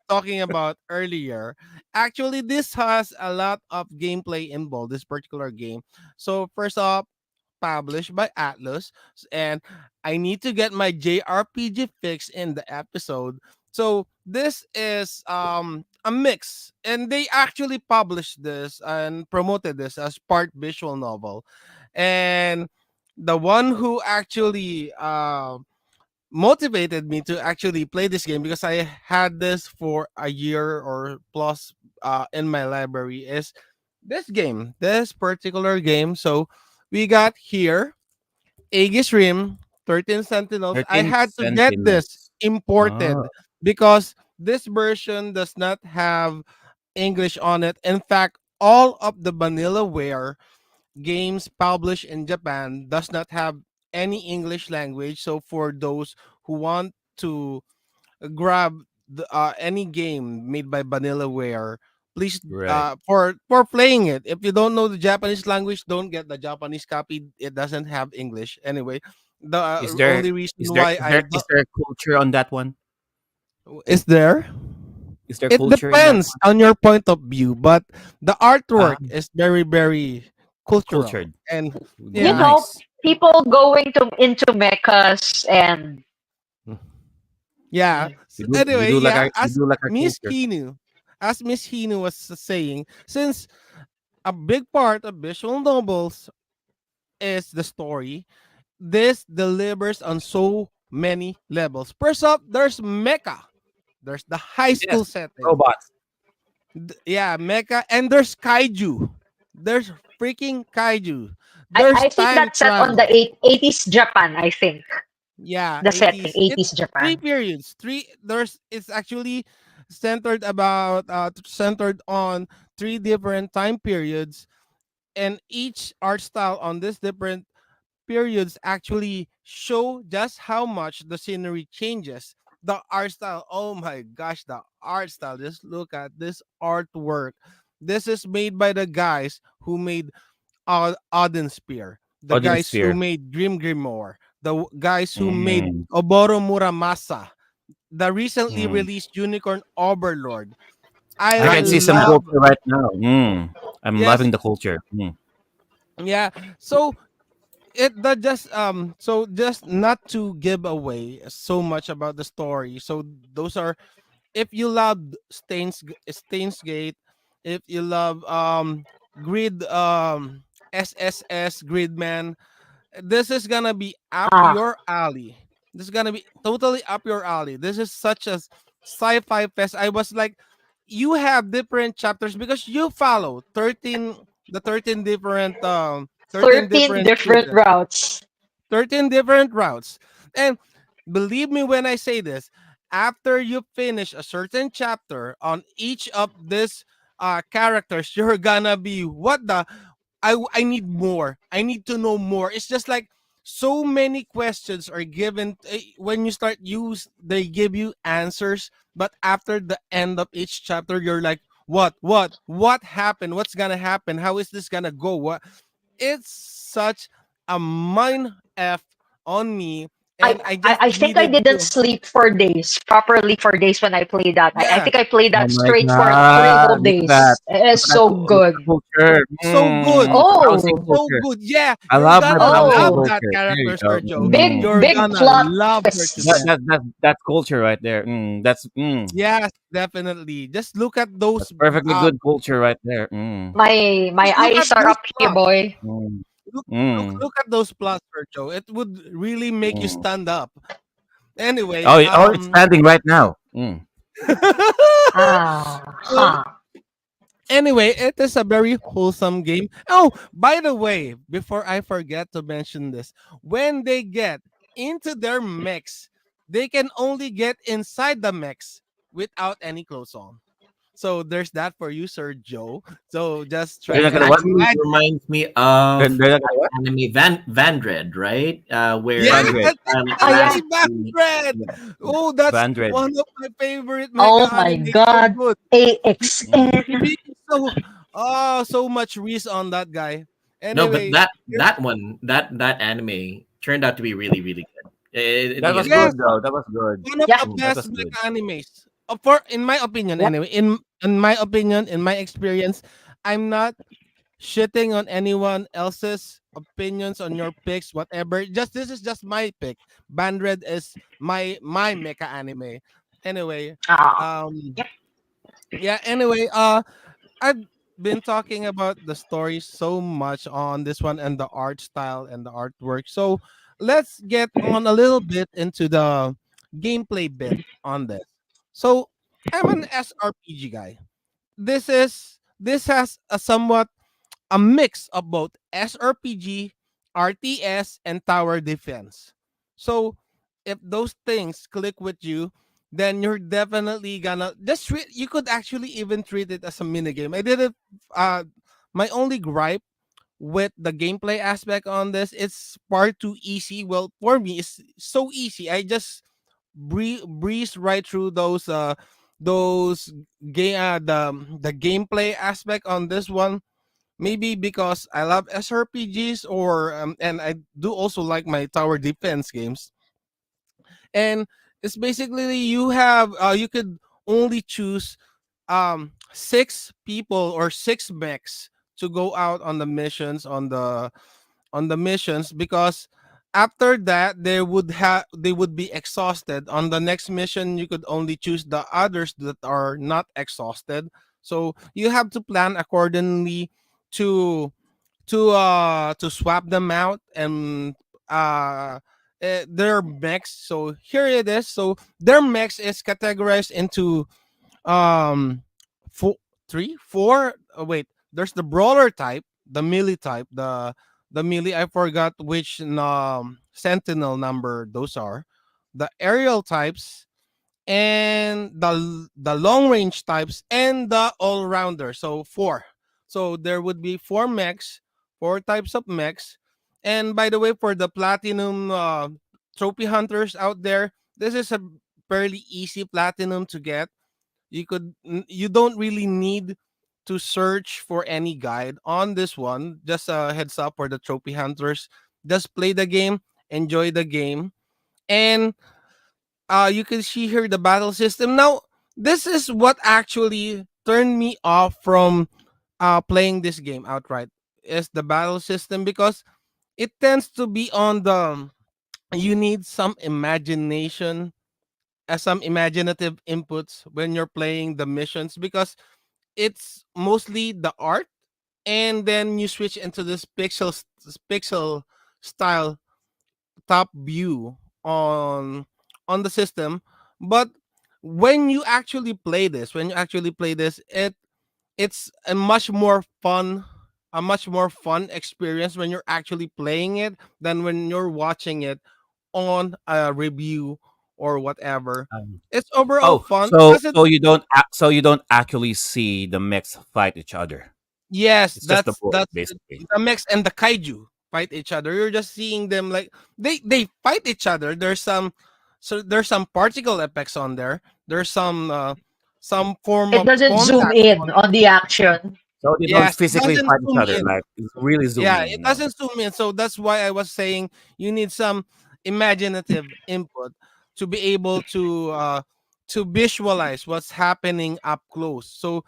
talking about earlier. Actually, this has a lot of gameplay involved, this particular game. So first off, published by Atlas, and I need to get my JRPG fix in the episode. So this is a mix, and they actually published this and promoted this as part visual novel. And the one who actually motivated me to actually play this game, because I had this for a year or plus in my library, is this particular game. So we got here Aegis Rim, 13 Sentinels. I 13 had to get this Sentinels. Ah, imported because this version does not have English on it. In fact, all of the vanillaware games published in Japan does not have any English language. So for those who want to grab any game made by Vanillaware, please right. for playing it. If you don't know the Japanese language, don't get the Japanese copy. It doesn't have English anyway. The Is there only reason is there why is there is there culture on that one? is there. Is there It culture in that depends on your point of view, but the artwork one? is very very cultural Cultured. and You yeah. know, Nice. people going to into mechas and Yeah. We So do we anyway, do like yeah, our we do like our culture. As Miss Hinu was saying, since a big part of visual novels is the story, this delivers on so many levels. First up, there's Mecha. There's the high school Yes. setting. Robots. Yeah, Mecha, and there's Kaiju. There's freaking Kaiju. I There's think time that's set on the travel. 80s Japan, I think. Yeah, The setting, 80s. It's 80s three Japan. periods. It's actually centered on three different time periods, and each art style on these different periods actually show just how much the scenery changes. The art style, oh my gosh, the art style. Just look at this artwork. This is made by the guys who made Odin Spear, the Odin guys who Sphere. made Grim Grimoire, guys who made Mm. Oboro Muramasa, the recently Mm. released Unicorn Overlord. I I Right. can see some love culture right now. Mm. I'm yes, loving the culture. Mm. yeah. So it that just so just not to give away so much about the story. So those are, if you love Stains Gate, if you love Grid SSS Gridman, this is gonna be up Ah, your alley. This is gonna be totally up your alley. This is such a sci-fi fest. I was like, you have different chapters because you follow 13 different 13 13 different different stages, routes. 13 different routes. And believe me when I say this, after you finish a certain chapter on each of these characters, you're gonna be, what the, I need more. I need to know more. It's just like so many questions are given when you start use they give you answers, but after the end of each chapter you're like, what happened? What's gonna happen? How is this gonna go? What, it's such a mind f on me and I just I think I needed didn't to. sleep for days, properly for days when I played that. I Yeah, think I played Oh that my straight for 3 whole god! Look at that! days. It is Look at that! so Look at the good. culture. so good, Browsing Oh, so culture. good. Yeah, I you're love my gonna browsing love oh, that culture. There you character, go. Sergio. big You're big gonna plot love That twists. Hercules. that that that's culture right there. Yes, definitely. Just look at That's those. perfectly good culture right there. My Just look at eyes are those up here, plots. boy. Mm, Look mm, at those plots, Sergio. It would really make you mm. stand up. Anyway, Oh, it's standing right now. Ah, so huh. anyway, it is a very wholesome game. Oh, by the way, before I forget to mention this, when they get into their mechs, they can only get inside the mechs without any clothes on. So there's that for you, Sir Joe. So just They're try not to gonna That what? really imagine. reminds me They're, of they're not gonna what? anime Vandred, right? Yeah, Where Bandred. that's Oh yeah. exactly lastly, Bandred. yeah, Oh, that's Bandred. one of my favorite mecha Oh my anime. So God. good. Mm. AXN. So so much Reese on that guy. no, but Anyway, that anime turned out to be really really good. That was Again, good yes, good plot. though. That was good. one of Yeah. the That best was good. mecha animes. For in my opinion, Yep. anyway. In my opinion, in my experience, I'm not shitting on anyone else's opinions on your picks, whatever. Just this is just my pick. Bandred is my mecha anime. Anyway, Ah. um, Yep. yeah. Anyway, I've been talking about the story so much on this one and the art style and the artwork. So let's get on a little bit into the gameplay bit on this. So I'm an SRPG guy. This has a somewhat a mix of both SRPG, RTS, and tower defense. So if those things click with you, then you're definitely gonna just treat. You could actually even treat it as a minigame. I did it. Uh, my only gripe with the gameplay aspect on this, it's far too easy. Well, for me, it's so easy. I just breeze right through those game the gameplay aspect on this one. Maybe because I love SRPGs, or and I do also like my tower defense games. And it's basically you could only choose six people or six mechs to go out on the missions because after that they would be exhausted. On the next mission you could only choose the others that are not exhausted, so you have to plan accordingly to to swap them out. And uh their mechs, so here it is. So their mechs is categorized into um four three four wait, there's the brawler type, the melee type, the melee, I forgot which sentinel number those are, the aerial types, and the long range types, and the all rounder. So four. So there would be four mechs, four types of mechs. And by the way, for the platinum trophy hunters out there, this is a fairly easy platinum to get. You don't really need to search for any guide on this one. Just a heads up for the trophy hunters, just play the game, enjoy the game. And you can see here the battle system. Now this is what actually turned me off from playing this game outright, is the battle system, because it tends to be on the you need some imagination, some imaginative inputs when you're playing the missions, because it's mostly the art, and then you switch into this pixel style top view on the system. But when you actually play this, it's a much more fun experience when you're actually playing it than when you're watching it on a review or whatever. Um, It's overall oh, fun. It so doesn't. so you don't actually see the mechs fight each other. Yes, It's just the board, that's basically. the mechs and the kaiju fight each other. You're just seeing them like they fight each other. There's some particle effects on there. There's some form It of doesn't zoom contact in on. on the action. So they don't Yes, it physically doesn't fight each zoom other. in. Like it's really zoom Yeah, in. it No. doesn't zoom in. So that's why I was saying you need some imaginative input to be able to visualize what's happening up close. So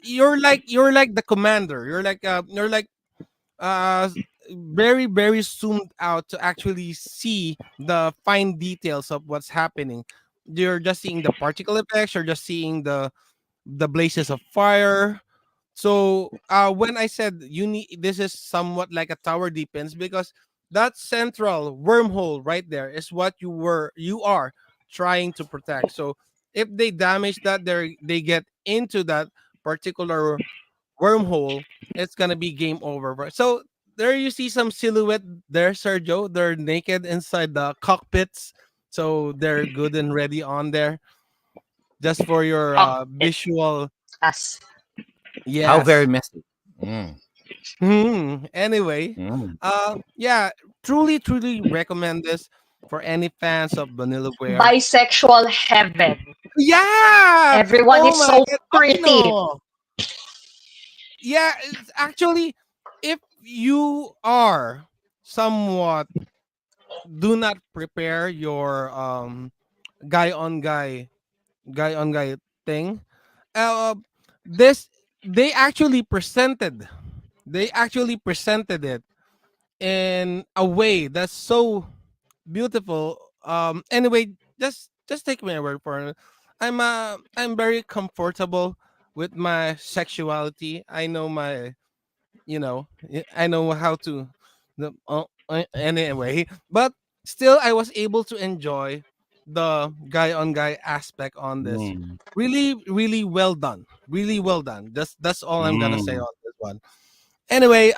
you're like the commander. You're like uh very very zoomed out to actually see the fine details of what's happening. You're just seeing the particle effects. You're just seeing the blazes of fire. So when I said you need, this is somewhat like a tower defense because that central wormhole right there is what you are trying to protect. So if they damage that, they get into that particular wormhole, it's gonna be game over. So there you see some silhouette there, Sergio. They're naked inside the cockpits, so they're good and ready on there just for your Cockpit. visual. Us. How very Yes. messy. Mm, Anyway, mm. yeah, truly, truly recommend this for any fans of Vanillaware. Bisexual heaven. Yeah. Everyone Oh is my so god. Oh pretty. no. Yeah, it's actually, if you are somewhat do not prepare your guy on guy thing, uh this they actually presented it in a way that's so beautiful. Anyway, just take my word for it. I'm very comfortable with my sexuality. I know my, I know how to anyway, but still I was able to enjoy the guy on guy aspect on this. Mm, Really, really well done. Really well done. That's all I'm gonna say mm. on this one. Anyway,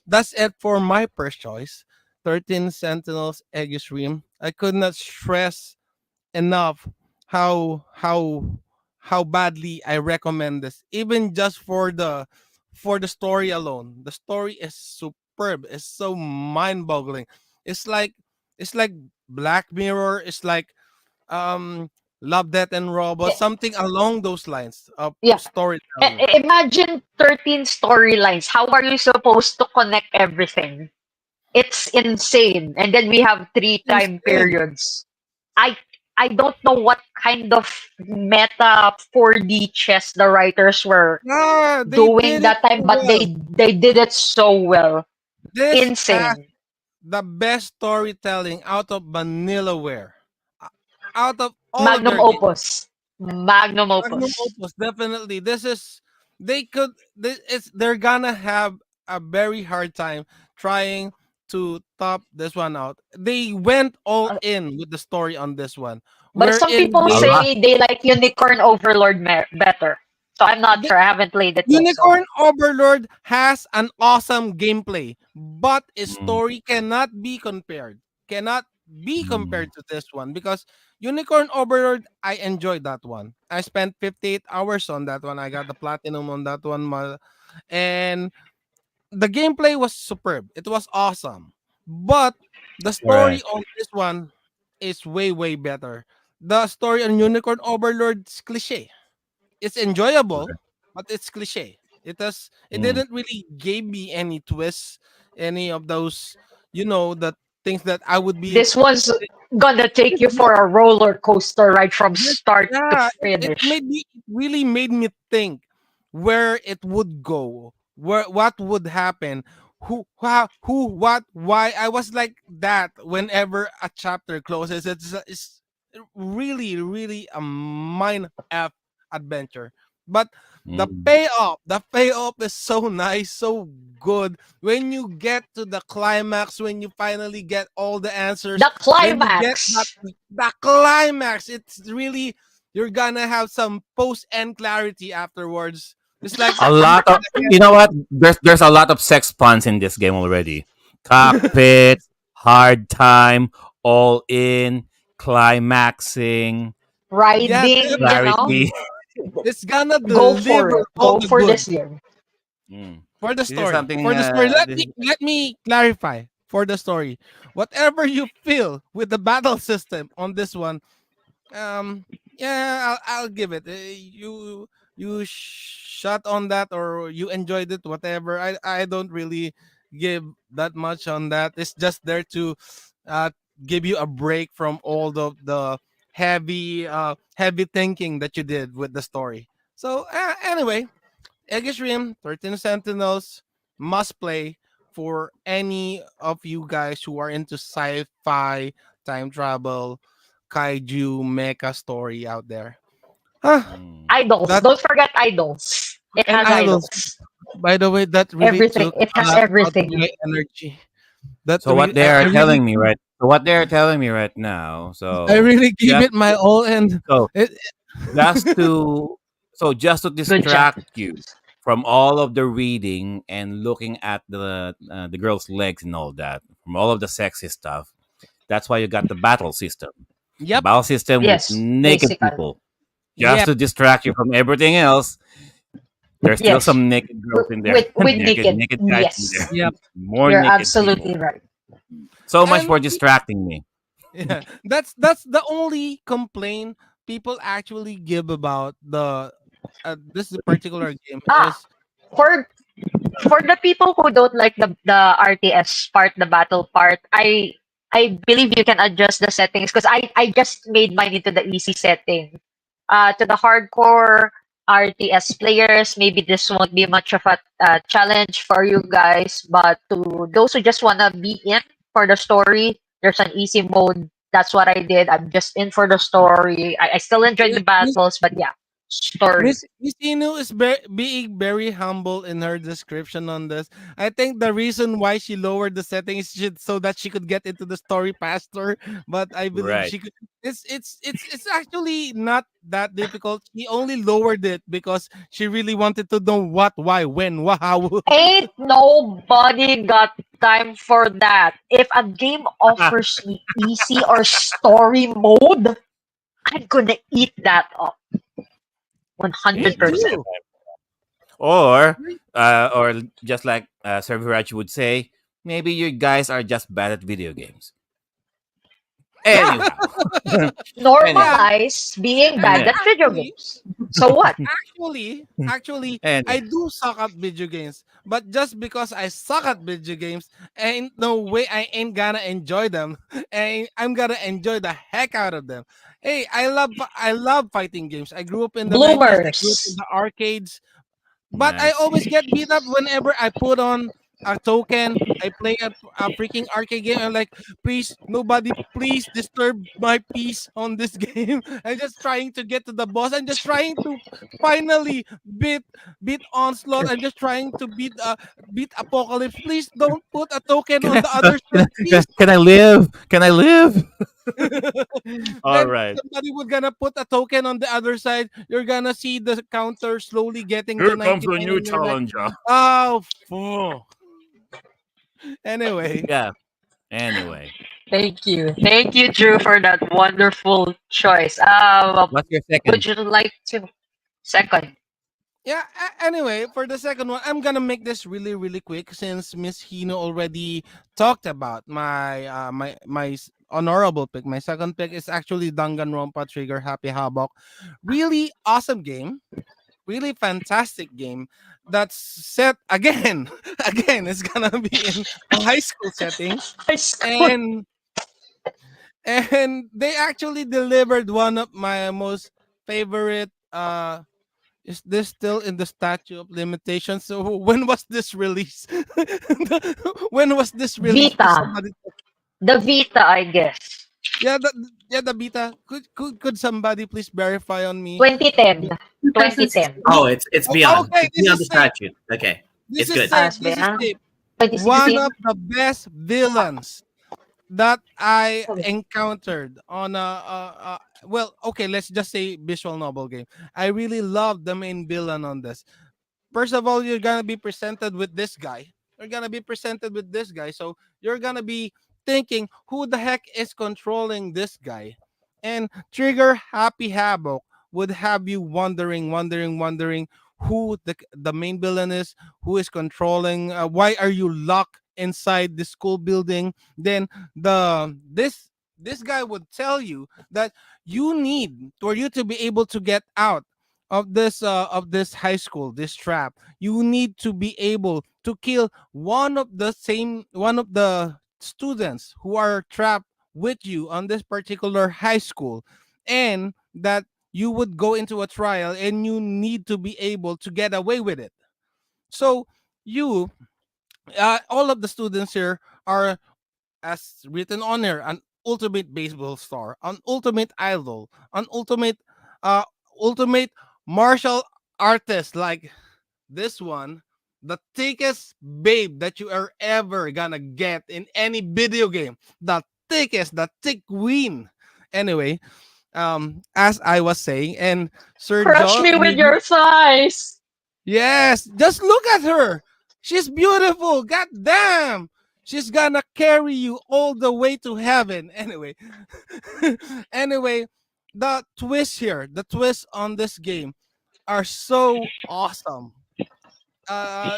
that's it for my first choice. 13 Sentinels Aegis Rim. I could not stress enough how badly I recommend this. Even just for the story alone. The story is superb. It's so mind-boggling. It's like it's like Black Mirror. It's like um Love, Death and Robots, Yeah. something along those lines of Yeah. storytelling. Imagine 13 storylines. How are you supposed to connect everything? It's insane. And then we have three time Insane. periods. I I don't know what kind of meta 4D chess the writers were Yeah, they doing did it that time, so but well. they did it so well. This has Insane. the best storytelling out of Vanillaware. Uh, Out of all of Magnum their games. opus. Magnum Magnum opus. Opus, definitely. They're gonna have a very hard time trying to top this one out. They went all Uh, in with the story on this one. But some Wherein people A they lot. say they like Unicorn Overlord better. So I'm not sure. I haven't played it yet. So Unicorn Overlord has an awesome gameplay, but its Mm, story cannot be compared. Cannot be mm. compared to this one because Unicorn Overlord, I enjoyed that one. I spent 58 hours on that one. I got the platinum on that one, and the gameplay was superb. It was awesome. But the story Correct. on this one is way, way better. The story on Unicorn Overlord is cliche. It's enjoyable, Correct. but it's cliche. It Mm. didn't really give me any twists, any of those, the things that I would be. this was gonna take This you was for a roller coaster ride from this, start to yeah, finish. it really made me think where it would go, what would happen, who, what, why. I was like that whenever a chapter closes. It's really, really a mind f adventure. But Mm. the payoff is so nice, so good. When you get to the climax, when you finally get all the answers, The when you get that climax. the climax, it's really, you're gonna have some post end clarity afterwards. It's like A you're lot of, you know what? There's a lot of sex puns in this game already. gonna Cockpit, hard time, all in, climaxing, yeah, Riding, definitely. clarity. It's gonna go for deliver it. all Go the for good this game. Mm. for the This is story. something. For the story, let me clarify for the story. Whatever you feel with the battle system on this one, yeah, I'll give it. You shot on that or you enjoyed it, whatever. I don't really give that much on that. It's just there to give you a break from all the heavy thinking that you did with the story. So anyway, Aegis Rim, 13 Sentinels, must play for any of you guys who are into sci-fi, time travel, kaiju, mecha story out there. Huh, Mm. Idols. that Don't forget idols. It and has idols. idols. By the way, that really Everything. took It a has lot out of everything. my energy. That So what really, they are I really, telling me right so what they're telling me right now, I so really gave just it my all, and so it, just to just to Good job. distract you from all of the reading and looking at the girl's legs and all that, from all of the sexy stuff. That's why you got the battle system. The yep, battle system with Yes, naked basically. people, just yep, to distract you from everything else. There's still Yes. some naked girls in there, With naked naked. naked guys in Yes. there, yep. more You're naked people. absolutely right. So much And for distracting me. yeah, that's the only complaint people actually give about the this particular game Ah, is for the people who don't like the RTS part, the battle part, I believe you can adjust the settings because I just made mine into the easy setting. To the hardcore RTS players, maybe this won't be much of a challenge for you guys, but to those who just wanna be in for the story, there's an easy mode. That's what I did. I'm just in for the story. I still enjoyed the battles, but yeah, story. Miss Inu is being very humble in her description on this. I think the reason why she lowered the settings so that she could get into the story faster. But I believe Right. she could. It's actually not that difficult. She only lowered it because she really wanted to know what, why, when, how. Ain't nobody got time for that. If a game offers me easy or story mode, I'm gonna eat that up Me 100%. too. Or just like Serviraj would say, maybe you guys are just bad at video games. Yeah, Anyhow, anyhow, Yeah, normalize being bad and anyhow, at video actually, games. So what? actually, I anyhow. do suck at video games. But just because I suck at video games, ain't no way I ain't gonna enjoy them. And I'm gonna enjoy the heck out of them. Hey, I love fighting games. I grew up in the 90s. I grew up in Bloomers. the arcades. But I Nice. always get beat up whenever I put on a token. I play a freaking arcade game. I'm like, please, nobody, please disturb my peace on this game. I'm just trying to get to the boss. I'm just trying to finally beat onslaught. I'm just trying to beat apocalypse. Please don't put a token Can on I, the other side, please. can I live? Can I live? All Then right. somebody would gonna put a token on the other side. You're gonna see the counter slowly getting to Here comes a 99, new and you're like, challenger. oh, fuck. Anyway, Yeah. Anyway, Thank you. Thank you, Drew, for that wonderful choice. what's your Would second? you like to second? yeah. Anyway, for the second one, I'm gonna make this really, really quick since Miss Hino already talked about my honorable pick. My second pick is actually Danganronpa Trigger Happy Havoc. Really awesome game. Really fantastic game that's set again. Again, it's gonna be in a high school setting, High school. and they actually delivered one of my most favorite is this still in the statute of limitations? So when was this released? When was this released? Please Vita. somebody. The Vita, I guess. Yeah, the beta. Could somebody please verify on me? 2010. 2010. 2016. Oh, it's beyond. Okay, It's this beyond is the safe. statute. Okay, This it's is good. safe. As This is been, safe. One 2016. of the best villains that I encountered on well, okay, let's just say visual novel game. I really love the main villain on this. First of all, you're gonna be presented with this guy. You're gonna be presented with this guy. So you're gonna be thinking, who the heck is controlling this guy? And Trigger Happy Havoc would have you wondering who the main villain is, who is controlling, why are you locked inside the school building? Then this guy would tell you that you need for you to be able to get out of this high school, this trap, you need to be able to kill one of the students who are trapped with you on this particular high school, and that you would go into a trial and you need to be able to get away with it. So you, all of the students here are, as written on here, an ultimate baseball star, an ultimate idol, an uh ultimate martial artist, like this one, the thickest babe that you are ever gonna get in any video game. The thickest, the thick queen. Anyway, as I was saying, and Sir Crush Joel, me with your thighs. yes, just look at her. She's beautiful. God damn. She's gonna carry you all the way to heaven. Anyway, anyway, the twist here, the twist on this game are so awesome.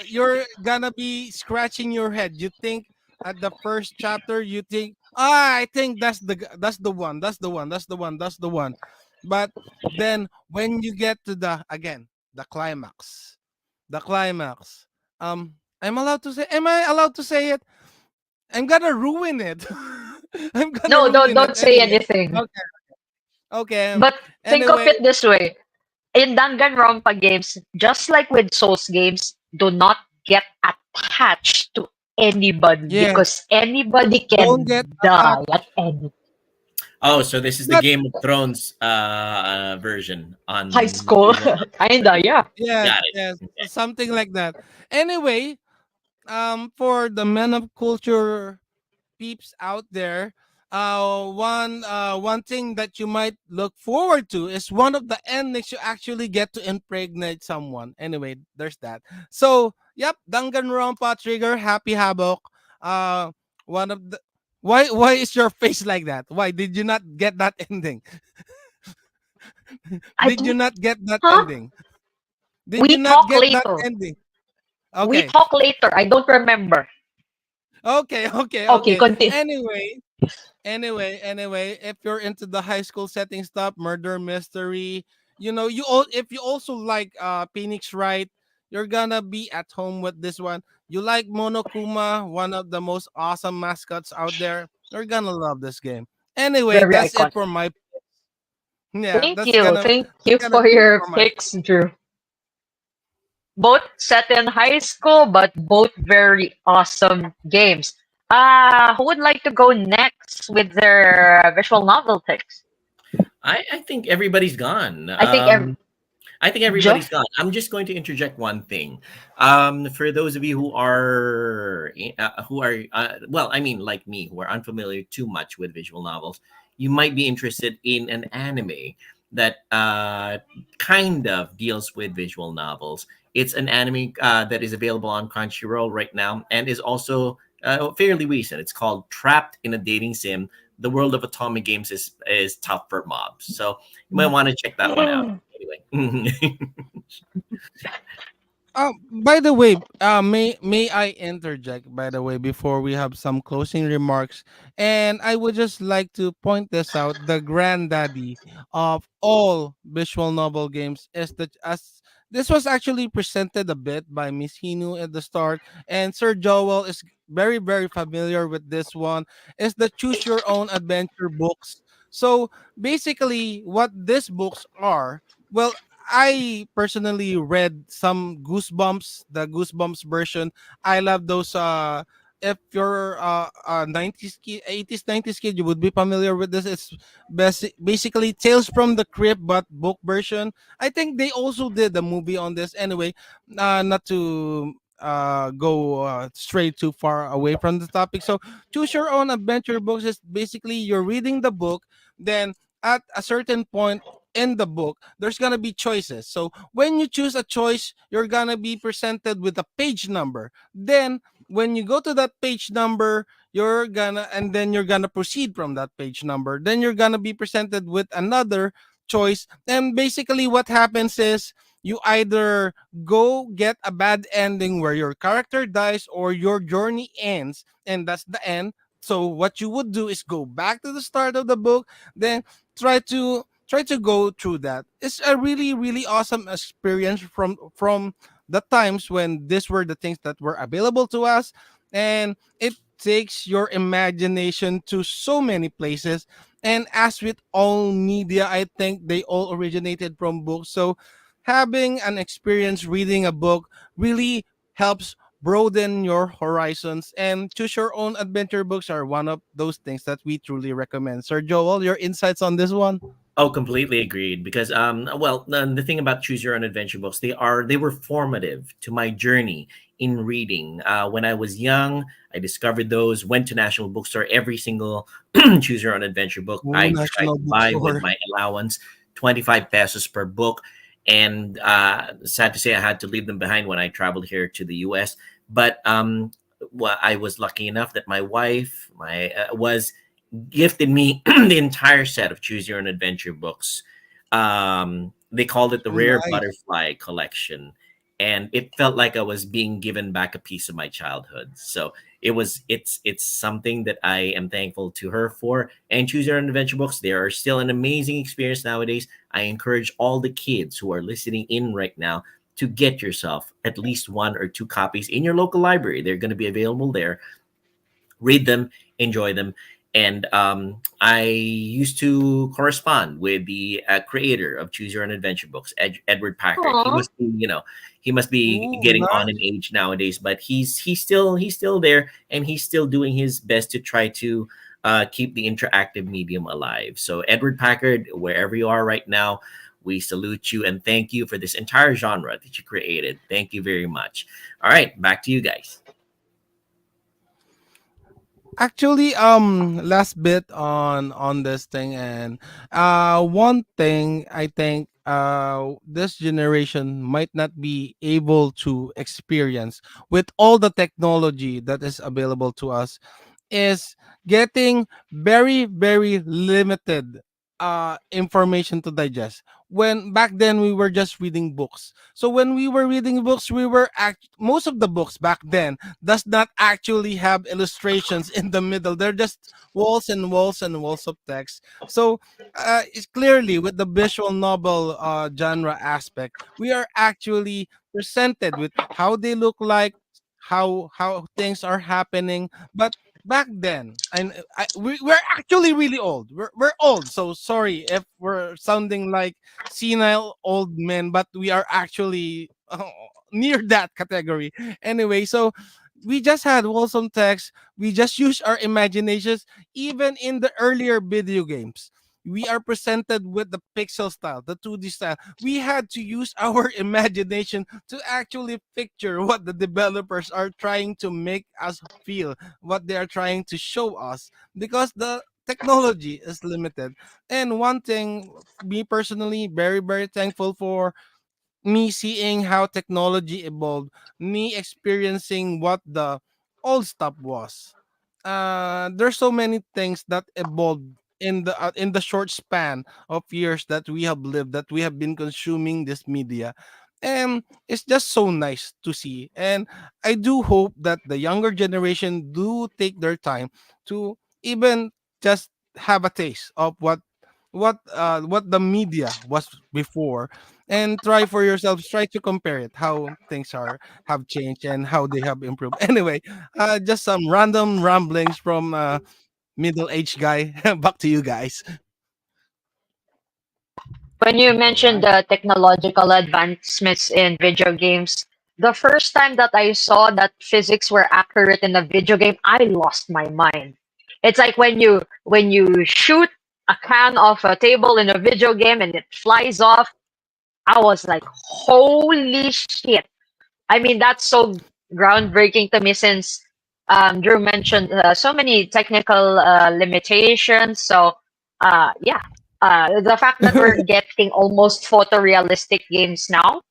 You're gonna be scratching your head. You think at the first chapter, you think, I think that's the one, that's the one, that's the one, that's the one. But then when you get to the, again, the climax, the climax. I'm allowed to say. Am I allowed to say it? I'm gonna ruin it. I'm gonna No, ruin it don't say anyway. anything. Okay. Okay. But think of Anyway, it this way. In Danganronpa games, just like with Souls games, do not get attached to anybody yeah. because anybody Don't get can attached. die at any Oh, so this is the But Game of Thrones version high on school. visual. Kinda, yeah. yes, Got yes, it. something like that. Anyway, for the men of culture peeps out there, one thing that you might look forward to is one of the endings you actually get to impregnate someone. Anyway, there's that. So, yep, Danganronpa trigger Happy Havoc. Uh, one of the, why is your face like that? Why did you not get that ending? I Did you don't, not get that huh? ending? Did you We not talk get that later. ending? We Okay. talk later. I don't remember. Okay, okay, Okay, okay. continue. Anyway, if you're into the high school setting stuff, murder mystery, you all, if you also like Phoenix Wright, you're gonna be at home with this one. You like Monokuma, one of the most awesome mascots out there, you're gonna love this game. Anyway, Very that's it iconic. for my, yeah, Thank you. Thank you that's gonna for be it your for my, picks, Drew. Both set in high school, but both very awesome games. Who would like to go next with their visual novel picks? I think everybody's gone. I think I think everybody's Jeff. gone. I'm just going to interject one thing. For those of you who are well, I mean, like me, who are unfamiliar too much with visual novels, you might be interested in an anime that kind of deals with visual novels. It's an anime that is available on Crunchyroll right now and is also fairly recent. It's called Trapped in a Dating Sim. The world of atomic games is tough for mobs. So you might want to check that one out. Anyway. By the way, may I interject? By the way, before we have some closing remarks, and I would just like to point this out: the granddaddy of all visual novel games is the, as this was actually presented a bit by Miss Hinu at the start, and Sir Joel is very familiar with this one. Is the Choose Your Own Adventure books. So basically, what these books are, well, I personally read some Goosebumps, the Goosebumps version. I love those. If you're 90s kid, 80s, 90s kid, you would be familiar with this. It's basically Tales from the Crypt, but book version. I think they also did a movie on this. Anyway, not to go straight too far away from the topic. So, choose your own adventure books is basically you're reading the book, then at a certain point in the book, there's gonna be choices. So when you choose a choice, you're gonna be presented with a page number. Then when you go to that page number, you're gonna proceed from that page number. Then you're gonna be presented with another choice. And basically what happens is you either go get a bad ending where your character dies or your journey ends, and that's the end. So what you would do is go back to the start of the book, then try to go through that. It's a really awesome experience from the times when these were the things that were available to us, and it takes your imagination to so many places. And as with all media, I think they all originated from books. So having an experience reading a book really helps broaden your horizons, and choose your own adventure books are one of those things that we truly recommend. Sir Joel, your insights on this one? Oh, completely agreed. Because well, the thing about choose your own adventure books, they were formative to my journey in reading. When I was young, I discovered those. Went to National Bookstore every single choose your own adventure book Oh, I tried National to buy with Bookstore. my allowance, 25 pesos per book. And sad to say, I had to leave them behind when I traveled here to the U.S. But well, I was lucky enough that my wife, my was gifted me the entire set of Choose Your Own Adventure books. They called it the Oh, Rare nice. Butterfly Collection, and it felt like I was being given back a piece of my childhood. So it's something that I am thankful to her for. And Choose Your Own Adventure books, they are still an amazing experience nowadays. I encourage all the kids who are listening in right now to get yourself at least one or two copies in your local library. They're going to be available there. Read them, enjoy them. And I used to correspond with the creator of Choose Your Own Adventure books, Edward Packard. He Aw. must be, he must be Ooh, getting on in nice. age nowadays, but he's still there, and he's still doing his best to try to keep the interactive medium alive. So Edward Packard, wherever you are right now, we salute you and thank you for this entire genre that you created. Thank you very much. All right, back to you guys. Actually, last bit on this thing, and one thing I think this generation might not be able to experience with all the technology that is available to us is getting very very limited information to digest. When back then we were just reading books, so when we were reading books, most of the books back then does not actually have illustrations in the middle. They're just walls and walls and walls of text. So it's clearly with the visual novel genre aspect, we are actually presented with how they look like, how things are happening. But back then, and we're actually really old. We're old, so sorry if we're sounding like senile old men, but we are actually near that category. Anyway, so we just had wholesome text. We just use our imaginations. Even in the earlier video games, we are presented with the pixel style, the 2D style. We had to use our imagination to actually picture what the developers are trying to make us feel, what they are trying to show us, because the technology is limited. And one thing, me personally, very, very thankful for, me seeing how technology evolved, me experiencing what the old stuff was. There's so many things that evolved in the short span of years that we have lived, that we have been consuming this media, and it's just so nice to see. And I do hope that the younger generation do take their time to even just have a taste of what the media was before, and try for yourselves, try to compare it, how things are have changed and how they have improved. Anyway, just some random ramblings from middle-aged guy. Back to you guys. When you All mentioned right. the technological advancements in video games, the first time that I saw that physics were accurate in a video game, I lost my mind. It's like when you shoot a can off a table in a video game and it flies off. I was like, holy shit. I mean, that's so groundbreaking to me since Drew mentioned so many technical limitations. So, yeah, the fact that we're getting almost photorealistic games now,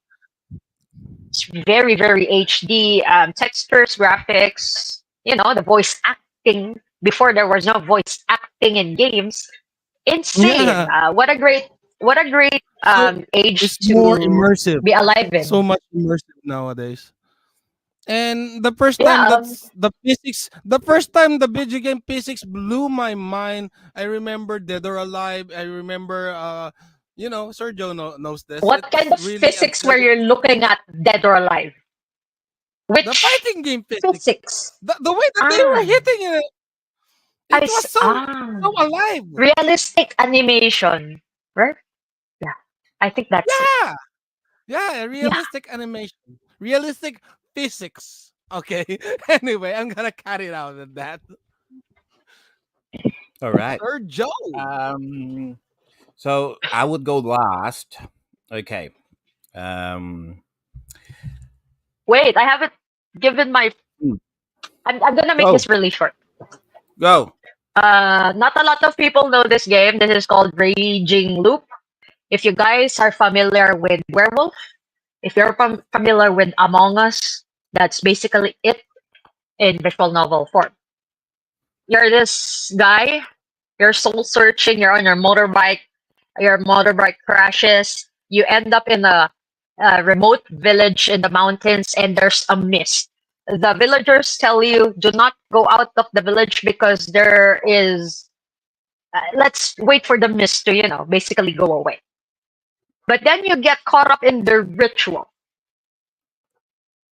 it's very, very HD, textures, graphics, the voice acting. Before there was no voice acting in games. Insane. Yeah, What a great so age it's more to immersive, be alive so in. much immersive nowadays. And the first time Yeah, that's the first time the video game physics blew my mind. I remember Dead or Alive. I remember, Sergio knows this. what kind It's of really a physics were very you looking at, dead or alive? The Which fighting game physics. physics? The way that they were Ah, hitting it, it was so ah, alive. realistic animation, right? Yeah, I think that's it. Yeah, yeah, Yeah. realistic animation, realistic physics. Okay. Anyway, I'm gonna cut it out at that. All right. Sir Joe. Um, so I would go last. Okay. Um, Wait, I haven't given my. hmm, I'm gonna make go, this really short. go. Not a lot of people know this game. This is called Raging Loop. If you guys are familiar with Werewolf, if you're familiar with Among Us, that's basically it in visual novel form. You're this guy, you're soul searching, you're on your motorbike crashes, you end up in a remote village in the mountains, and there's a mist. The villagers tell you, do not go out of the village because there is. Let's wait for the mist to, basically go away. But then you get caught up in the ritual.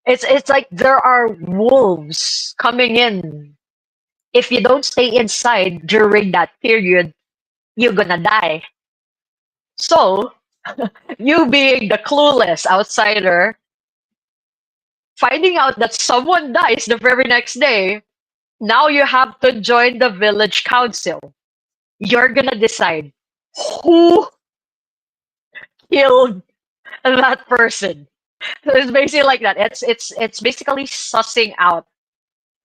It's like there are wolves coming in. If you don't stay inside during that period, you're gonna die. So, you being the clueless outsider, finding out that someone dies the very next day, now you have to join the village council. You're gonna decide who killed that person. So it's basically like that. It's basically sussing out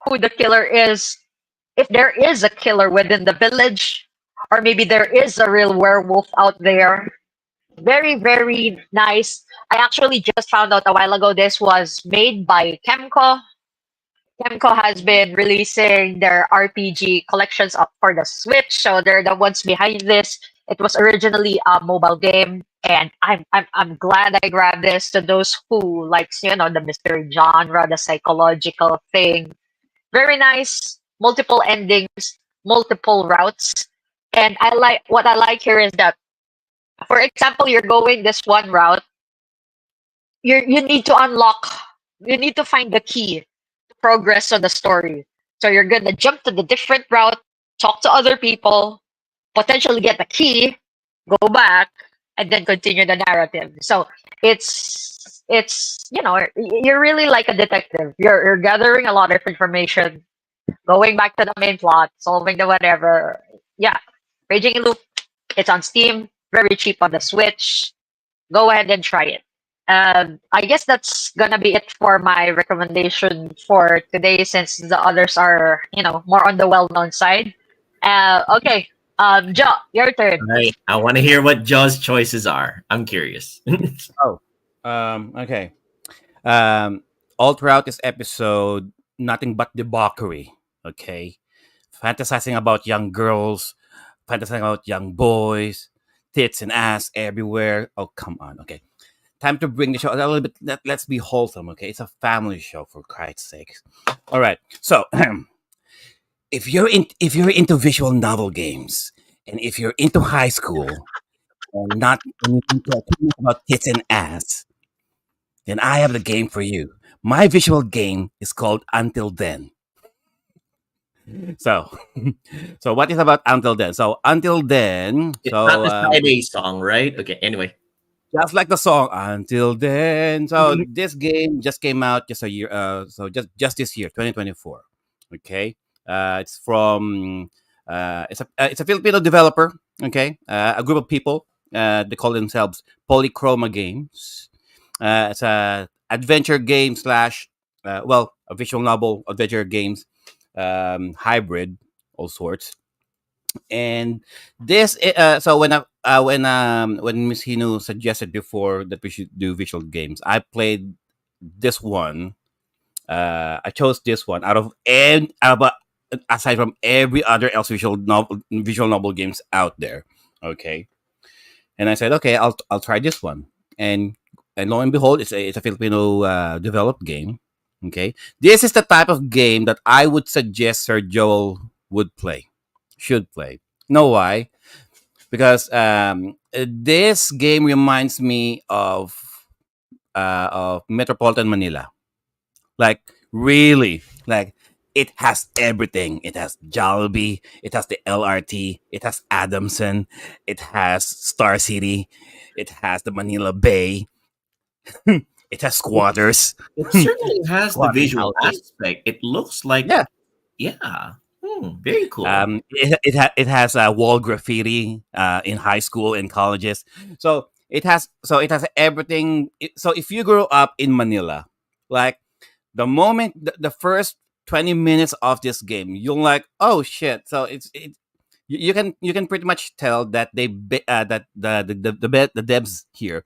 who the killer is, if there is a killer within the village, or maybe there is a real werewolf out there. Very, very nice. I actually just found out a while ago this was made by Kemco. Kemco has been releasing their RPG collections up for the Switch, so they're the ones behind this. It was originally a mobile game, and I'm glad I grabbed this. To those who likes the mystery genre, the psychological thing, very nice. Multiple endings, multiple routes, and I like here is that, for example, you're going this one route, you need to unlock, you need to find the key to progress on the story. So you're gonna jump to the different route, talk to other people, potentially get the key, go back, and then continue the narrative. So it's you're really like a detective. You're gathering a lot of information, going back to the main plot, solving the whatever. Yeah, Raging Loop. It's on Steam, very cheap on the Switch. Go ahead and try it. I guess that's gonna be it for my recommendation for today, since the others are, more on the well-known side. Okay, Joe, your turn. All right. I want to hear what Joe's choices are. I'm curious. Oh, okay. All throughout this episode, nothing but debauchery. Okay, fantasizing about young girls, fantasizing about young boys, tits and ass everywhere. Oh, come on. Okay, time to bring the show a little bit. Let's be wholesome. Okay, it's a family show, for Christ's sake. All right. So, if you're into visual novel games, and if you're into high school, and not anything about tits and ass, then I have the game for you. My visual game is called Until Then. So, so what is about Until Then? So Until Then, It's not so the Friday song, right? Okay. Anyway. just like the song Until Then. So this game just came out just a year. So just this year, 2024. Okay. It's from it's a Filipino developer. Okay. A group of people. They call themselves Polychroma Games. It's a adventure game slash a visual novel adventure games hybrid, all sorts. And this so when Miss Hino suggested before that we should do visual games, I played this one. I chose this one out of and aside from every other else visual novel games out there. Okay, and I said, okay, I'll try this one, and lo and behold, it's a Filipino developed game. Okay, this is the type of game that I would suggest Sir Joel would play, should play. Know why? Because this game reminds me of Metropolitan Manila. Like really, like it has everything. It has Jollibee, it has the LRT, it has Adamson, it has Star City, it has the Manila Bay, it has It, squatters, it certainly has the squatting visual houses. aspect. It looks like, Yeah. yeah, very cool. It has wall graffiti in high school and colleges. So it has everything. So if you grow up in Manila, like the moment the first 20 minutes of this game, you're like, oh shit. So you can pretty much tell that that the devs here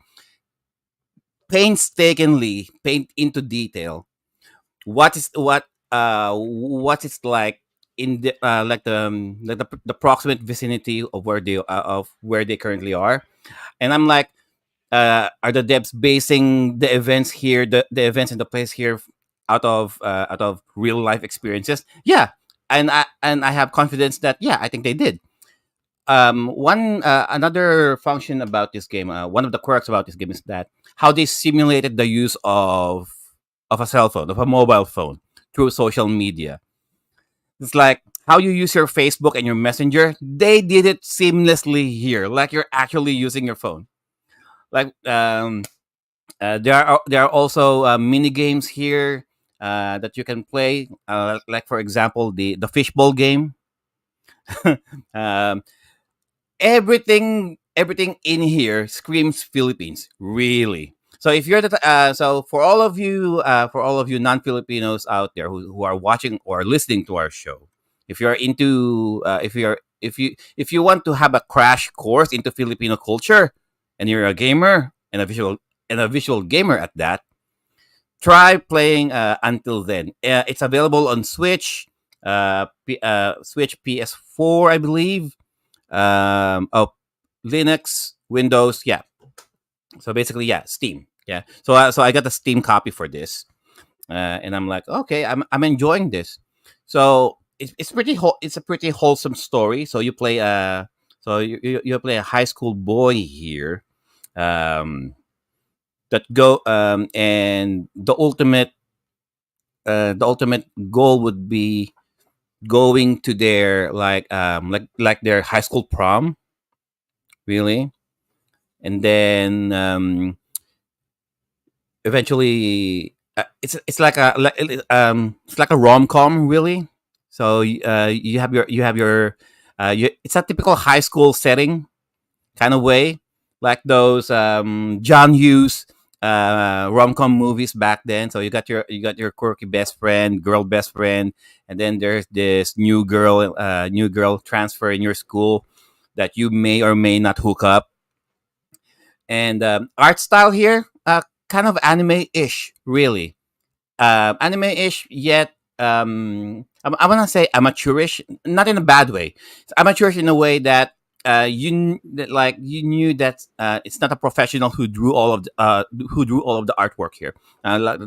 painstakingly paint into detail what it's like in the the proximate vicinity of where they currently are. And I'm like, are the devs basing the events here, the events in the place here, out of real life experiences? Yeah. And I have confidence that, yeah, I think they did. One Another function about this game, one of the quirks about this game, is that how they simulated the use of a cell phone, of a mobile phone, through social media. It's like how you use your Facebook and your Messenger. They did it seamlessly here, like you're actually using your phone. Like there are also mini games here that you can play. Like for example, the fishbowl game. um, everything in here screams Philippines, really. So if you're so for all of you non-Filipinos out there who are watching or listening to our show, if you're into if you want to have a crash course into Filipino culture, and you're a gamer and a visual gamer at that, try playing Until Then. It's available on Switch, Switch, PS4, I believe. Oh, Linux, Windows, yeah. So basically, yeah, Steam, yeah. So I got the Steam copy for this, and I'm like, okay, I'm enjoying this. So it's a pretty wholesome story. So you play a high school boy here, um, that go and the ultimate goal would be going to their like their high school prom, really. And then eventually it's like a rom-com, really. So it's a typical high school setting kind of way, like those John Hughes rom-com movies back then. So you got your quirky best friend, girl best friend, and then there's this new girl transfer in your school that you may or may not hook up. And art style here, kind of anime-ish, really. Anime-ish, yet I want to say amateurish, not in a bad way. It's amateurish in a way that you knew that it's not a professional who drew all of the artwork here, like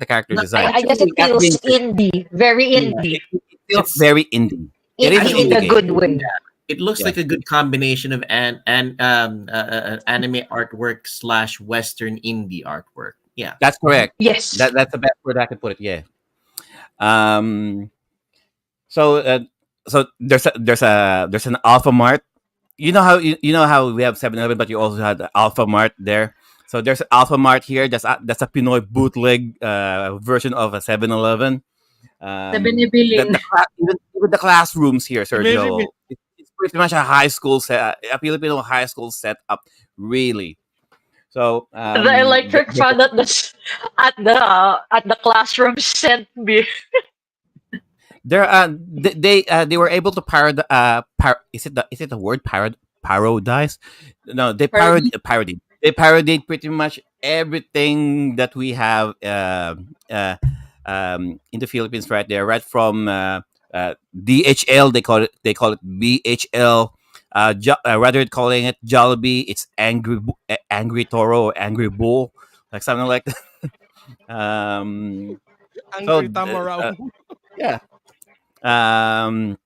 the character No, design. I guess it actually, That feels being said, indie, very yeah, indie, it feels it's very indie. It is an in actually indie a game. good way. it looks Yeah, like a good combination of anime artwork slash Western indie artwork. Yeah. that's Mhm. correct. Yes. That's the best word I could put it. Yeah. Um. So there's an Alpha Mart. You know how we have 7-Eleven, but you also had the Alpha Mart there. So there's Alpha Mart here. That's a Pinoy bootleg version of a 7-Eleven. Sa The binibilin. even the classrooms here, Sir Maybe Joe, it's pretty much a high school a Filipino high school setup, really. So The electric fan at at the classroom sent me. they were able to is it the word parodize? No, Parody. they parodied pretty much everything that we have in the Philippines right there, right from DHL. They call it BHL. Rather than calling it Jollibee, it's Angry Toro or Angry Bull, like something like that. So angry Tamaraw. yeah. Um,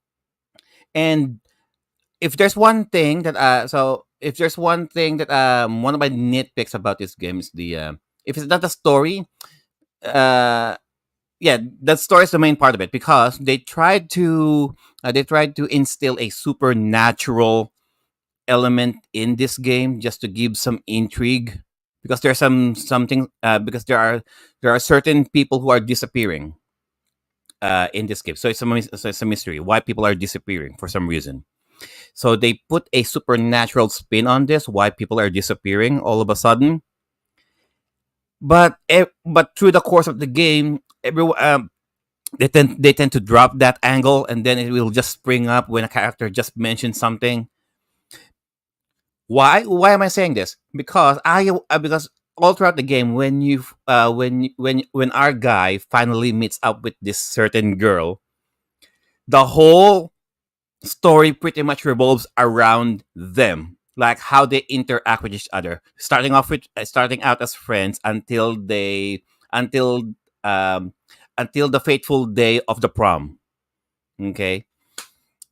and if there's one thing that if there's one thing that one of my nitpicks about this game is the if it's not a story, uh, yeah, that story is the main part of it because they tried to instill a supernatural element in this game just to give some intrigue because there's something because there are certain people who are disappearing in this game. So so it's a mystery why people are disappearing for some reason. So they put a supernatural spin on this why people are disappearing all of a sudden. But through the course of the game, everyone they tend to drop that angle and then it will just spring up when a character just mentions something. Why am I saying this? Because all throughout the game, when our guy finally meets up with this certain girl, the whole story pretty much revolves around them, like how they interact with each other, starting out as friends until um until the fateful day of the prom. Okay,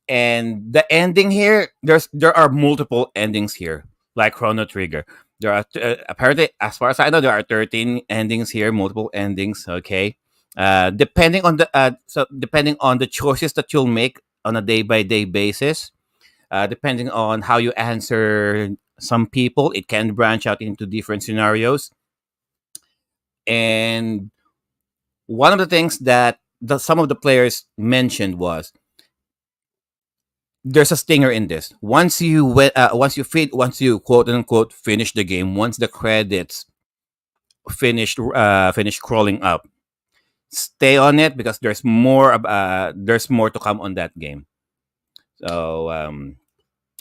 and the ending here, there are multiple endings here, like Chrono Trigger. There are apparently, as far as I know, there are 13 endings here, multiple endings. Okay, depending on the choices that you'll make on a day by day basis, depending on how you answer some people, it can branch out into different scenarios. And one of the things that some of the players mentioned was there's a stinger in this. Once you quote unquote finish the game, once the credits finish crawling up, stay on it because there's more to come on that game. So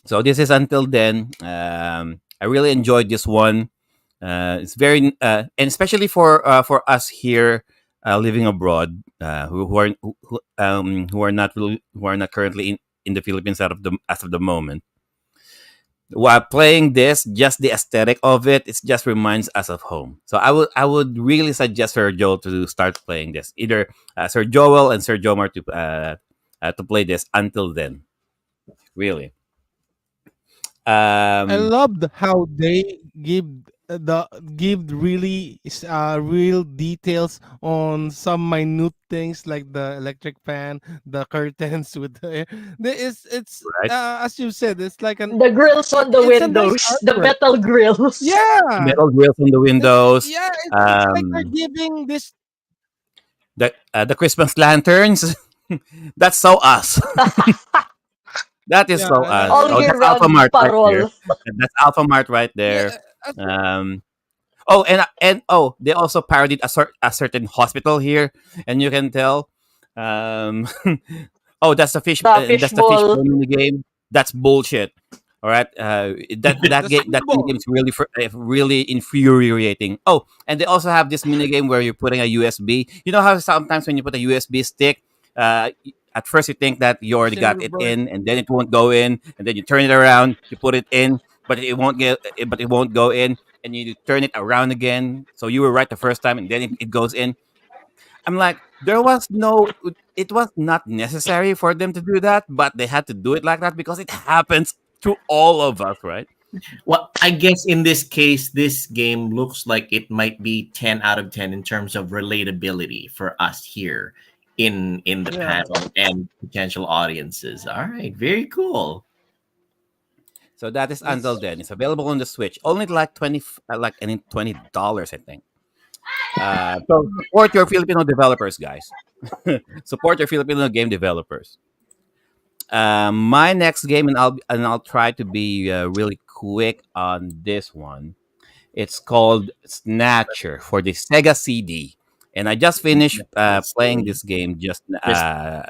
so this is until then. I really enjoyed this one. It's very and especially for us here living abroad who are not currently in the Philippines out of the as of the moment. While playing this, just the aesthetic of it, it just reminds us of home. So I would really suggest Sir Joel to start playing this. Either Sir Joel and Sir Jomar to play this until then. Really. I Um, loved how they give really real details on some minute things like the electric fan, the curtains with the there is it's right. as you said, it's like an The grills on the it's a nice windows, the artwork. metal grills. Yeah. Metal grills on the windows. Yeah, it's like they're Um, giving this. the Christmas lanterns. That's so us. That is Yeah, so us. All Oh, year that's round Alphamart right there. parol. That's Alphamart right yeah, there. as Um, oh, and they also parodied a certain hospital here, and you can tell. Um, oh, The that's the fishbowl fishbowl. mini game. That's bullshit. All right, the that mini symbol. game is really infuriating. Oh, and they also have this mini game where you're putting a USB. You know how sometimes when you put a USB stick, at first you think that you It's already in got it reverse. in, and then it won't go in, and then you turn it around, you put it in, but it won't go in, and you turn it around again. So you were right the first time, and then it goes in. I'm like, it was not necessary for them to do that, but they had to do it like that because it happens to all of us, right? Well, I guess in this case, this game looks like it might be 10 out of 10 in terms of relatability for us here in the Yeah. panel and potential audiences. All right, very cool. So that is Until That's Then. It's available on the Switch. Only like $20, I think. So support your Filipino developers, guys. Support your Filipino game developers. My next game, and I'll try to be really quick on this one. It's called Snatcher for the Sega CD, and I just finished Let's playing see. this game Just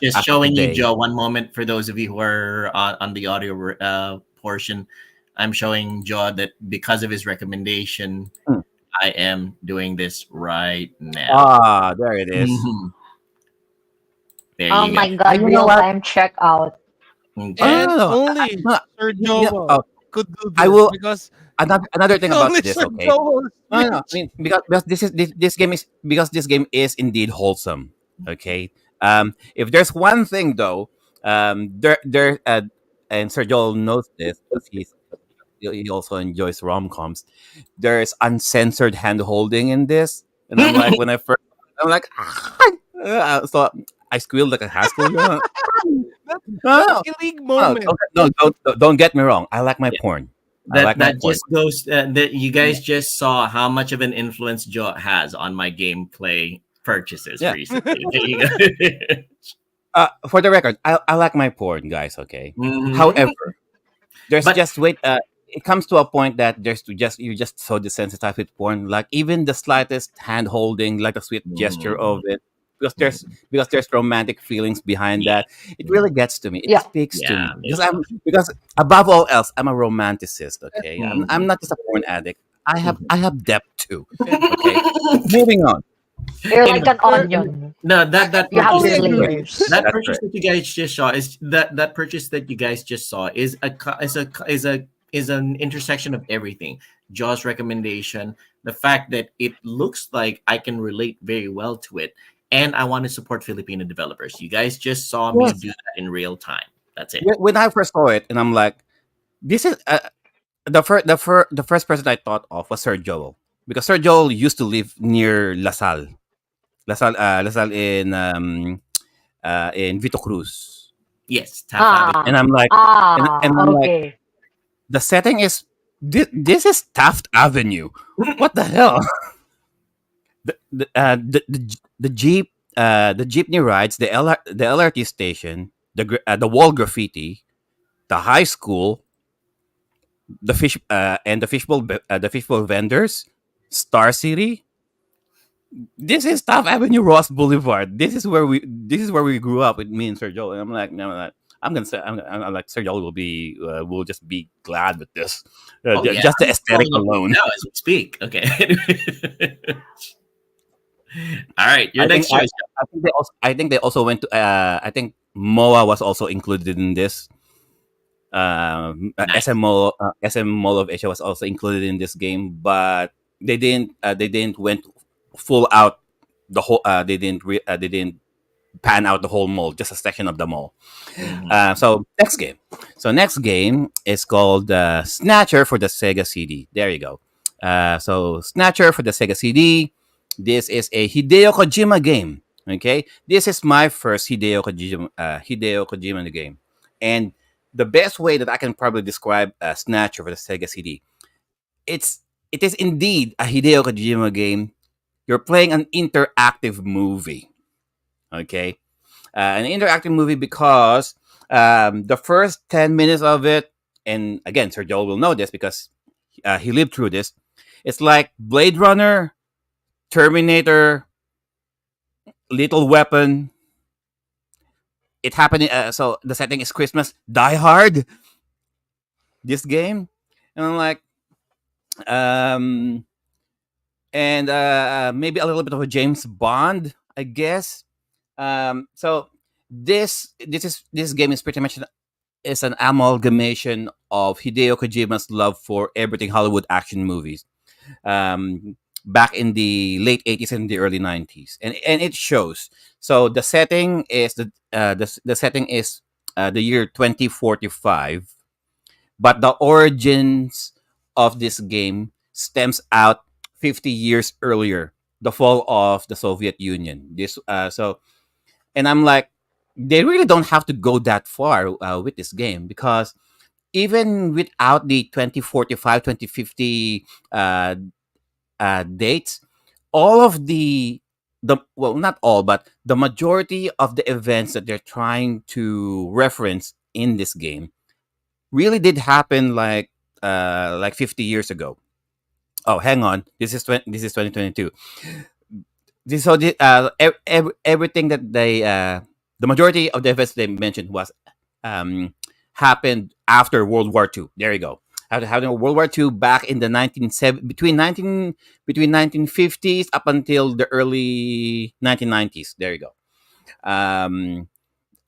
just after showing you, today. Joe. One moment for those of you who are on the audio portion. I'm showing Joe that because of his recommendation, Hmm. I am doing this right now. Ah, there it is. Mhm. There Oh you go. my god, You know real what? time checkout. Oh no, Okay. no, and no. only No, Sir oh, Joel could do I this will. because Another thing about only this, Sir okay? Joel is No, no, no. I rich. mean, because this game is indeed wholesome. Okay. If there's one thing though, there and Sir Joel knows this because he also enjoys rom coms. There's uncensored hand holding in this, and I'm like, when I first I'm like, so I squealed like a high school girl. That's No, a league no, moment. don't get me wrong. I like my porn. I That like my that porn. just goes that you guys just saw how much of an influence Joe has on my gameplay purchases Yeah. recently. There you go. For the record, I like my porn, guys. Okay. Mhm. However, there's But just wait. It comes to a point that you're just so desensitized with porn. Like even the slightest hand holding, like a sweet gesture of mm, it, mm, because there's romantic feelings behind yeah, that. It mm, really gets to me. It Yeah. speaks to yeah, me yeah. because above all else, I'm a romanticist. Okay, I'm Mhm. not just a porn addict. Mhm. I have depth too. Okay, moving on. You're in, like an in onion. no I, I that You have purchase totally your that you agree. layers. that That's purchase right. that you guys just saw is that purchase that you guys just saw is is an intersection of everything. Jaw's recommendation, the fact that it looks like I can relate very well to it, and I want to support Filipino developers. You guys just saw me Yes. do that in real time. That's it. When I first saw it, and I'm like, this is the first person I thought of was Sir Joel because Sir Joel used to live near LaSalle in Vito Cruz, Yes, Taft Avenue. and Ah. I'm like, and I'm like, Okay. the setting is this is Taft Avenue. What the hell? The jeep, the jeepney rides, the LRT station, the wall graffiti, the high school, the fishbowl vendors, Star City. This is Taft Avenue, Ross Boulevard. This is where we grew up with me and Sir Joel. And I'm like, no, I'm gonna say, I'm like Sir Joel will just be glad with this, Oh yeah, just the I'm aesthetic scrolling up right alone. now as we speak. Okay. All right, your I think next choice. I think they also went to I think MOA was also included in this. Nice. SM Mall of Asia was also included in this game, but they didn't went full out the whole. They didn't pan out the whole mall, just a section of the mall. Mhm. So next game. So next game is called Snatcher for the Sega CD. There you go. So Snatcher for the Sega CD. This is a Hideo Kojima game. Okay, this is my first Hideo Kojima game, and the best way that I can probably describe Snatcher for the Sega CD, it's it is indeed a Hideo Kojima game. You're playing an interactive movie. Okay, an interactive movie because the first 10 minutes of it, and again, Sir Joel will know this because he lived through this. It's like Blade Runner, Terminator, Little Weapon. It happened. So the setting is Christmas. Die Hard. This game, and I'm like, um, and maybe a little bit of a James Bond, I guess. So this game is pretty much is an amalgamation of Hideo Kojima's love for everything Hollywood action movies. Back in the late 80s and the early 90s, and it shows. So the setting is the setting is the year 2045, but the origins of this game stems out 50 years earlier, the fall of the Soviet Union. And I'm like, they really don't have to go that far with this game because even without the 2045, 2050 dates, all of the well, not all, but the majority of the events that they're trying to reference in this game really did happen like 50 years ago. Oh, hang on. This is 2022. Everything that the majority of the events they mentioned was um, happened after World War II. There you go. After having World War II back in the 1950s up until the early 1990s. There you go. Um,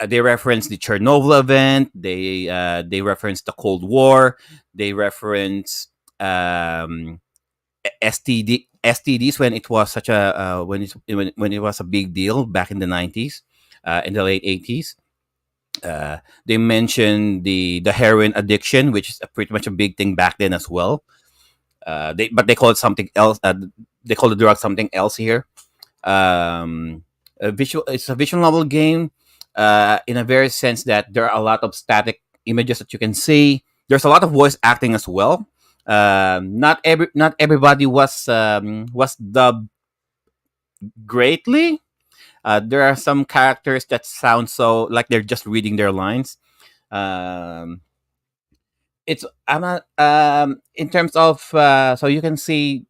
they reference the Chernobyl event. They reference the Cold War. They reference um, STDs when it was such a when it was a big deal back in the 90s, in the late 80s. They mentioned the heroin addiction, which is pretty much a big thing back then as well. They call it something else. They call the drug something else here. a visual. It's a visual novel game, in a very sense that there are a lot of static images that you can see. There's a lot of voice acting as well. Not everybody was dubbed greatly. There are some characters that sound so like they're just reading their lines. Um, it's I'm not in terms of so you can see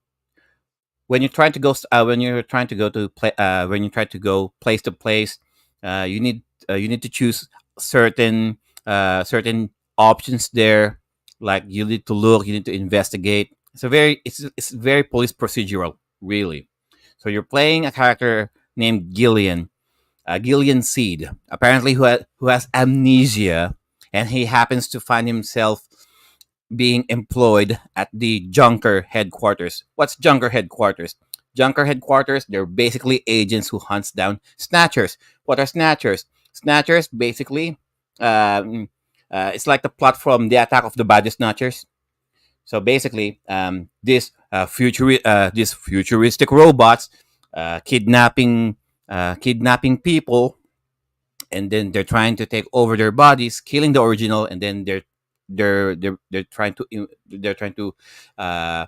when you're trying to go when you're trying to go to play when you try to go place to place, you need to choose certain options there. Like you need to look, you need to investigate. It's very police procedural, really. So you're playing a character named Gillian, Gillian Seed, apparently who has amnesia, and he happens to find himself being employed at the Junker headquarters. What's Junker headquarters? Junker headquarters, they're basically agents who hunts down snatchers. What are snatchers? Snatchers basically, um, it's like the plot from The Attack of the Body Snatchers. So basically, these futuristic robots kidnapping people, and then they're trying to take over their bodies, killing the original, and then they're trying to uh,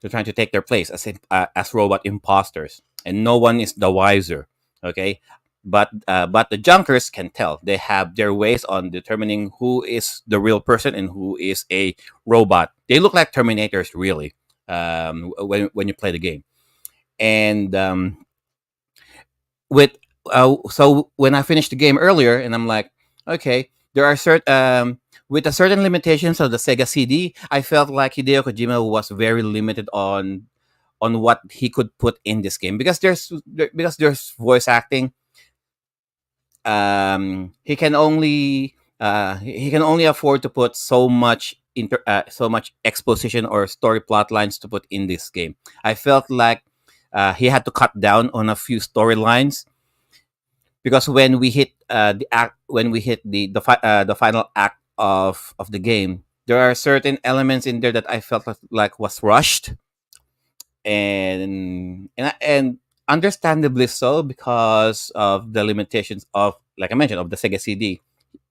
they're trying to take their place as robot imposters, and no one is the wiser. Okay, but the junkers can tell. They have their ways on determining who is the real person and who is a robot. They look like Terminators, really, when you play the game. And with so when I finished the game earlier, and I'm like, okay, there are certain with a certain limitations of the Sega CD, I felt like Hideo Kojima was very limited on what he could put in this game because there's voice acting. He can only afford to put so much exposition or story plot lines to put in this game. I felt like he had to cut down on a few storylines because when we hit the final act of the game, there are certain elements in there that I felt like was rushed, and understandably so because of the limitations of, like I mentioned, of the Sega CD.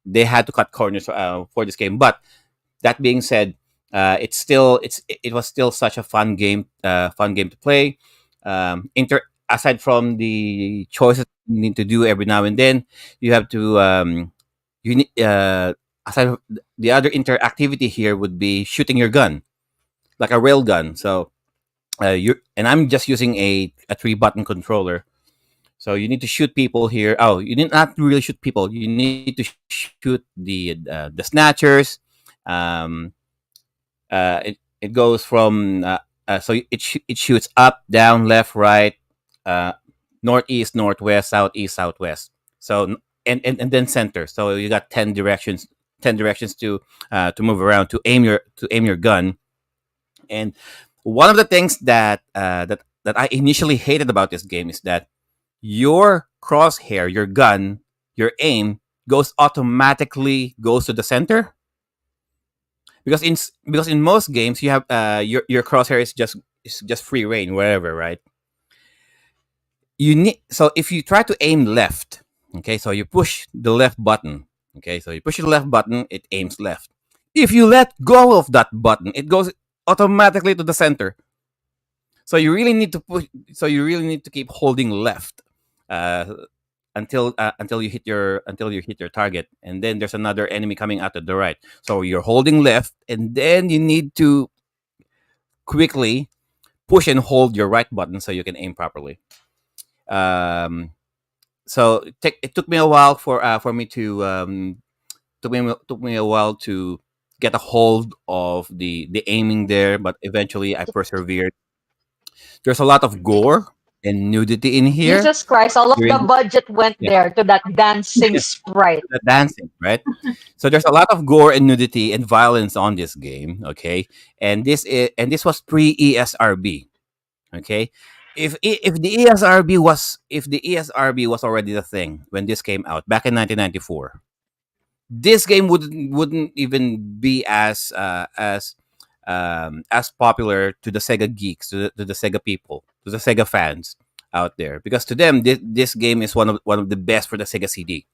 They had to cut corners for this game. But that being said, it was still such a fun game to play. Aside from the choices you need to do every now and then, you have to you need aside from the other interactivity here would be shooting your gun like a rail gun. So you and I'm just using a 3 button controller. So you need to shoot people here. Oh, you need not really shoot people. You need to shoot the snatchers. Um, it goes from it shoots up, down, left, right, uh, northeast, northwest, southeast, southwest. So and then center. So you got 10 directions to move around to aim your gun. And one of the things that I initially hated about this game is that your crosshair, your gun, your aim goes to the center because in most games you have your crosshair is just free reign wherever, right? You need so if you try to aim left, okay, so you push the left button, okay, so you push the left button, it aims left. If you let go of that button, it goes automatically to the center. So you really need to push. So you really need to keep holding left uh, until you hit your target, and then there's another enemy coming out to the right. So you're holding left, and then you need to quickly push and hold your right button so you can aim properly. Um, so it took me a while for me to took me a while to get a hold of the aiming there, but eventually I persevered. There's a lot of gore and nudity in here Jesus Christ, all of the during budget went yeah, there to that dancing sprite. the dancing, right? So there's a lot of gore and nudity and violence on this game, okay? And this was pre ESRB, okay? If the ESRB was already the thing when this came out back in 1994, this game wouldn't even be as popular to the Sega geeks, to the Sega people, to the Sega fans. out there, because to them this game is one of the best for the Sega CD,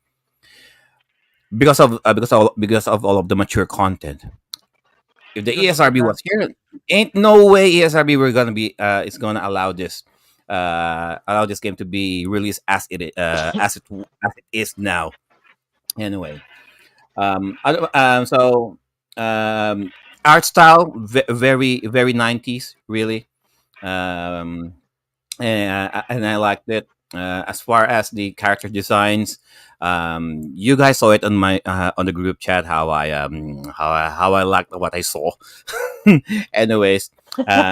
because of all of the mature content. If the Because of the ESRB was graphics. here, ain't no way ESRB were gonna be is gonna allow this game to be released as it is now. Anyway, so art style, very very 90s, really. um and I liked it. As far as the character designs, you guys saw it on my on the group chat, how I liked what I saw. Anyways,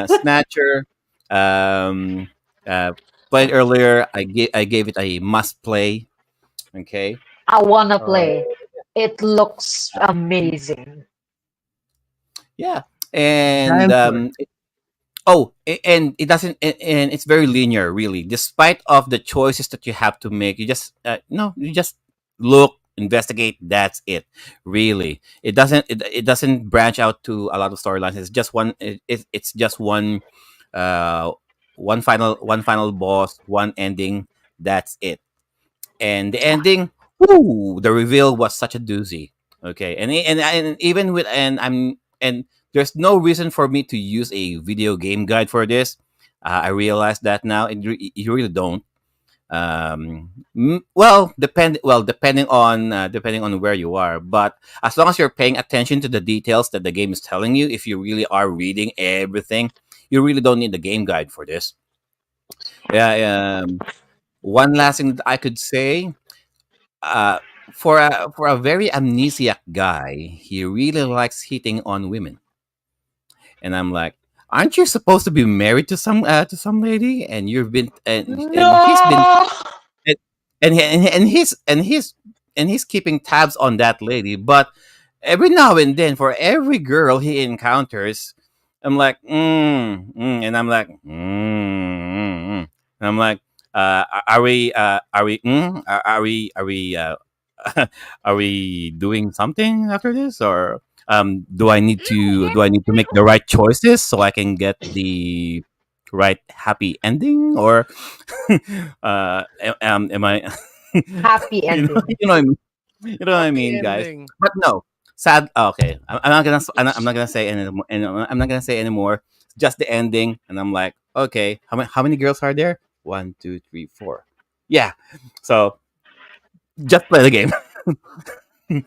Snatcher, um, uh, played earlier. I gave it a must play. Okay. I wanna Uh, play. It looks amazing. yeah, and Giant sword. and it doesn't, and it's very linear, really. Despite of the choices that you have to make, you just no, you just look, investigate. That's it, really. It doesn't branch out to a lot of storylines. It's just it's just uh, one final boss, one ending. That's it. And the ending, whoo, the reveal was such a doozy. Okay, and even with and there's no reason for me to use a video game guide for this. I realize that now. You really don't. Depending on where you are, but as long as you're paying attention to the details that the game is telling you, if you really are reading everything, you really don't need the game guide for this. Yeah. One last thing that I could say, uh, for a very amnesiac guy, he really likes hitting on women, and I'm like, aren't you supposed to be married to some lady, and you've been and he's been No. and and he's keeping tabs on that lady, but every now and then, for every girl he encounters, I'm like, and I'm like, and I'm like, are we doing something after this, or do I need to make the right choices so I can get the right happy ending, or am I Happy you know ending. you know what I mean you know what I Happy mean, guys. ending. But no, sad. Okay, I'm not gonna say anymore. I'm not gonna say anymore. Just the ending, and I'm like, okay, how many girls are there? One, two, three, four. Yeah. So just play the game.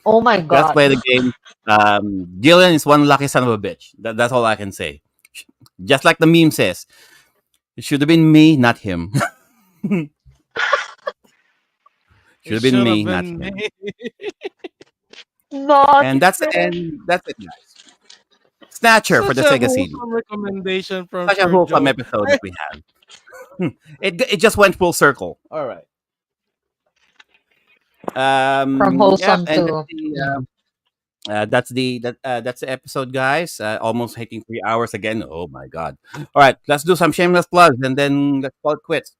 Oh my Just god. play the game. Gillian is one lucky son of a bitch. That's all I can say. Just like the meme says, it should have been me, not him. Should It have been should have me, not been him. me. Not And that's fair. and that's it, guys. Snatcher for Such the a Sega CD. wholesome recommendation from Such a Sir wholesome Joe. episode that we had. It just went full circle. All right. From Yep. wholesome And that's to the episode, guys. Almost hitting 3 hours again. Oh my god. All right. Let's do some shameless plugs, and then let's call it quits.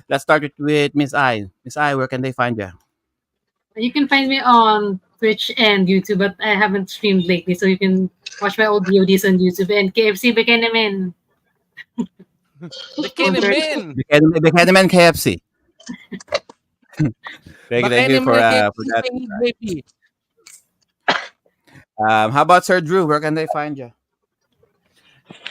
Let's start it with Miss I. Miss I, where can they find you? You can find me on Twitch and YouTube, but I haven't streamed lately, so you can watch my old VODs on YouTube and KFC Bekenemen The on Twitch. Candyman. Bekeneman KFC. Thank you for Candyman for KFC that. Penny Baby. How about Sir Drew? Where can they find you?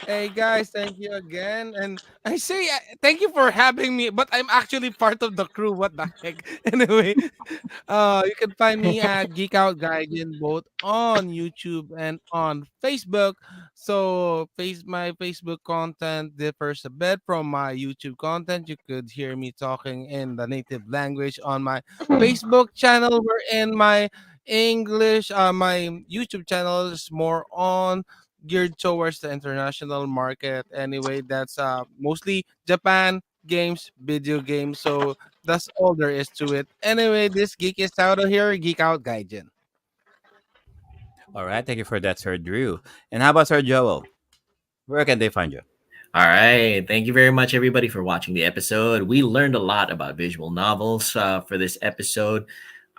Hey guys, thank you again. And I say thank you for having me, but I'm actually part of the crew. What the heck? Anyway, you can find me at Geek Out Gaijin both on YouTube and on Facebook. So my Facebook content differs a bit from my YouTube content. You could hear me talking in the native language on my Facebook channel, wherein my YouTube channel is more on geared towards the international market. Anyway, that's mostly Japan games, video games. So that's all there is to it. Anyway, this geek is out of here. Geek out, Gaijin. All right. Thank you for that, Sir Drew. And how about Sir Joel? Where can they find you? All right. Thank you very much, everybody, for watching the episode. We learned a lot about visual novels for this episode.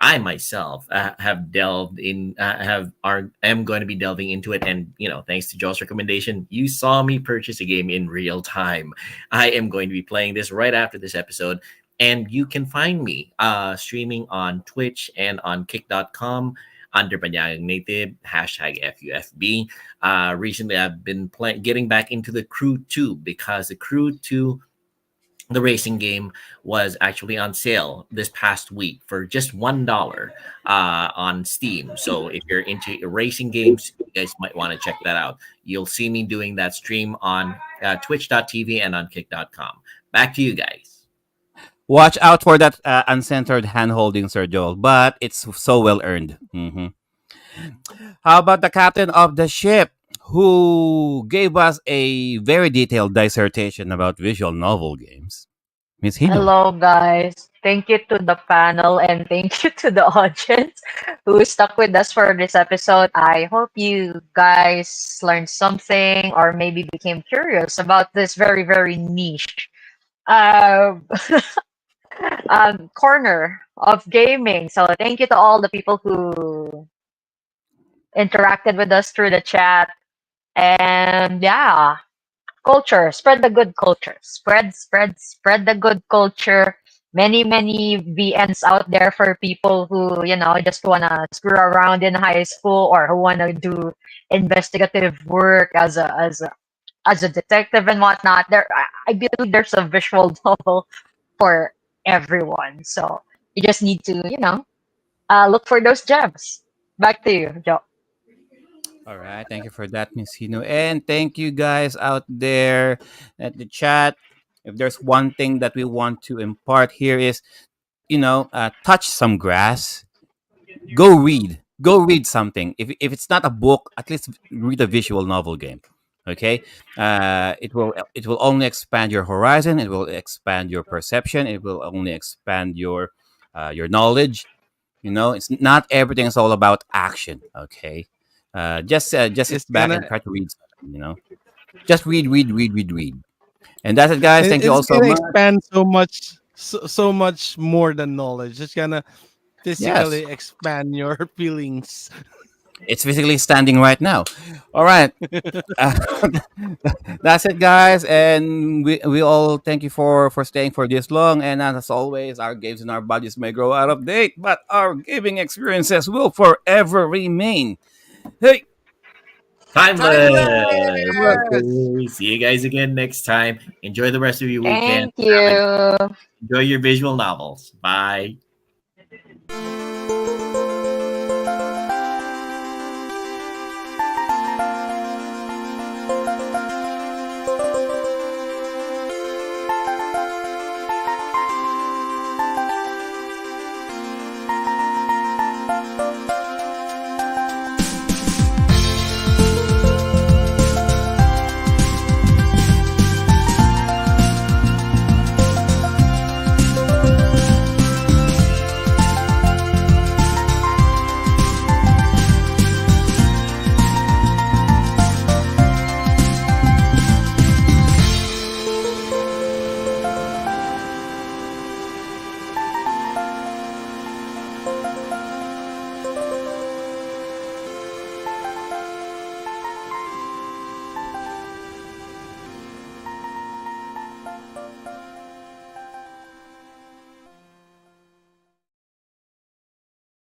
I myself have delved in, am going to be delving into it, and thanks to Joel's recommendation, you saw me purchase a game in real time. I am going to be playing this right after this episode, and you can find me streaming on Twitch and on Kick.com under Banyagang Native #FUFB. Recently, I've been getting back into the Crew 2 because the Crew 2, the racing game, was actually on sale this past week for just $1 on Steam. So if you're into racing games, you guys might want to check that out. You'll see me doing that stream on twitch.tv and on kick.com. Back to you guys. Watch out for that uncensored hand holding, Sir Joel, but it's so well earned. How about the captain of the ship, who gave us a very detailed dissertation about visual novel games? Miss Hino. Hello, guys. Thank you to the panel and thank you to the audience who stuck with us for this episode. I hope you guys learned something or maybe became curious about this very, very niche uh, corner of gaming. So, thank you to all the people who interacted with us through the chat. And yeah, culture, spread the good culture, spread the good culture. Many VNs out there for people who just wanna screw around in high school or who wanna do investigative work as a detective and whatnot. I believe there's a visual novel for everyone, so you just need to look for those gems. Back to you, Joe. All right, thank you for that, Miss Hino, and thank you guys out there at the chat. If there's one thing that we want to impart here is, touch some grass, go read something. If it's not a book, at least read a visual novel game. Okay, it will only expand your horizon. It will expand your perception. It will only expand your knowledge. It's not everything is all about action. Okay, just sit It's back gonna and try to read something. Just read, and that's it, guys. Thank you all it's so gonna much. expand so much more than knowledge. It's gonna Yes, physically expand your feelings. it's physically standing right now. All right. Uh, that's it, guys, and we all thank you for staying for this long. And as always, our games and our bodies may grow out of date, but our gaming experiences will forever remain. Hey, Timeless. Timeless. Okay. See you guys again next time. Enjoy the rest of your weekend. Thank you. Enjoy your visual novels. Bye.